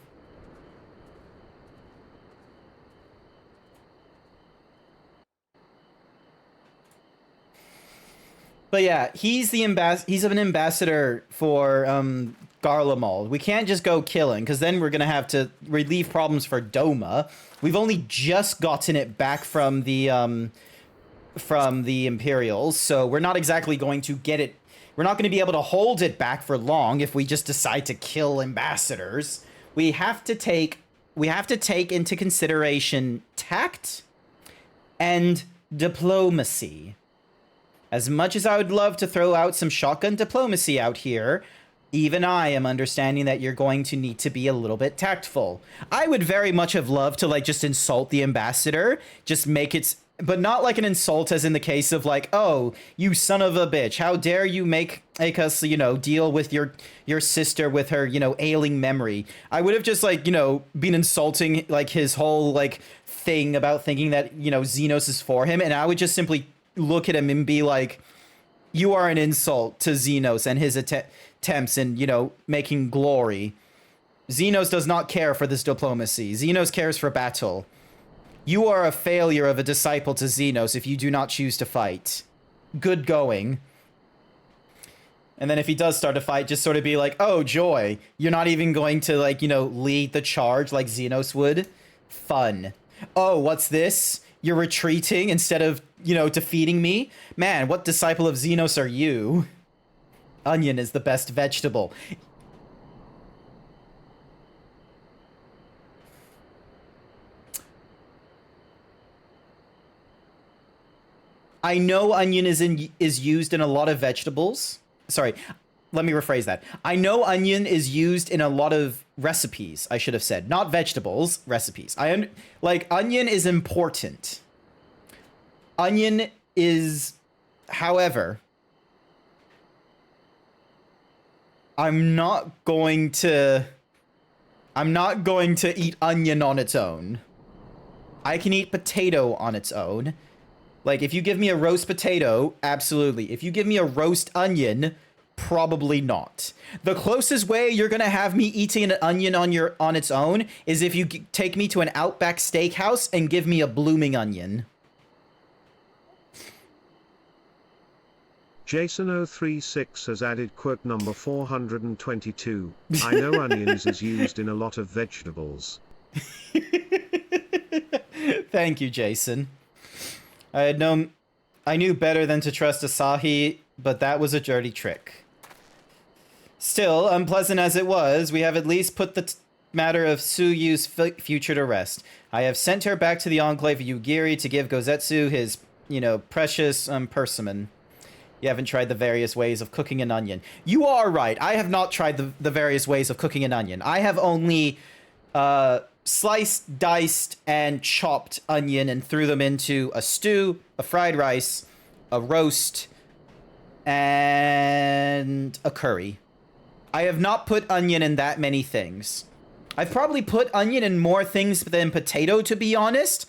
But yeah, he's an ambassador for Garlemald. We can't just go killing, because then we're gonna have to relieve problems for Doma. We've only just gotten it back from the Imperials, so we're not exactly going to get it. We're not going to be able to hold it back for long if we just decide to kill ambassadors. We have to take into consideration tact and diplomacy. As much as I would love to throw out some shotgun diplomacy out here, even I am understanding that you're going to need to be a little bit tactful. I would very much have loved to, like, just insult the ambassador, just make it, but not like an insult as in the case of, like, oh, you son of a bitch, how dare you make us, you know, deal with your sister with her, you know, ailing memory. I would have just, like, you know, been insulting, like, his whole, like, thing about thinking that, you know, Xenos is for him, and I would just simply look at him and be like, you are an insult to Xenos and his attempts in, you know, making glory. Xenos does not care for this diplomacy. Xenos cares for battle. You are a failure of a disciple to Xenos if you do not choose to fight. Good going. And then if he does start a fight, just sort of be like, oh, joy. You're not even going to, like, you know, lead the charge like Xenos would? Fun. Oh, what's this? You're retreating instead of, you know, defeating me? Man, what disciple of Xenos are you? Onion is the best vegetable. I know onion is used in a lot of vegetables. Sorry, let me rephrase that. I know onion is used in a lot of recipes, I should have said. Not vegetables, recipes. Like, onion is important. Onion is, however, I'm not going to eat onion on its own. I can eat potato on its own. Like, if you give me a roast potato, absolutely. If you give me a roast onion, probably not. The closest way you're gonna have me eating an onion on its own is if you take me to an Outback Steakhouse and give me a blooming onion.
Jason036 has added quote number 422. I know onions is used in a lot of vegetables.
Thank you, Jason. I knew better than to trust Asahi, but that was a dirty trick. Still, unpleasant as it was, we have at least put the matter of Tsuyu's future to rest. I have sent her back to the Enclave of Yugiri to give Gozetsu his, precious persimmon. You haven't tried the various ways of cooking an onion. You are right. I have not tried the various ways of cooking an onion. I have only sliced, diced, and chopped onion and threw them into a stew, a fried rice, a roast, and a curry. I have not put onion in that many things. I've probably put onion in more things than potato, to be honest,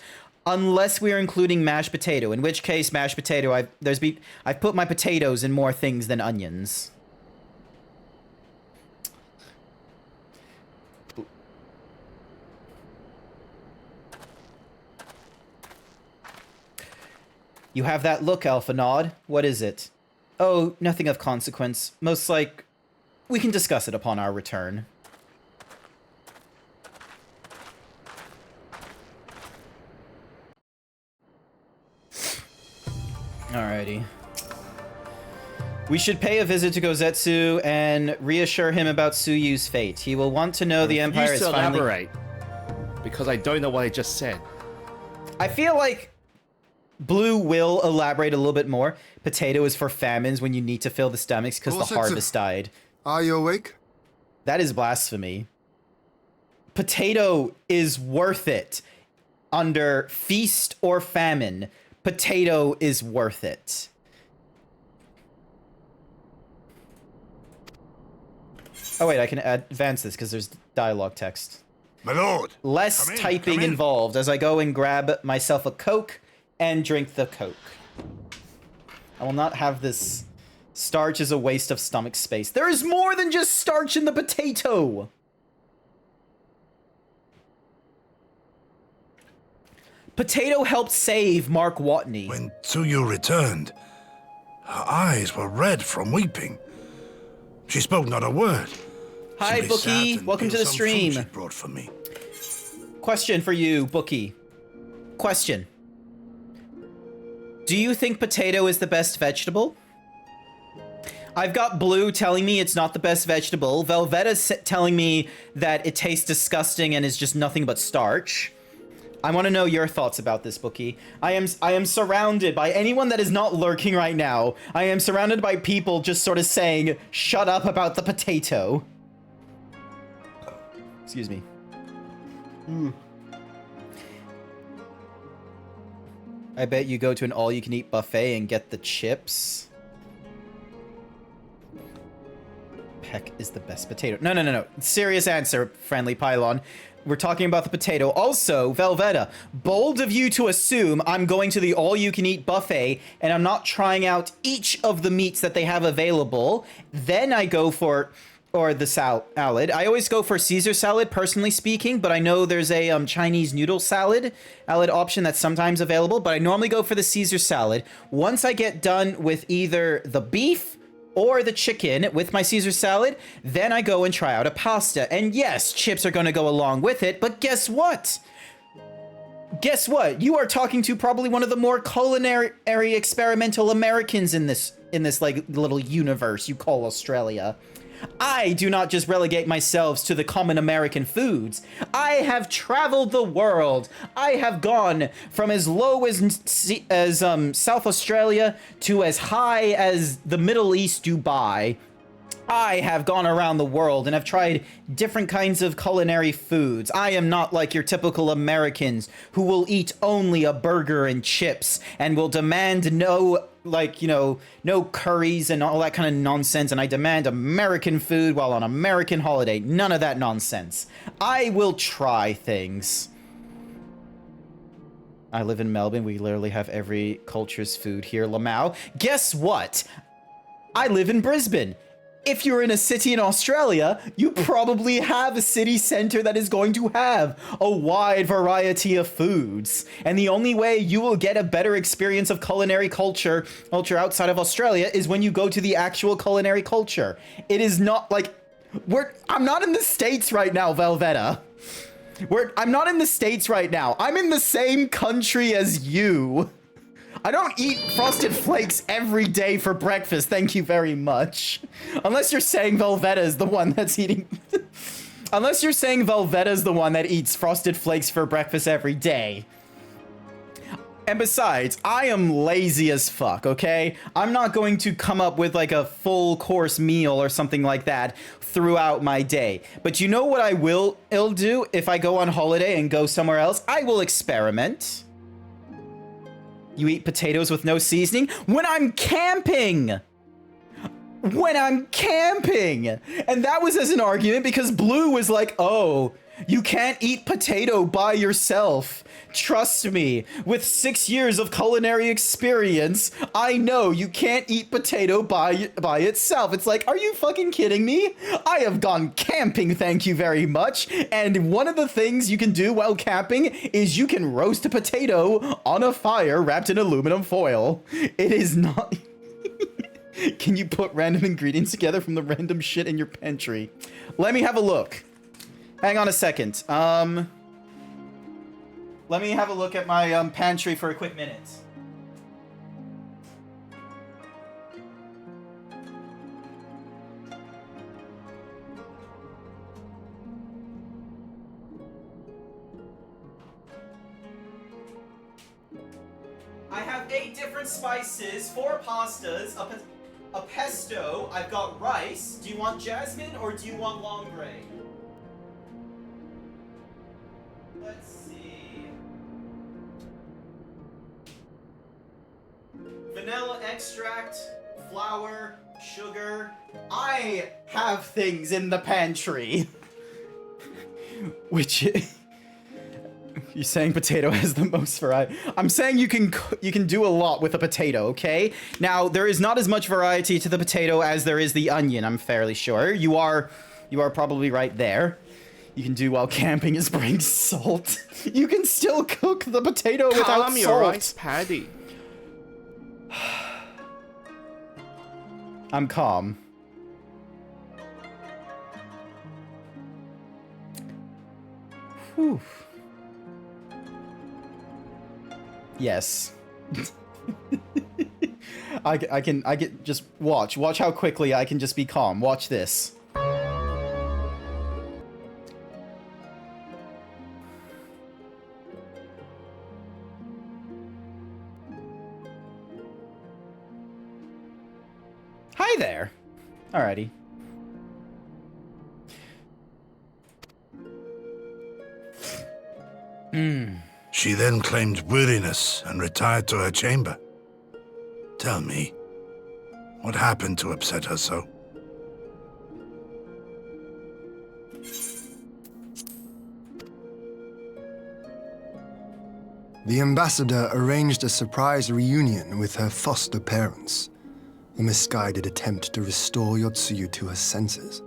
unless we're including mashed potato, in which case mashed potato, I've put my potatoes in more things than onions. You have that look, Alphanod. What is it? Oh, nothing of consequence. Most like, we can discuss it upon our return. Alrighty. We should pay a visit to Gozetsu and reassure him about Tsuyu's fate. He will want to know the Empire is finally...
elaborate, because I don't know what I just said.
I feel like Blue will elaborate a little bit more. Potato is for famines when you need to fill the stomachs because the harvest died.
Are you awake?
That is blasphemy. Potato is worth it. Under feast or famine, potato is worth it. Oh wait, I can advance this because there's dialogue text.
My lord!
Less typing involved as I go and grab myself a Coke and drink the Coke. I will not have this. Starch is a waste of stomach space. There is more than just starch in the potato! Potato helped save Mark Watney.
When Tsuyu returned, her eyes were red from weeping. She spoke not a word.
Hi, Bookie. Welcome to the stream.
She brought for me.
Question for you, Bookie. Question. Do you think potato is the best vegetable? I've got Blue telling me it's not the best vegetable. Velvetta's telling me that it tastes disgusting and is just nothing but starch. I want to know your thoughts about this, Bookie. I am surrounded by anyone that is not lurking right now. I am surrounded by people just sort of saying, shut up about the potato. Excuse me. I bet you go to an all-you-can-eat buffet and get the chips. Peck is the best potato. No. Serious answer, friendly pylon. We're talking about the potato. Also, Velvetta, bold of you to assume I'm going to the all-you-can-eat buffet and I'm not trying out each of the meats that they have available. Then I go for, or the salad. I always go for Caesar salad, personally speaking, but I know there's a Chinese noodle salad option that's sometimes available, but I normally go for the Caesar salad. Once I get done with either the beef or the chicken with my Caesar salad, then I go and try out a pasta. And yes, chips are gonna go along with it, but guess what? Guess what? You are talking to probably one of the more culinary experimental Americans in this like little universe you call Australia. I do not just relegate myself to the common American foods. I have traveled the world. I have gone from as low as South Australia to as high as the Middle East, Dubai. I have gone around the world and have tried different kinds of culinary foods. I am not like your typical Americans who will eat only a burger and chips and will demand no, like, you know, no curries and all that kind of nonsense. And I demand American food while on American holiday. None of that nonsense. I will try things. I live in Melbourne. We literally have every culture's food here. Lamau. Guess what? I live in Brisbane. If you're in a city in Australia, you probably have a city center that is going to have a wide variety of foods. And the only way you will get a better experience of culinary culture outside of Australia is when you go to the actual culinary culture. It is not like I'm not in the States right now, Velveta. I'm not in the States right now. I'm in the same country as you. I don't eat Frosted Flakes every day for breakfast, thank you very much. Unless you're saying Velveta is the one that's eating... Unless you're saying Velveta is the one that eats Frosted Flakes for breakfast every day. And besides, I am lazy as fuck, okay? I'm not going to come up with like a full course meal or something like that throughout my day. But you know what I'll do if I go on holiday and go somewhere else? I will experiment. You eat potatoes with no seasoning? When I'm camping! When I'm camping! And that was as an argument because Blue was like, oh, you can't eat potato by yourself. Trust me, with 6 years of culinary experience, I know you can't eat potato by itself. It's like, are you fucking kidding me? I have gone camping, thank you very much. And one of the things you can do while camping is you can roast a potato on a fire wrapped in aluminum foil. It is not... Can you put random ingredients together from the random shit in your pantry? Let me have a look. Hang on a second. Let me have a look at my pantry for a quick minute. I have 8 different spices, 4 pastas, a pesto. I've got rice. Do you want jasmine or do you want long grain? Let's see. Vanilla extract, flour, sugar. I have things in the pantry. Which you're saying potato has the most variety. I'm saying you can do a lot with a potato, okay? Now, there is not as much variety to the potato as there is the onion, I'm fairly sure. You are probably right there. You can do while camping is bring salt. You can still cook the potato without salt.
Your rice paddy.
I'm calm. Whew. Yes. I can just watch how quickly I can just be calm. Watch this. Hi there. Alrighty.
She then claimed weariness and retired to her chamber. Tell me, what happened to upset her so?
The ambassador arranged a surprise reunion with her foster parents. A misguided attempt to restore Yotsuyu to her senses.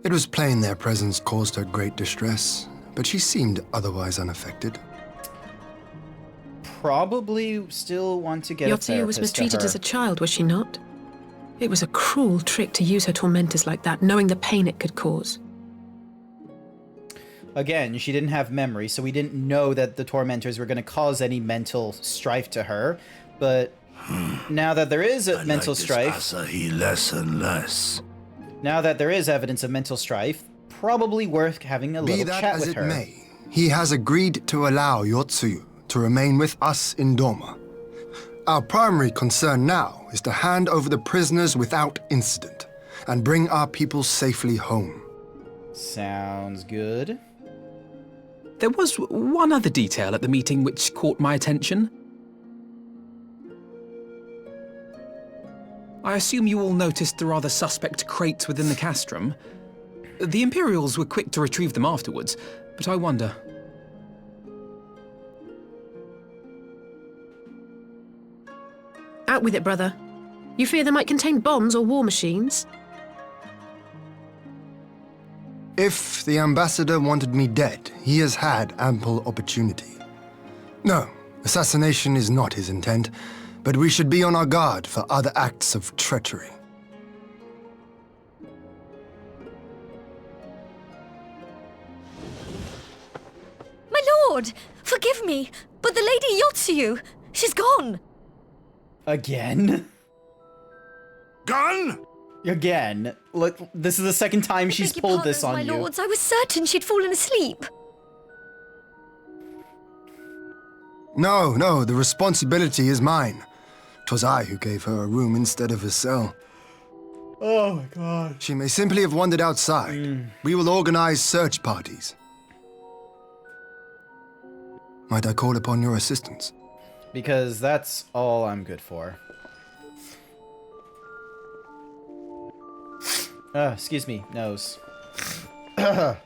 It was plain their presence caused her great distress, but she seemed otherwise unaffected.
Probably still want to get a
Yotsuyu was
therapist
mistreated
to her.
as a child, was she not? It was a cruel trick to use her tormentors like that, knowing the pain it could cause.
Again, she didn't have memory, so we didn't know that the tormentors were going to cause any mental strife to her, but Now that there is
I
mental
like this
strife,
Asahi less and less.
now that there is evidence of mental strife, probably worth having a
Be
little
that
chat
as
with
it
her.
may, he has agreed to allow Yotsuyu to remain with us in Doma. Our primary concern now is to hand over the prisoners without incident and bring our people safely home.
Sounds good.
There was one other detail at the meeting which caught my attention. I assume you all noticed the rather suspect crates within the castrum. The Imperials were quick to retrieve them afterwards, but I wonder.
Out with it, brother. You fear they might contain bombs or war machines?
If the ambassador wanted me dead, he has had ample opportunity. No, assassination is not his intent, but we should be on our guard for other acts of treachery.
My lord, forgive me, but the Lady Yotsuyu, she's gone.
Again?
Gone?
Again. Look, this is the second time she's pulled this on
my
you.
lords, I was certain she'd fallen asleep.
No, the responsibility is mine. 'Twas I who gave her a room instead of a cell.
Oh my god.
She may simply have wandered outside. We will organize search parties. Might I call upon your assistance?
Because that's all I'm good for. Excuse me, nose. Must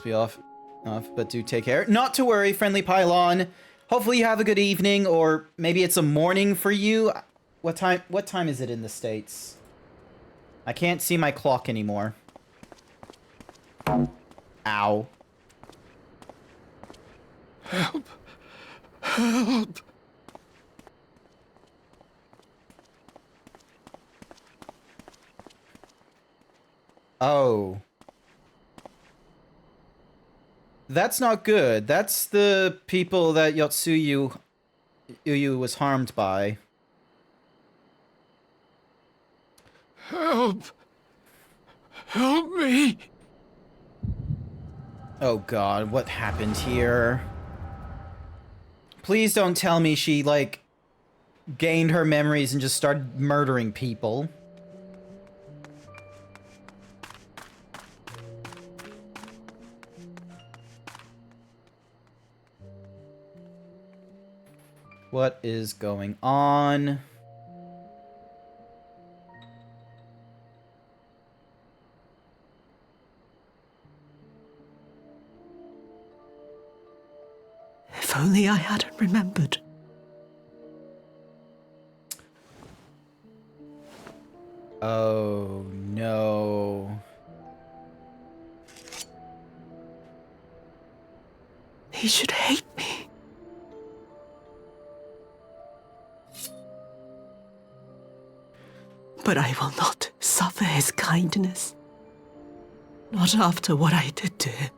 be off, but do take care. Not to worry, friendly pylon. Hopefully you have a good evening, or maybe it's a morning for you. What time is it in the States? I can't see my clock anymore. Ow.
Help! Help!
Oh. That's not good. That's the people that Yotsuyu was harmed by.
Help! Help me!
Oh god, what happened here? Please don't tell me she, like, gained her memories and just started murdering people. What is going on?
If only I hadn't remembered.
Oh, no.
He should hate me. But I will not suffer his kindness. Not after what I did to him.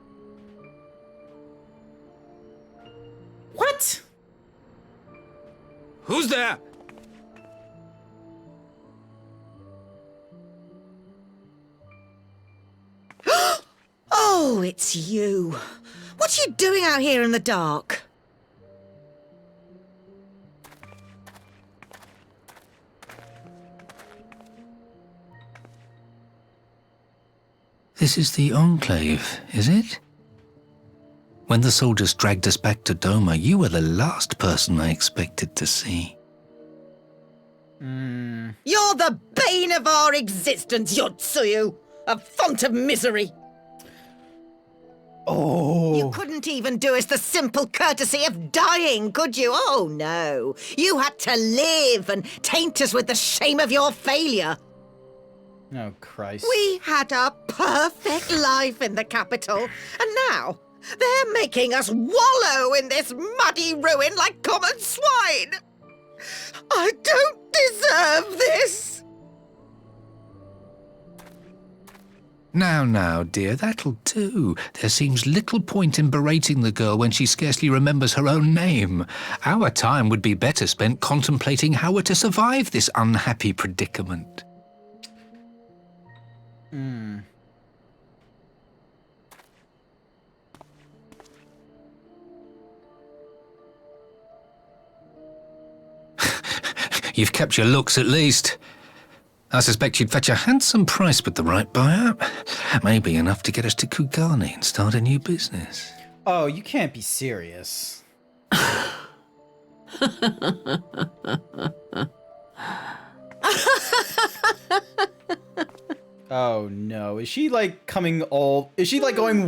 What?
Who's there?
Oh, it's you. What are you doing out here in the dark?
This is the Enclave, is it? When the soldiers dragged us back to Doma, you were the last person I expected to see.
You're the bane of our existence, Yotsuyu! A font of misery!
Oh.
You couldn't even do us the simple courtesy of dying, could you? Oh, no. You had to live and taint us with the shame of your failure.
Oh, Christ.
We had a perfect life in the capital, and now they're making us wallow in this muddy ruin like common swine. I don't deserve this.
Now, dear, that'll do. There seems little point in berating the girl when she scarcely remembers her own name. Our time would be better spent contemplating how we're to survive this unhappy predicament. You've kept your looks at least. I suspect you'd fetch a handsome price with the right buyer. Maybe enough to get us to Kugani and start a new business.
Oh, you can't be serious. Oh no, is she like going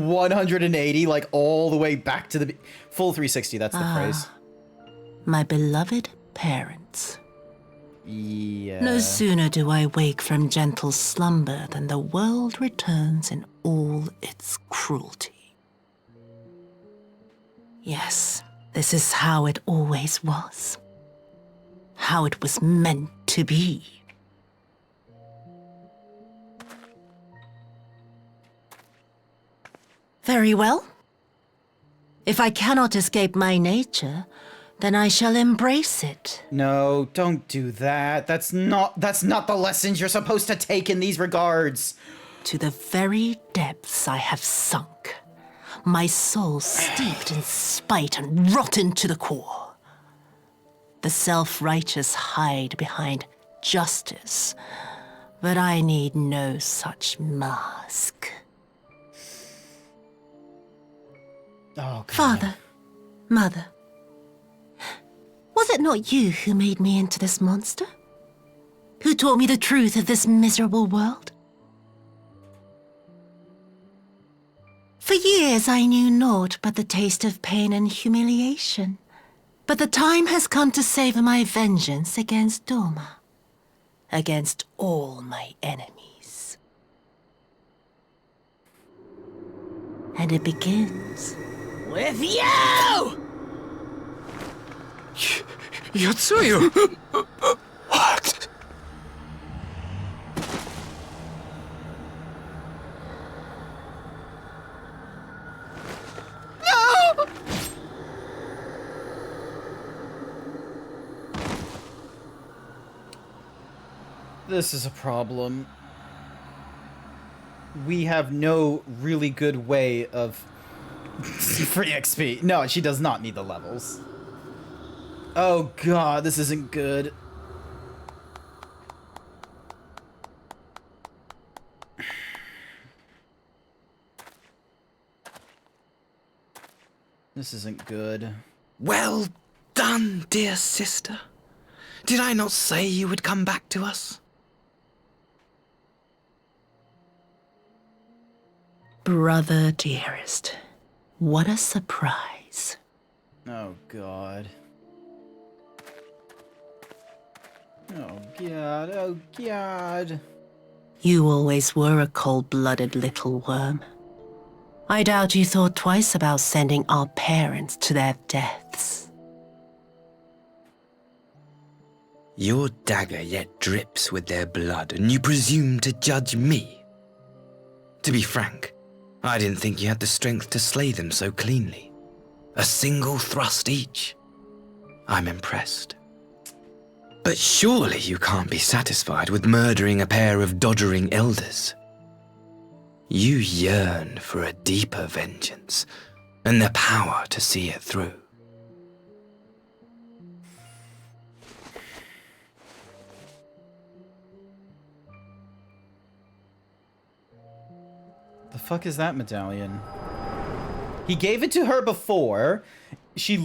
180, like all the way back to the full 360, that's the phrase.
My beloved parents.
Yeah.
No sooner do I wake from gentle slumber than the world returns in all its cruelty. Yes, this is how it always was. How it was meant to be. Very well. If I cannot escape my nature, then I shall embrace it.
No, don't do that. That's not the lessons you're supposed to take in these regards.
To the very depths I have sunk, my soul steeped in spite and rotten to the core. The self-righteous hide behind justice, but I need no such mask.
Oh, God.
Father, Mother, was it not you who made me into this monster? Who taught me the truth of this miserable world? For years I knew naught but the taste of pain and humiliation. But the time has come to savor my vengeance against Doma. Against all my enemies. And it begins with you!
Yotsuyu!
What?
No!
This is a problem. We have no really good way of free XP. No, she does not need the levels. Oh God, this isn't good. This isn't good.
Well done, dear sister. Did I not say you would come back to us?
Brother dearest, what a surprise.
Oh God. Oh God, oh God.
You always were a cold-blooded little worm. I doubt you thought twice about sending our parents to their deaths.
Your dagger yet drips with their blood, and you presume to judge me? To be frank, I didn't think you had the strength to slay them so cleanly. A single thrust each. I'm impressed. But surely you can't be satisfied with murdering a pair of doddering elders. You yearn for a deeper vengeance, and the power to see it through.
The fuck is that medallion? He gave it to her before. She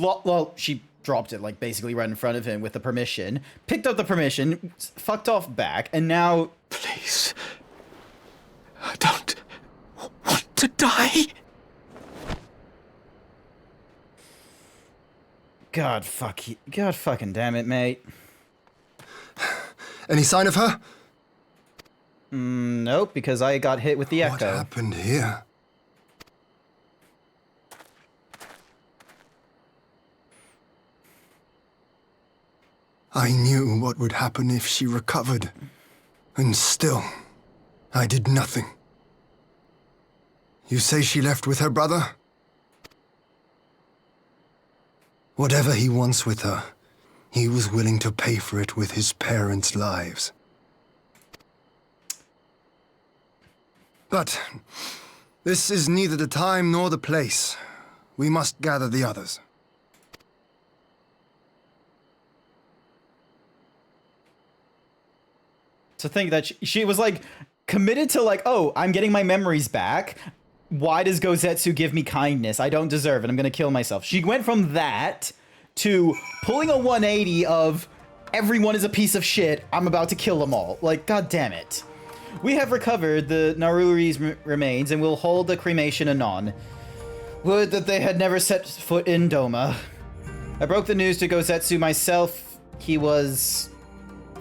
she dropped it like basically right in front of him with the permission. Picked up the permission, fucked off back, and now
please, I don't want to die.
God fucking damn it, mate.
Any sign of her?
Nope, because I got hit with the echo.
What happened here? I knew what would happen if she recovered. And still, I did nothing. You say she left with her brother? Whatever he wants with her, he was willing to pay for it with his parents' lives. But this is neither the time nor the place. We must gather the others.
To think that she was like committed to like, oh, I'm getting my memories back. Why does Gozetsu give me kindness? I don't deserve it. I'm gonna kill myself. She went from that to pulling a 180 of everyone is a piece of shit. I'm about to kill them all. Like, god damn it. We have recovered the Naruri's remains and will hold the cremation anon. Would that they had never set foot in Doma. I broke the news to Gozetsu myself. He was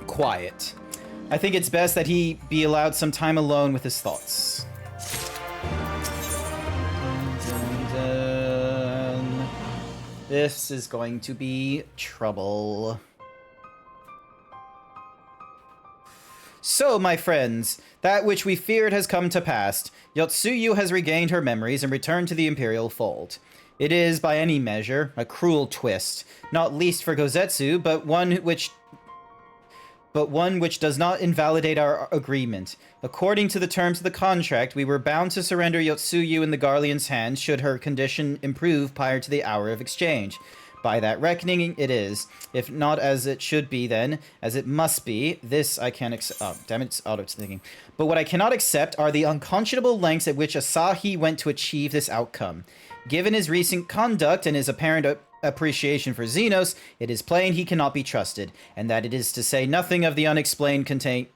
quiet. I think it's best that he be allowed some time alone with his thoughts. This is going to be trouble. So, my friends, that which we feared has come to pass. Yotsuyu has regained her memories and returned to the Imperial fold. It is, by any measure, a cruel twist, not least for Gozetsu, but one which does not invalidate our agreement. According to the terms of the contract, we were bound to surrender Yotsuyu in the Garlean's hands should her condition improve prior to the hour of exchange. By that reckoning, it is. If not as it should be, then as it must be. This I can't accept. Oh, damn it, it's auto-thinking. But what I cannot accept are the unconscionable lengths at which Asahi went to achieve this outcome. Given his recent conduct and his apparent appreciation for Xenos, it is plain he cannot be trusted, and that it is to say nothing of the unexplained containers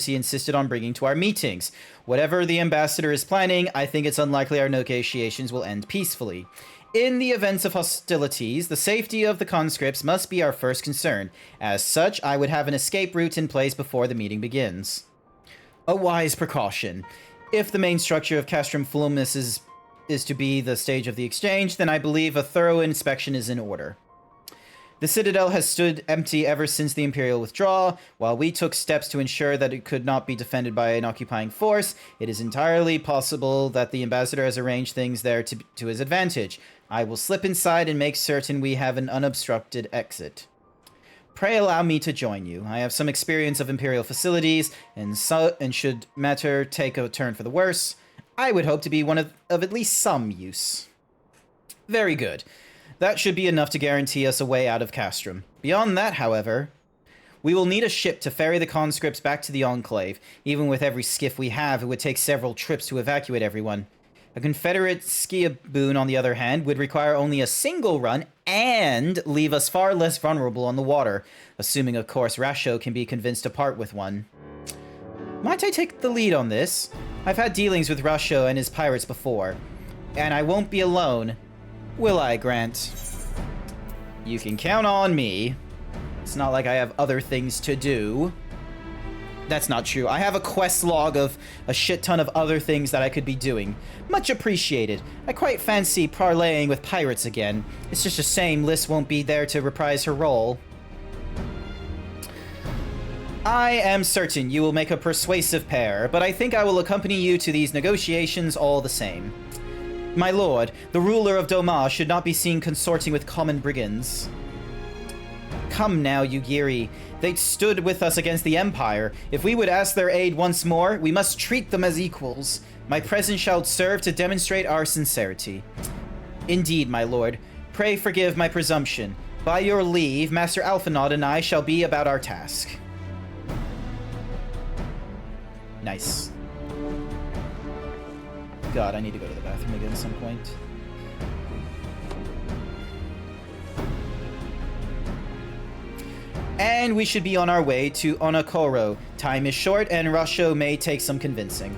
he insisted on bringing to our meetings. Whatever the ambassador is planning, I think it's unlikely our negotiations will end peacefully. In the events of hostilities, the safety of the conscripts must be our first concern. As such, I would have an escape route in place before the meeting begins. A wise precaution. If the main structure of Castrum Flumis is to be the stage of the exchange, then I believe a thorough inspection is in order. The Citadel has stood empty ever since the Imperial withdrawal. While we took steps to ensure that it could not be defended by an occupying force, it is entirely possible that the Ambassador has arranged things there to his advantage. I will slip inside and make certain we have an unobstructed exit. Pray allow me to join you. I have some experience of Imperial facilities, and should matter take a turn for the worse, I would hope to be one of at least some use. Very good. That should be enough to guarantee us a way out of Castrum. Beyond that, however, we will need a ship to ferry the conscripts back to the Enclave. Even with every skiff we have, it would take several trips to evacuate everyone. A Confederate skiaboon, on the other hand, would require only a single run and leave us far less vulnerable on the water, assuming, of course, Rasho can be convinced to part with one. Might I take the lead on this? I've had dealings with Rasho and his pirates before, and I won't be alone. Will I, Grant? You can count on me. It's not like I have other things to do. That's not true. I have a quest log of a shit ton of other things that I could be doing. Much appreciated. I quite fancy parlaying with pirates again. It's just a shame Liz won't be there to reprise her role. I am certain you will make a persuasive pair, but I think I will accompany you to these negotiations all the same. My lord, the ruler of Doma should not be seen consorting with common brigands. Come now, Yugiri. They stood with us against the Empire. If we would ask their aid once more, we must treat them as equals. My presence shall serve to demonstrate our sincerity. Indeed, my lord. Pray forgive my presumption. By your leave, Master Alphanaud and I shall be about our task. Nice. God, I need to go to the bathroom again at some point. And we should be on our way to Onokoro. Time is short, and Rasho may take some convincing.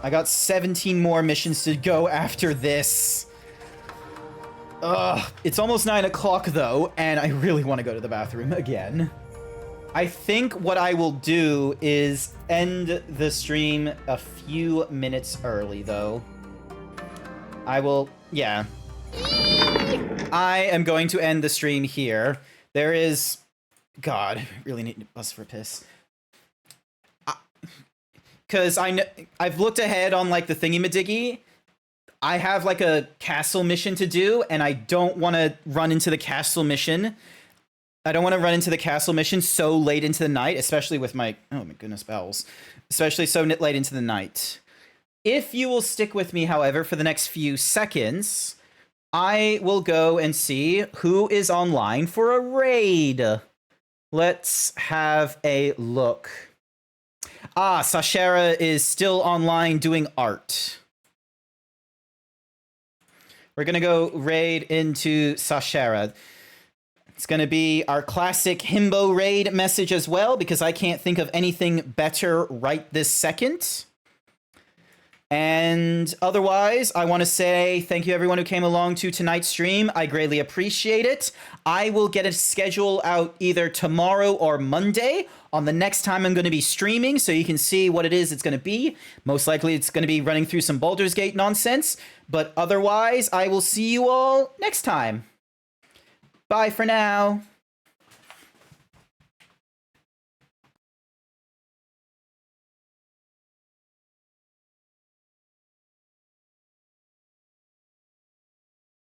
I got 17 more missions to go after this. Ugh. It's almost 9 o'clock, though, and I really want to go to the bathroom again. I think what I will do is end the stream a few minutes early, though. I will... yeah. I am going to end the stream here. There is... God, I really need to bust for a piss. Because I've looked ahead on, like, the thingy-madiggy. I have, like, a castle mission to do, and I don't want to run into the castle mission. I don't want to run into the castle mission so late into the night, especially with my... oh, my goodness, bowels. Especially so late into the night. If you will stick with me, however, for the next few seconds, I will go and see who is online for a raid. Let's have a look. Ah, Sashera is still online doing art. We're going to go raid into Sashera. It's going to be our classic himbo raid message as well, because I can't think of anything better right this second. And otherwise, I want to say thank you everyone who came along to tonight's stream. I greatly appreciate it. I will get a schedule out either tomorrow or Monday on the next time I'm going to be streaming, so you can see what it is it's going to be. Most likely it's going to be running through some Baldur's Gate nonsense. But otherwise, I will see you all next time. Bye for now.